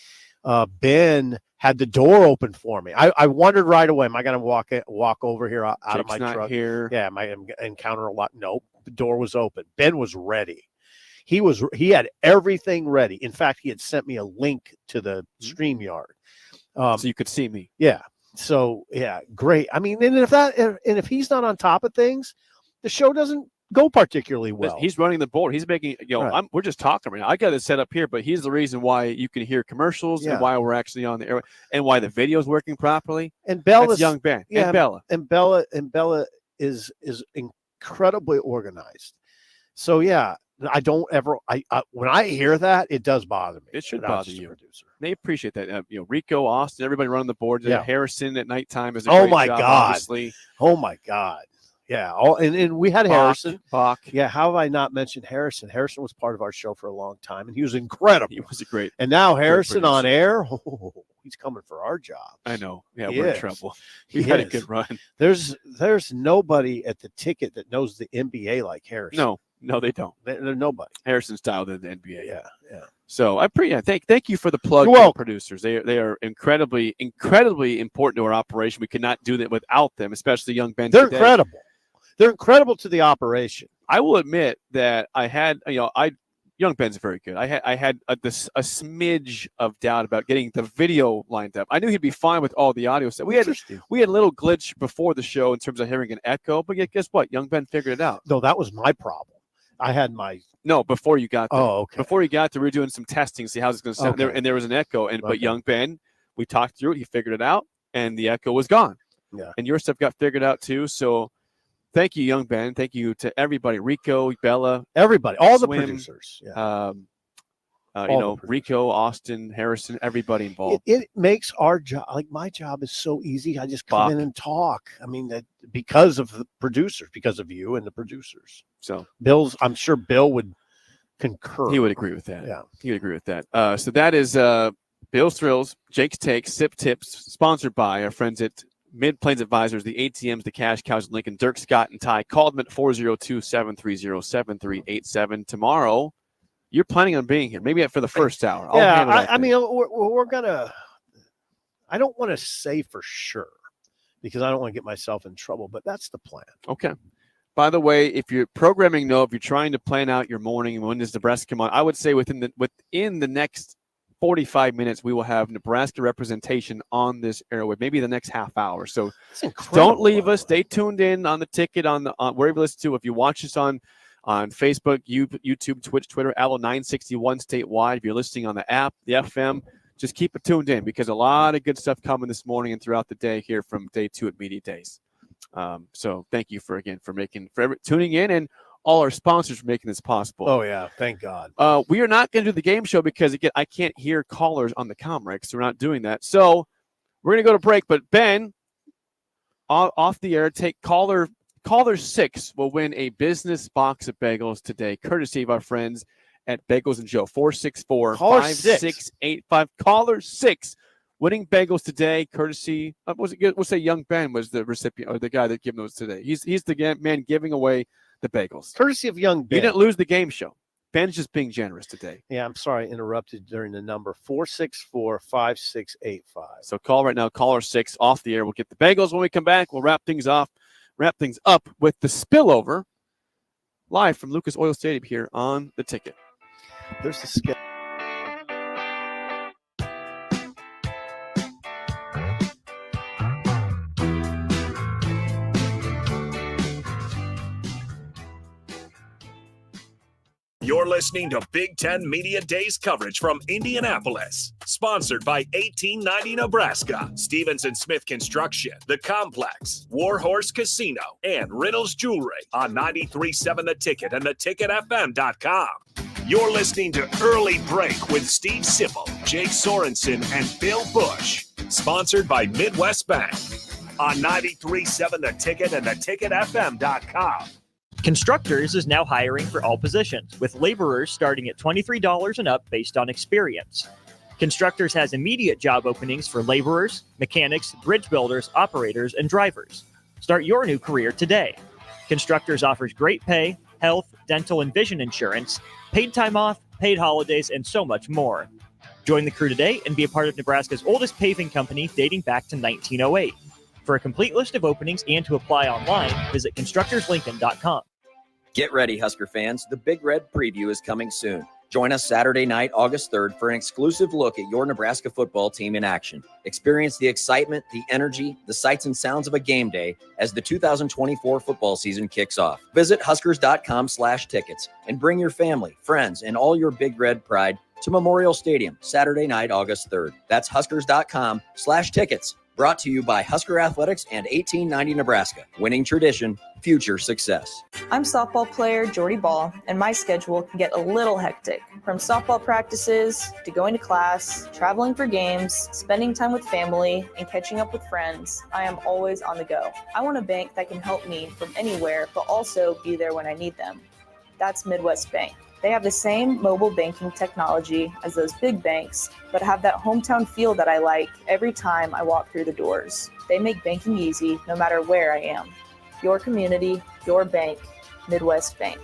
Ben had the door open for me. I wondered right away, am I going to walk over here out of my not truck? Here. Yeah, am I going to encounter a lot? Nope. The door was open. Ben was ready. He had everything ready. In fact, he had sent me a link to the StreamYard. So you could see me. Yeah. So yeah, great. And if he's not on top of things, the show doesn't go particularly well. He's running the board. He's making, Right. we're just talking right now. I got it set up here, but he's the reason why you can hear commercials and why we're actually on the air and why the video is working properly. And Bella's That's young Ben. Yeah, and Bella. And Bella is incredibly organized. So yeah, I don't ever. When I hear that, it does bother me. It should But I was bother just a you. producer. They appreciate that. Rico, Austin, everybody running the board. Yeah. Harrison at nighttime is a Oh great my job, God! obviously. Oh my God! Yeah. And we had Bach, Harrison. Bach. Yeah. How have I not mentioned Harrison? Harrison was part of our show for a long time, and he was incredible. He was a great. And now Harrison on producer. air. Oh, he's coming for our job. I know. Yeah, He we're in is. trouble. He We had a is. good run. There's nobody at the ticket that knows the NBA like Harrison. No, they don't. There's nobody. Harrison style in the NBA. Yeah. So thank you for the plug, You're to the welcome. producers. They are incredibly important to our operation. We could not do that without them, especially young Ben. They're today. incredible. They're incredible to the operation. I will admit that I had, young Ben's very good. I had a smidge of doubt about getting the video lined up. I knew he'd be fine with all the audio stuff. We had a little glitch before the show in terms of hearing an echo, but guess what? Young Ben figured it out. No, that was my problem. I had my before you got there. Oh, okay. Before you got there, we were doing some testing, see how it's going to sound. Okay. And there was an echo, but Okay. young Ben, we talked through it. He figured it out, and the echo was gone. Yeah. And your stuff got figured out too. So thank you, young Ben. Thank you to everybody, Rico, Bella, everybody, all the Swim, producers. Yeah. Rico, Austin, Harrison, everybody involved. It makes our job, like my job is so easy. I just come Bach. in and talk. That because of the producers, because of you and the producers. So I'm sure Bill would concur. He would agree with that. Yeah. He would agree with that. So that is Bill's Thrills, Jake's Takes, Sip Tips, sponsored by our friends at Mid-Plains Advisors, the ATMs, the Cash Cows in Lincoln, Dirk, Scott, and Ty. Call them at 402-730-7387. Tomorrow, you're planning on being here, maybe for the first hour. I'll handle that thing. we're gonna. I don't want to say for sure because I don't want to get myself in trouble, but that's the plan. Okay. By the way, if you're programming, if you're trying to plan out your morning and when does Nebraska come on, I would say within the next 45 minutes, we will have Nebraska representation on this airway, maybe the next half hour. So don't leave us. Stay tuned in on the ticket on wherever you listen to. If you watch us on Facebook, YouTube, Twitch, Twitter, Allo 961 statewide. If you're listening on the app, the FM, just keep it tuned in because a lot of good stuff coming this morning and throughout the day here from day 2 at Media Days. So thank you for tuning in and all our sponsors for making this possible. Oh yeah, thank God. We are not going to do the game show because again, I can't hear callers on the Comrex, so we're not doing that. So we're going to go to break. But Ben, off the air, take caller 6 will win a business box of bagels today, courtesy of our friends at Bagels and Joe. 464-5685. Caller 6 winning bagels today, courtesy of, we'll say young Ben was the recipient or the guy that gave those today. He's the man giving away the bagels. Courtesy of young Ben. You didn't lose the game show. Ben's just being generous today. Yeah, I'm sorry I interrupted during the number 464-5685. So call right now, caller 6 off the air. We'll get the bagels when we come back. We'll wrap things up with the spillover live from Lucas Oil Stadium here on the ticket. There's the skip. You're listening to Big Ten Media Days coverage from Indianapolis. Sponsored by 1890 Nebraska, Stevens & Smith Construction, The Complex, Warhorse Casino, and Reynolds Jewelry on 93.7 The Ticket and theticketfm.com. You're listening to Early Break with Steve Sipple, Jake Sorensen, and Bill Busch. Sponsored by Midwest Bank on 93.7 The Ticket and theticketfm.com. Constructors is now hiring for all positions, with laborers starting at $23 and up based on experience. Constructors has immediate job openings for laborers, mechanics, bridge builders, operators, and drivers. Start your new career today. Constructors offers great pay, health, dental, and vision insurance, paid time off, paid holidays, and so much more. Join the crew today and be a part of Nebraska's oldest paving company dating back to 1908. For a complete list of openings and to apply online, visit constructorslincoln.com. Get ready, Husker fans. The Big Red Preview is coming soon. Join us Saturday night, August 3rd, for an exclusive look at your Nebraska football team in action. Experience the excitement, the energy, the sights and sounds of a game day as the 2024 football season kicks off. Visit Huskers.com/tickets and bring your family, friends, and all your Big Red pride to Memorial Stadium Saturday night, August 3rd. That's Huskers.com/tickets. Brought to you by Husker Athletics and 1890 Nebraska. Winning tradition, future success. I'm softball player Jordy Ball, and my schedule can get a little hectic. From softball practices to going to class, traveling for games, spending time with family, and catching up with friends, I am always on the go. I want a bank that can help me from anywhere, but also be there when I need them. That's Midwest Bank. They have the same mobile banking technology as those big banks, but have that hometown feel that I like every time I walk through the doors. They make banking easy no matter where I am. Your community, your bank, Midwest Bank.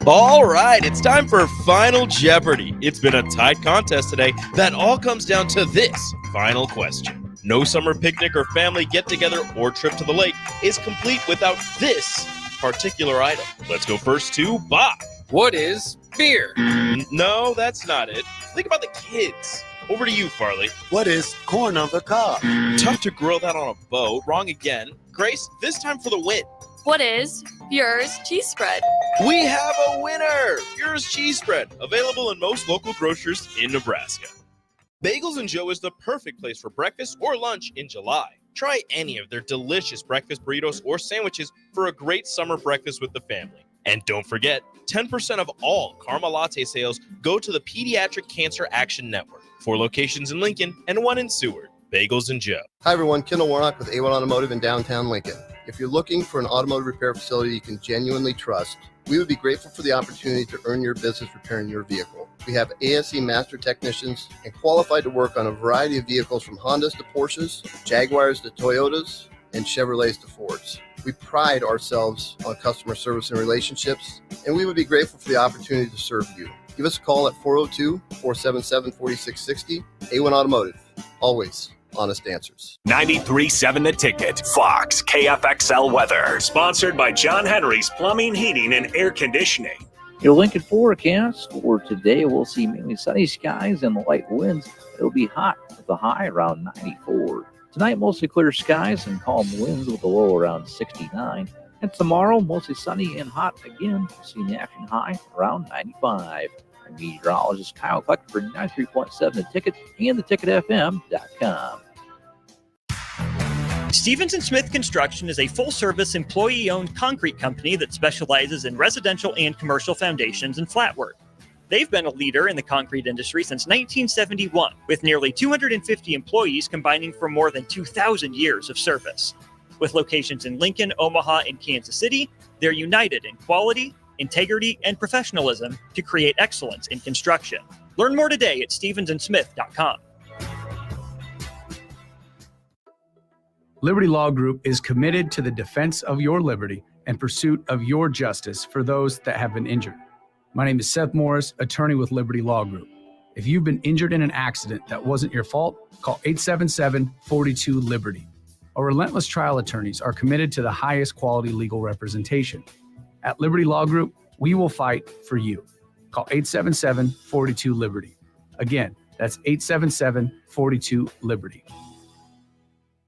All right, it's time for Final Jeopardy. It's been a tight contest today that all comes down to this final question. No summer picnic or family get-together or trip to the lake is complete without this particular item. Let's go first to Bob. What is beer? No, that's not it. Think about the kids. Over to you, Farley. What is corn on the cob? Tough to grill that on a boat. Wrong again. Grace, this time for the win. What is Bure's cheese spread? We have a winner! Bure's cheese spread, available in most local grocers in Nebraska. Bagels and Joe is the perfect place for breakfast or lunch in July. Try any of their delicious breakfast burritos or sandwiches for a great summer breakfast with the family. And don't forget, 10% of all caramel latte sales go to the Pediatric Cancer Action Network. 4 locations in Lincoln and 1 in Seward. Bagels and Joe. Hi everyone, Kendall Warnock with A1 Automotive in downtown Lincoln. If you're looking for an automotive repair facility you can genuinely trust, we would be grateful for the opportunity to earn your business repairing your vehicle. We have ASE master technicians and qualified to work on a variety of vehicles from Hondas to Porsches, Jaguars to Toyotas, and Chevrolets to Fords. We pride ourselves on customer service and relationships, and we would be grateful for the opportunity to serve you. Give us a call at 402-477-4660. A1 Automotive, always honest answers. 93.7 The Ticket, Fox, KFXL weather. Sponsored by John Henry's Plumbing, Heating, and Air Conditioning. Your Lincoln forecast for today, we'll see mainly sunny skies and light winds. It'll be hot with a high around 94. Tonight, mostly clear skies and calm winds with a low around 69. And tomorrow, mostly sunny and hot again. We'll see the action high around 95. I'm meteorologist Kyle Kleck for 93.7 The Ticket and theticketfm.com. Stevens & Smith Construction is a full-service, employee-owned concrete company that specializes in residential and commercial foundations and flat work. They've been a leader in the concrete industry since 1971, with nearly 250 employees combining for more than 2,000 years of service. With locations in Lincoln, Omaha, and Kansas City, they're united in quality, integrity, and professionalism to create excellence in construction. Learn more today at stevensandsmith.com. Liberty Law Group is committed to the defense of your liberty and pursuit of your justice for those that have been injured. My name is Seth Morris, attorney with Liberty Law Group. If you've been injured in an accident that wasn't your fault, call 877-42-LIBERTY. Our relentless trial attorneys are committed to the highest quality legal representation. At Liberty Law Group, we will fight for you. Call 877-42-LIBERTY. Again, that's 877-42-LIBERTY.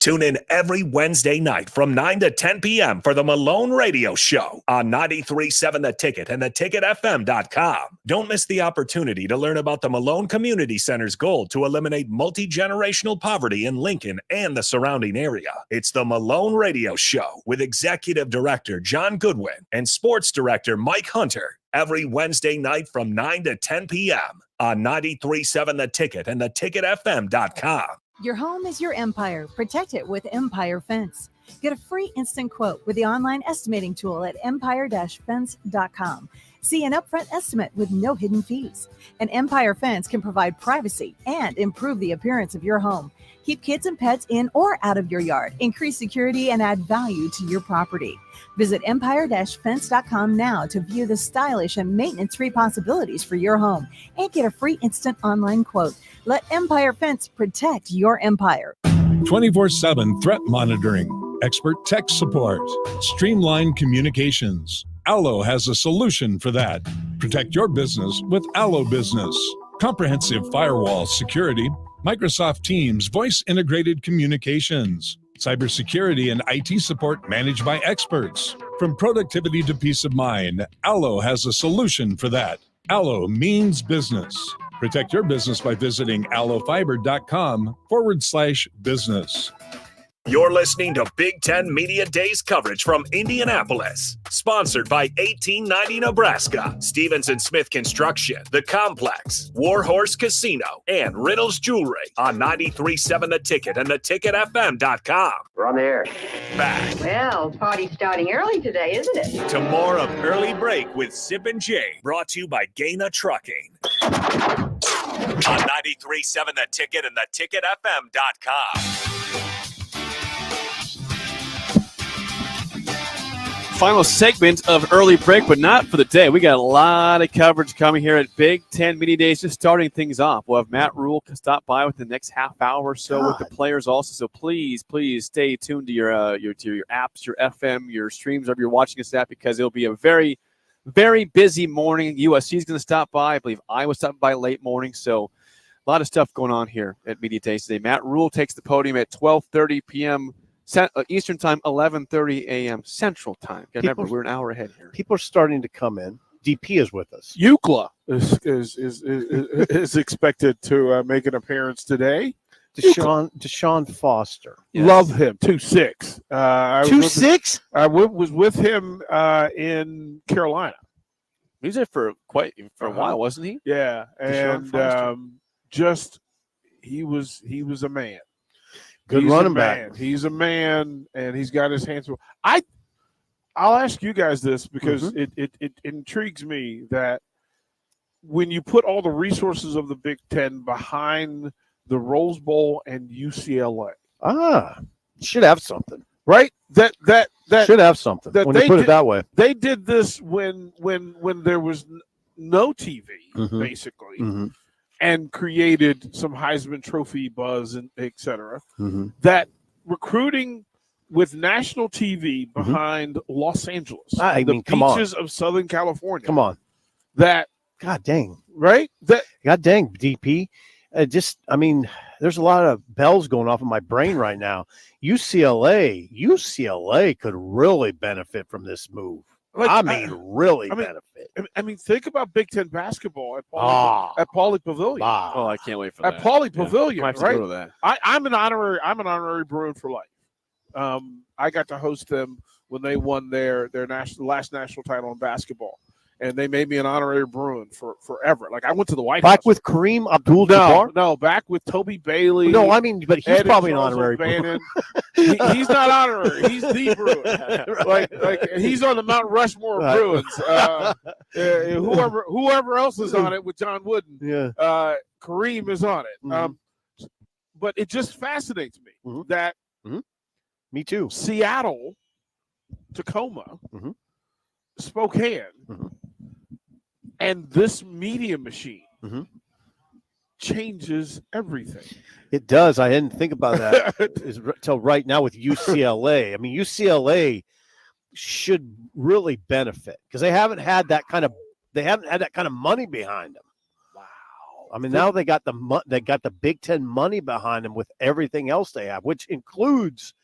Tune in every Wednesday night from 9 to 10 p.m. for the Malone Radio Show on 93.7 The Ticket and theticketfm.com. Don't miss the opportunity to learn about the Malone Community Center's goal to eliminate multi-generational poverty in Lincoln and the surrounding area. It's the Malone Radio Show with Executive Director John Goodwin and Sports Director Mike Hunter every Wednesday night from 9 to 10 p.m. on 93.7 The Ticket and theticketfm.com. Your home is your empire. Protect it with Empire Fence. Get a free instant quote with the online estimating tool at empire-fence.com. See an upfront estimate with no hidden fees. An Empire Fence can provide privacy and improve the appearance of your home. Keep kids and pets in or out of your yard. Increase security and add value to your property. Visit empire-fence.com now to view the stylish and maintenance-free possibilities for your home and get a free instant online quote. Let Empire Fence protect your empire. 24/7 threat monitoring, expert tech support, streamlined communications. Allo has a solution for that. Protect your business with Allo Business. Comprehensive firewall security, Microsoft Teams voice-integrated communications, cybersecurity and IT support managed by experts. From productivity to peace of mind, Allo has a solution for that. Allo means business. Protect your business by visiting allofiber.com/business. You're listening to Big Ten Media Days coverage from Indianapolis. Sponsored by 1890 Nebraska, Stevens & Smith Construction, The Complex, Warhorse Casino, and Riddles Jewelry on 93.7 The Ticket and theticketfm.com. We're on the air. Back Well, party's starting early today, isn't it? to more of Early Break with Sip and Jay, brought to you by Gaina Trucking. On 93.7 The Ticket and theticketfm.com. Final segment of Early Break, but not for the day. We got a lot of coverage coming here at Big Ten Media Days. Just starting things off, we'll have Matt Rule stop by within the next half hour or so with the players also. So please stay tuned to your apps, your FM, your streams, wherever you're watching us at, because it'll be a very, very busy morning. USC is going to stop by. I believe Iowa stopped by late morning. So a lot of stuff going on here at Media Days today. Matt Rule takes the podium at 12:30 p.m. Eastern time, 11:30 a.m. Central time. Remember, we're an hour ahead here. People are starting to come in. DP is with us. Eucla is expected to make an appearance today. Deshaun Foster. Yes. Love him. 2'6". 2'6"? I was with him in Carolina. He was there for a while, wasn't he? Yeah, and he was a man. Good running back. He's a man, and he's got his hands. I'll ask you guys this because it intrigues me that when you put all the resources of the Big Ten behind the Rose Bowl and UCLA, should have something, right? That should have something. When you put it that way, they did this when there was no TV, basically. Mm-hmm. And created some Heisman Trophy buzz and et cetera. Mm-hmm. That recruiting with national TV behind Los Angeles, the beaches of Southern California. Come on, that God dang, right? God dang, DP. There's a lot of bells going off in my brain right now. UCLA could really benefit from this move. Really benefit. Think about Big Ten basketball at Pauley Pavilion. Oh, I can't wait for that. At Pauley Pavilion, I have to right? go to that. I'm an honorary Bruin for life. I got to host them when they won their last national title in basketball, and they made me an honorary Bruin for forever. Like, I went to the White House. Back with Kareem Abdul-Jabbar? No, back with Toby Bailey. No, but he's Ed probably an Charles honorary O'Bannon. He's not honorary. He's the Bruin. Like he's on the Mount Rushmore of Bruins. Whoever else is on it with John Wooden, Kareem is on it. But it just fascinates me that me too. Seattle, Tacoma, Spokane, and this media machine changes everything. It does. I didn't think about that until right now with UCLA. UCLA should really benefit because they haven't had that kind of money behind them. I mean, now they got the Big Ten money behind them with everything else they have, which includes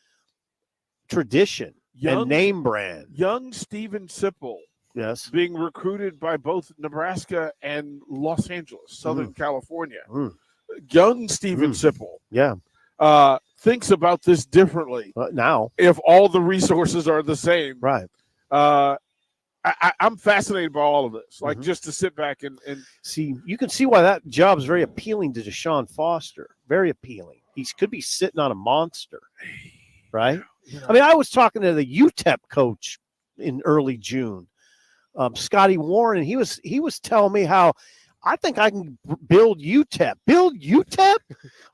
tradition and name brand. Young Steven Sipple, yes, being recruited by both Nebraska and Los Angeles, Southern California. Young Steven Sipple, thinks about this differently now. If all the resources are the same, right? I'm fascinated by all of this. Like just to sit back and see, you can see why that job is very appealing to Deshaun Foster. Very appealing. He could be sitting on a monster, right? I mean, I was talking to the UTEP coach in early June, Scotty Warren, and he was telling me how I think I can build UTEP. Build UTEP?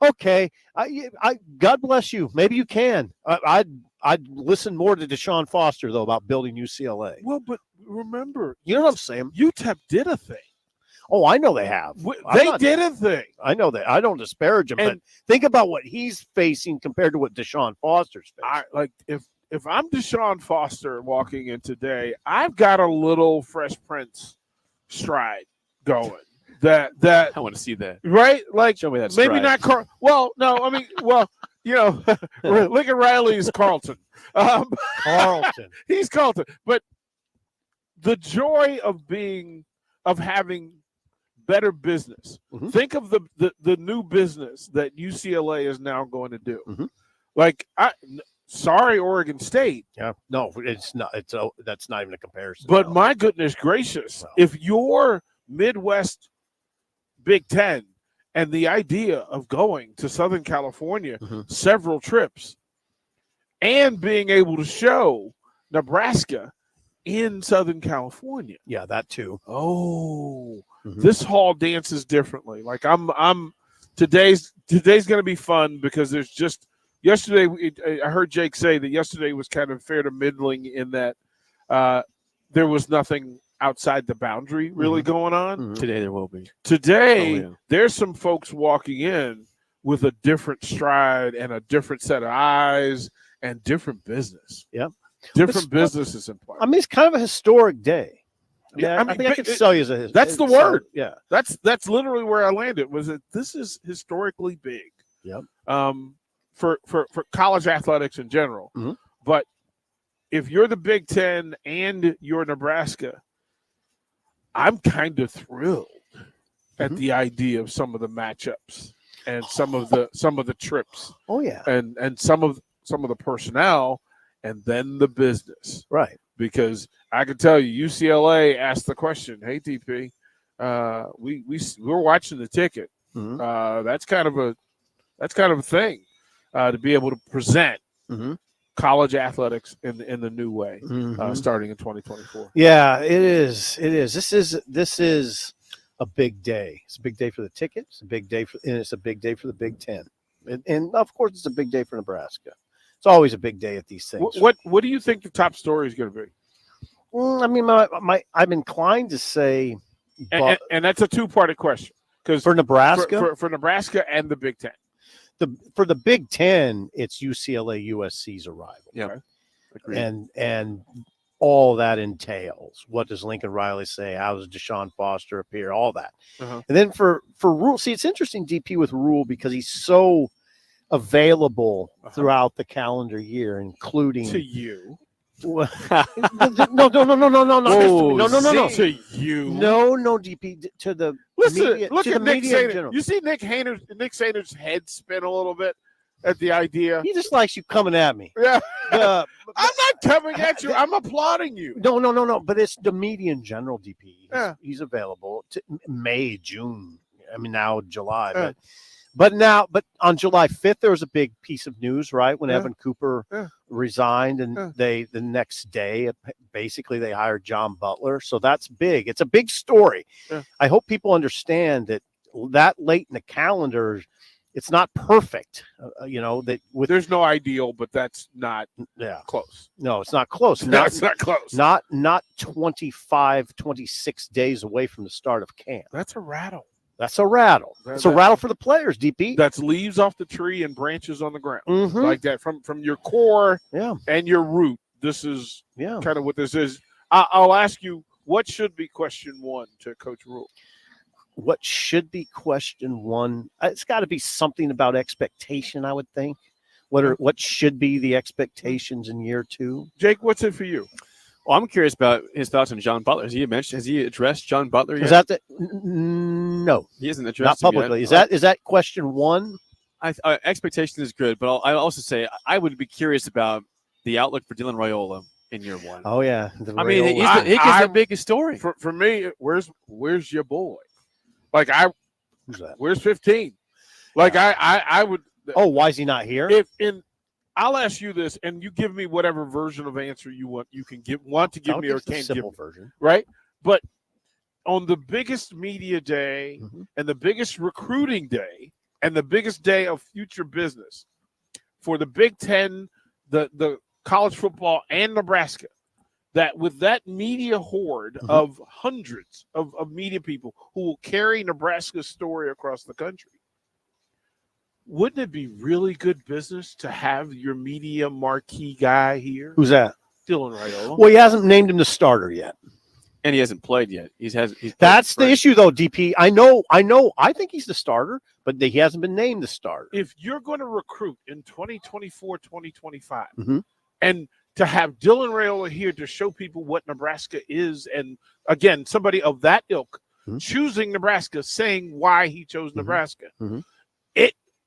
Okay, I God bless you. Maybe you can. I'd listen more to Deshaun Foster though about building UCLA. Well, but remember, you know what I'm saying? UTEP did a thing. Oh, I know they have. They did a thing. I know that. I don't disparage him, but think about what he's facing compared to what Deshaun Foster's facing. If I'm Deshaun Foster walking in today, I've got a little Fresh Prince stride going. That I want to see that. Right? Like, show me that. Maybe stride. not. Well, no. I mean, well, you know, look at Riley's Carlton. Carlton. He's Carlton. But the joy of having better business. Think of the new business that UCLA is now going to do. Like, sorry, Oregon State. Yeah, no, it's not. That's not even a comparison. But my goodness gracious, if you're Midwest Big Ten and the idea of going to Southern California several trips and being able to show Nebraska in Southern California. Yeah, that too. Oh, this hall dances differently. Like today's going to be fun because there's just yesterday. I heard Jake say that yesterday was kind of fair to middling in that there was nothing outside the boundary really going on. Today there will be. Today there's some folks walking in with a different stride and a different set of eyes and different business. Yep. Different businesses in play. I mean, it's kind of a historic day. Yeah, I think I could sell you as a. That's the word. Yeah, that's literally where I landed. Was that this is historically big. Yep. For college athletics in general, but if you're the Big Ten and you're Nebraska, I'm kind of thrilled at the idea of some of the matchups and some of the trips. Oh yeah, and some of the personnel, and then the business. Right. Because I can tell you, UCLA asked the question, "Hey, TP, we're watching the ticket. That's kind of a thing to be able to present college athletics in the new way, starting in 2024." Yeah, it is. It is. This is a big day. It's a big day for the ticket. It's a big day and it's a big day for the Big Ten, and of course, it's a big day for Nebraska. It's always a big day at these things. What do you think the top story is going to be? I mean, I'm inclined to say, and that's a two-parted question because for Nebraska, for Nebraska and the Big Ten. For the Big Ten, it's UCLA USC's arrival. Yeah, and all that entails. What does Lincoln Riley say? How does Deshaun Foster appear? All that, and then for Rule, see, it's interesting, DP, with Rule because he's so available throughout the calendar year, including to you. No. No. To you. No, DP. To the media, look to at the Nick media in Sainer. general. You see Nick Sainer's head spin a little bit at the idea. He just likes you coming at me. Yeah. I'm not coming at you. I'm applauding you. No. But it's the media in general, DP. He's Yeah. available to May, June. I mean, now July, But on July 5th, there was a big piece of news, right? When Evan Cooper resigned, and the next day, basically, they hired John Butler. So that's big. It's a big story. Yeah. I hope people understand that late in the calendar, it's not perfect. There's no ideal, but that's not close. No, it's not close. It's not close. Not 25, 26 days away from the start of camp. That's a rattle. That's a rattle. It's a rattle for the players, DP. That's leaves off the tree and branches on the ground. Like that from your core and your root. This is kind of what this is. I'll ask you, what should be question one to Coach Rule? what should be question one, it's got to be something about expectation, I would think. What should be the expectations in year 2? Jake, what's it for you? Well, I'm curious about his thoughts on John Butler. Has he addressed John Butler yet? Is that no? He hasn't addressed not him publicly. yet. Is that question 1? Expectation is good, but I'll also say I would be curious about the outlook for Dylan Raiola in year 1. Oh yeah, I mean, he gets the biggest story. For me, where's your boy? Like who's that? Where's 15? Like I would. Oh, why is he not here? I'll ask you this, and you give me whatever version of answer you want. You can give me or can't give me. Version, right? But on the biggest media day and the biggest recruiting day and the biggest day of future business for the Big Ten, the college football, and Nebraska, that with that media horde of hundreds of media people who will carry Nebraska's story across the country, wouldn't it be really good business to have your media marquee guy here? Who's that? Dylan Raiola. Well, he hasn't named him the starter yet. And he hasn't played yet. That's the issue, though, DP. I know. I think he's the starter, but he hasn't been named the starter. If you're going to recruit in 2024, 2025, and to have Dylan Raiola here to show people what Nebraska is, and again, somebody of that ilk choosing Nebraska, saying why he chose Nebraska,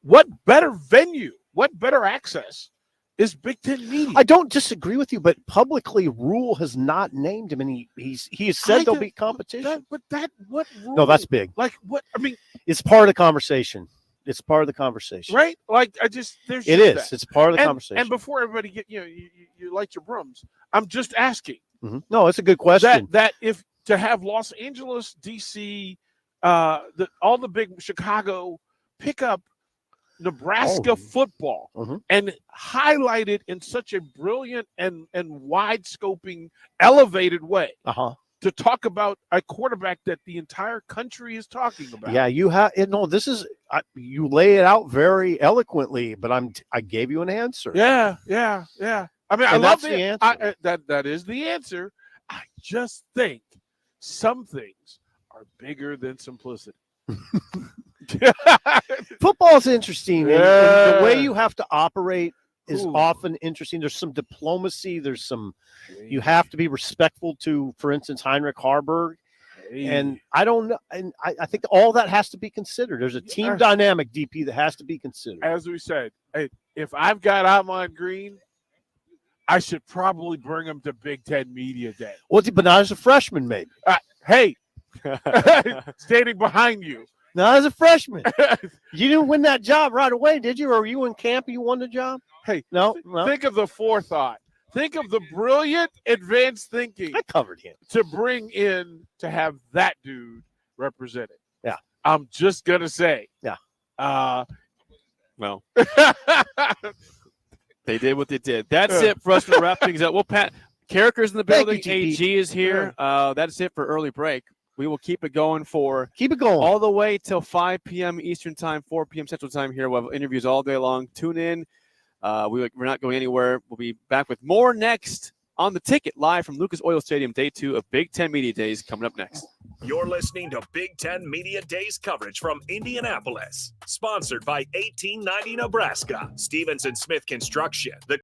what better venue, what better access is Big Ten media? I don't disagree with you, but publicly, Rule has not named him, and he has said there'll be competition. What Rule? No, that's big. Like what? I mean, it's part of the conversation. It's part of the conversation, right? Like it is. That. It's part of the conversation. And before everybody get you light your brums, I'm just asking. No, it's a good question. That if to have Los Angeles, DC, all the big Chicago pick up Nebraska football and highlight it in such a brilliant and wide scoping, elevated way to talk about a quarterback that the entire country is talking about. Yeah, you have this is you lay it out very eloquently, but I gave you an answer. Yeah. I mean, I love the answer. That is the answer. I just think some things are bigger than simplicity. Football is interesting. And the way you have to operate is often interesting. There's some diplomacy. There's some you have to be respectful to, for instance, Heinrich Harburg. And I don't know. And I think all that has to be considered. There's a team dynamic, DP, that has to be considered. As we said, if I've got Amon Green, I should probably bring him to Big Ten Media Day. Well, but not as a freshman, maybe. Hey, standing behind you. Not as a freshman. You didn't win that job right away, did you? Or were you in camp and you won the job? Hey, no. Think of the forethought. Think of the brilliant advanced thinking. I covered him. To bring in to have that dude represented. Yeah. I'm just going to say. Yeah. Well. They did what they did. That's it for us to wrap things up. We'll Carricker's in the building. AG is here. That's it for early break. We will keep it going all the way till 5 p.m. Eastern time, 4 p.m. Central time here. We'll have interviews all day long. Tune in. We're not going anywhere. We'll be back with more next on The Ticket, live from Lucas Oil Stadium, day 2 of Big Ten Media Days coming up next. You're listening to Big Ten Media Days coverage from Indianapolis, sponsored by 1890 Nebraska, Stevenson Smith Construction, the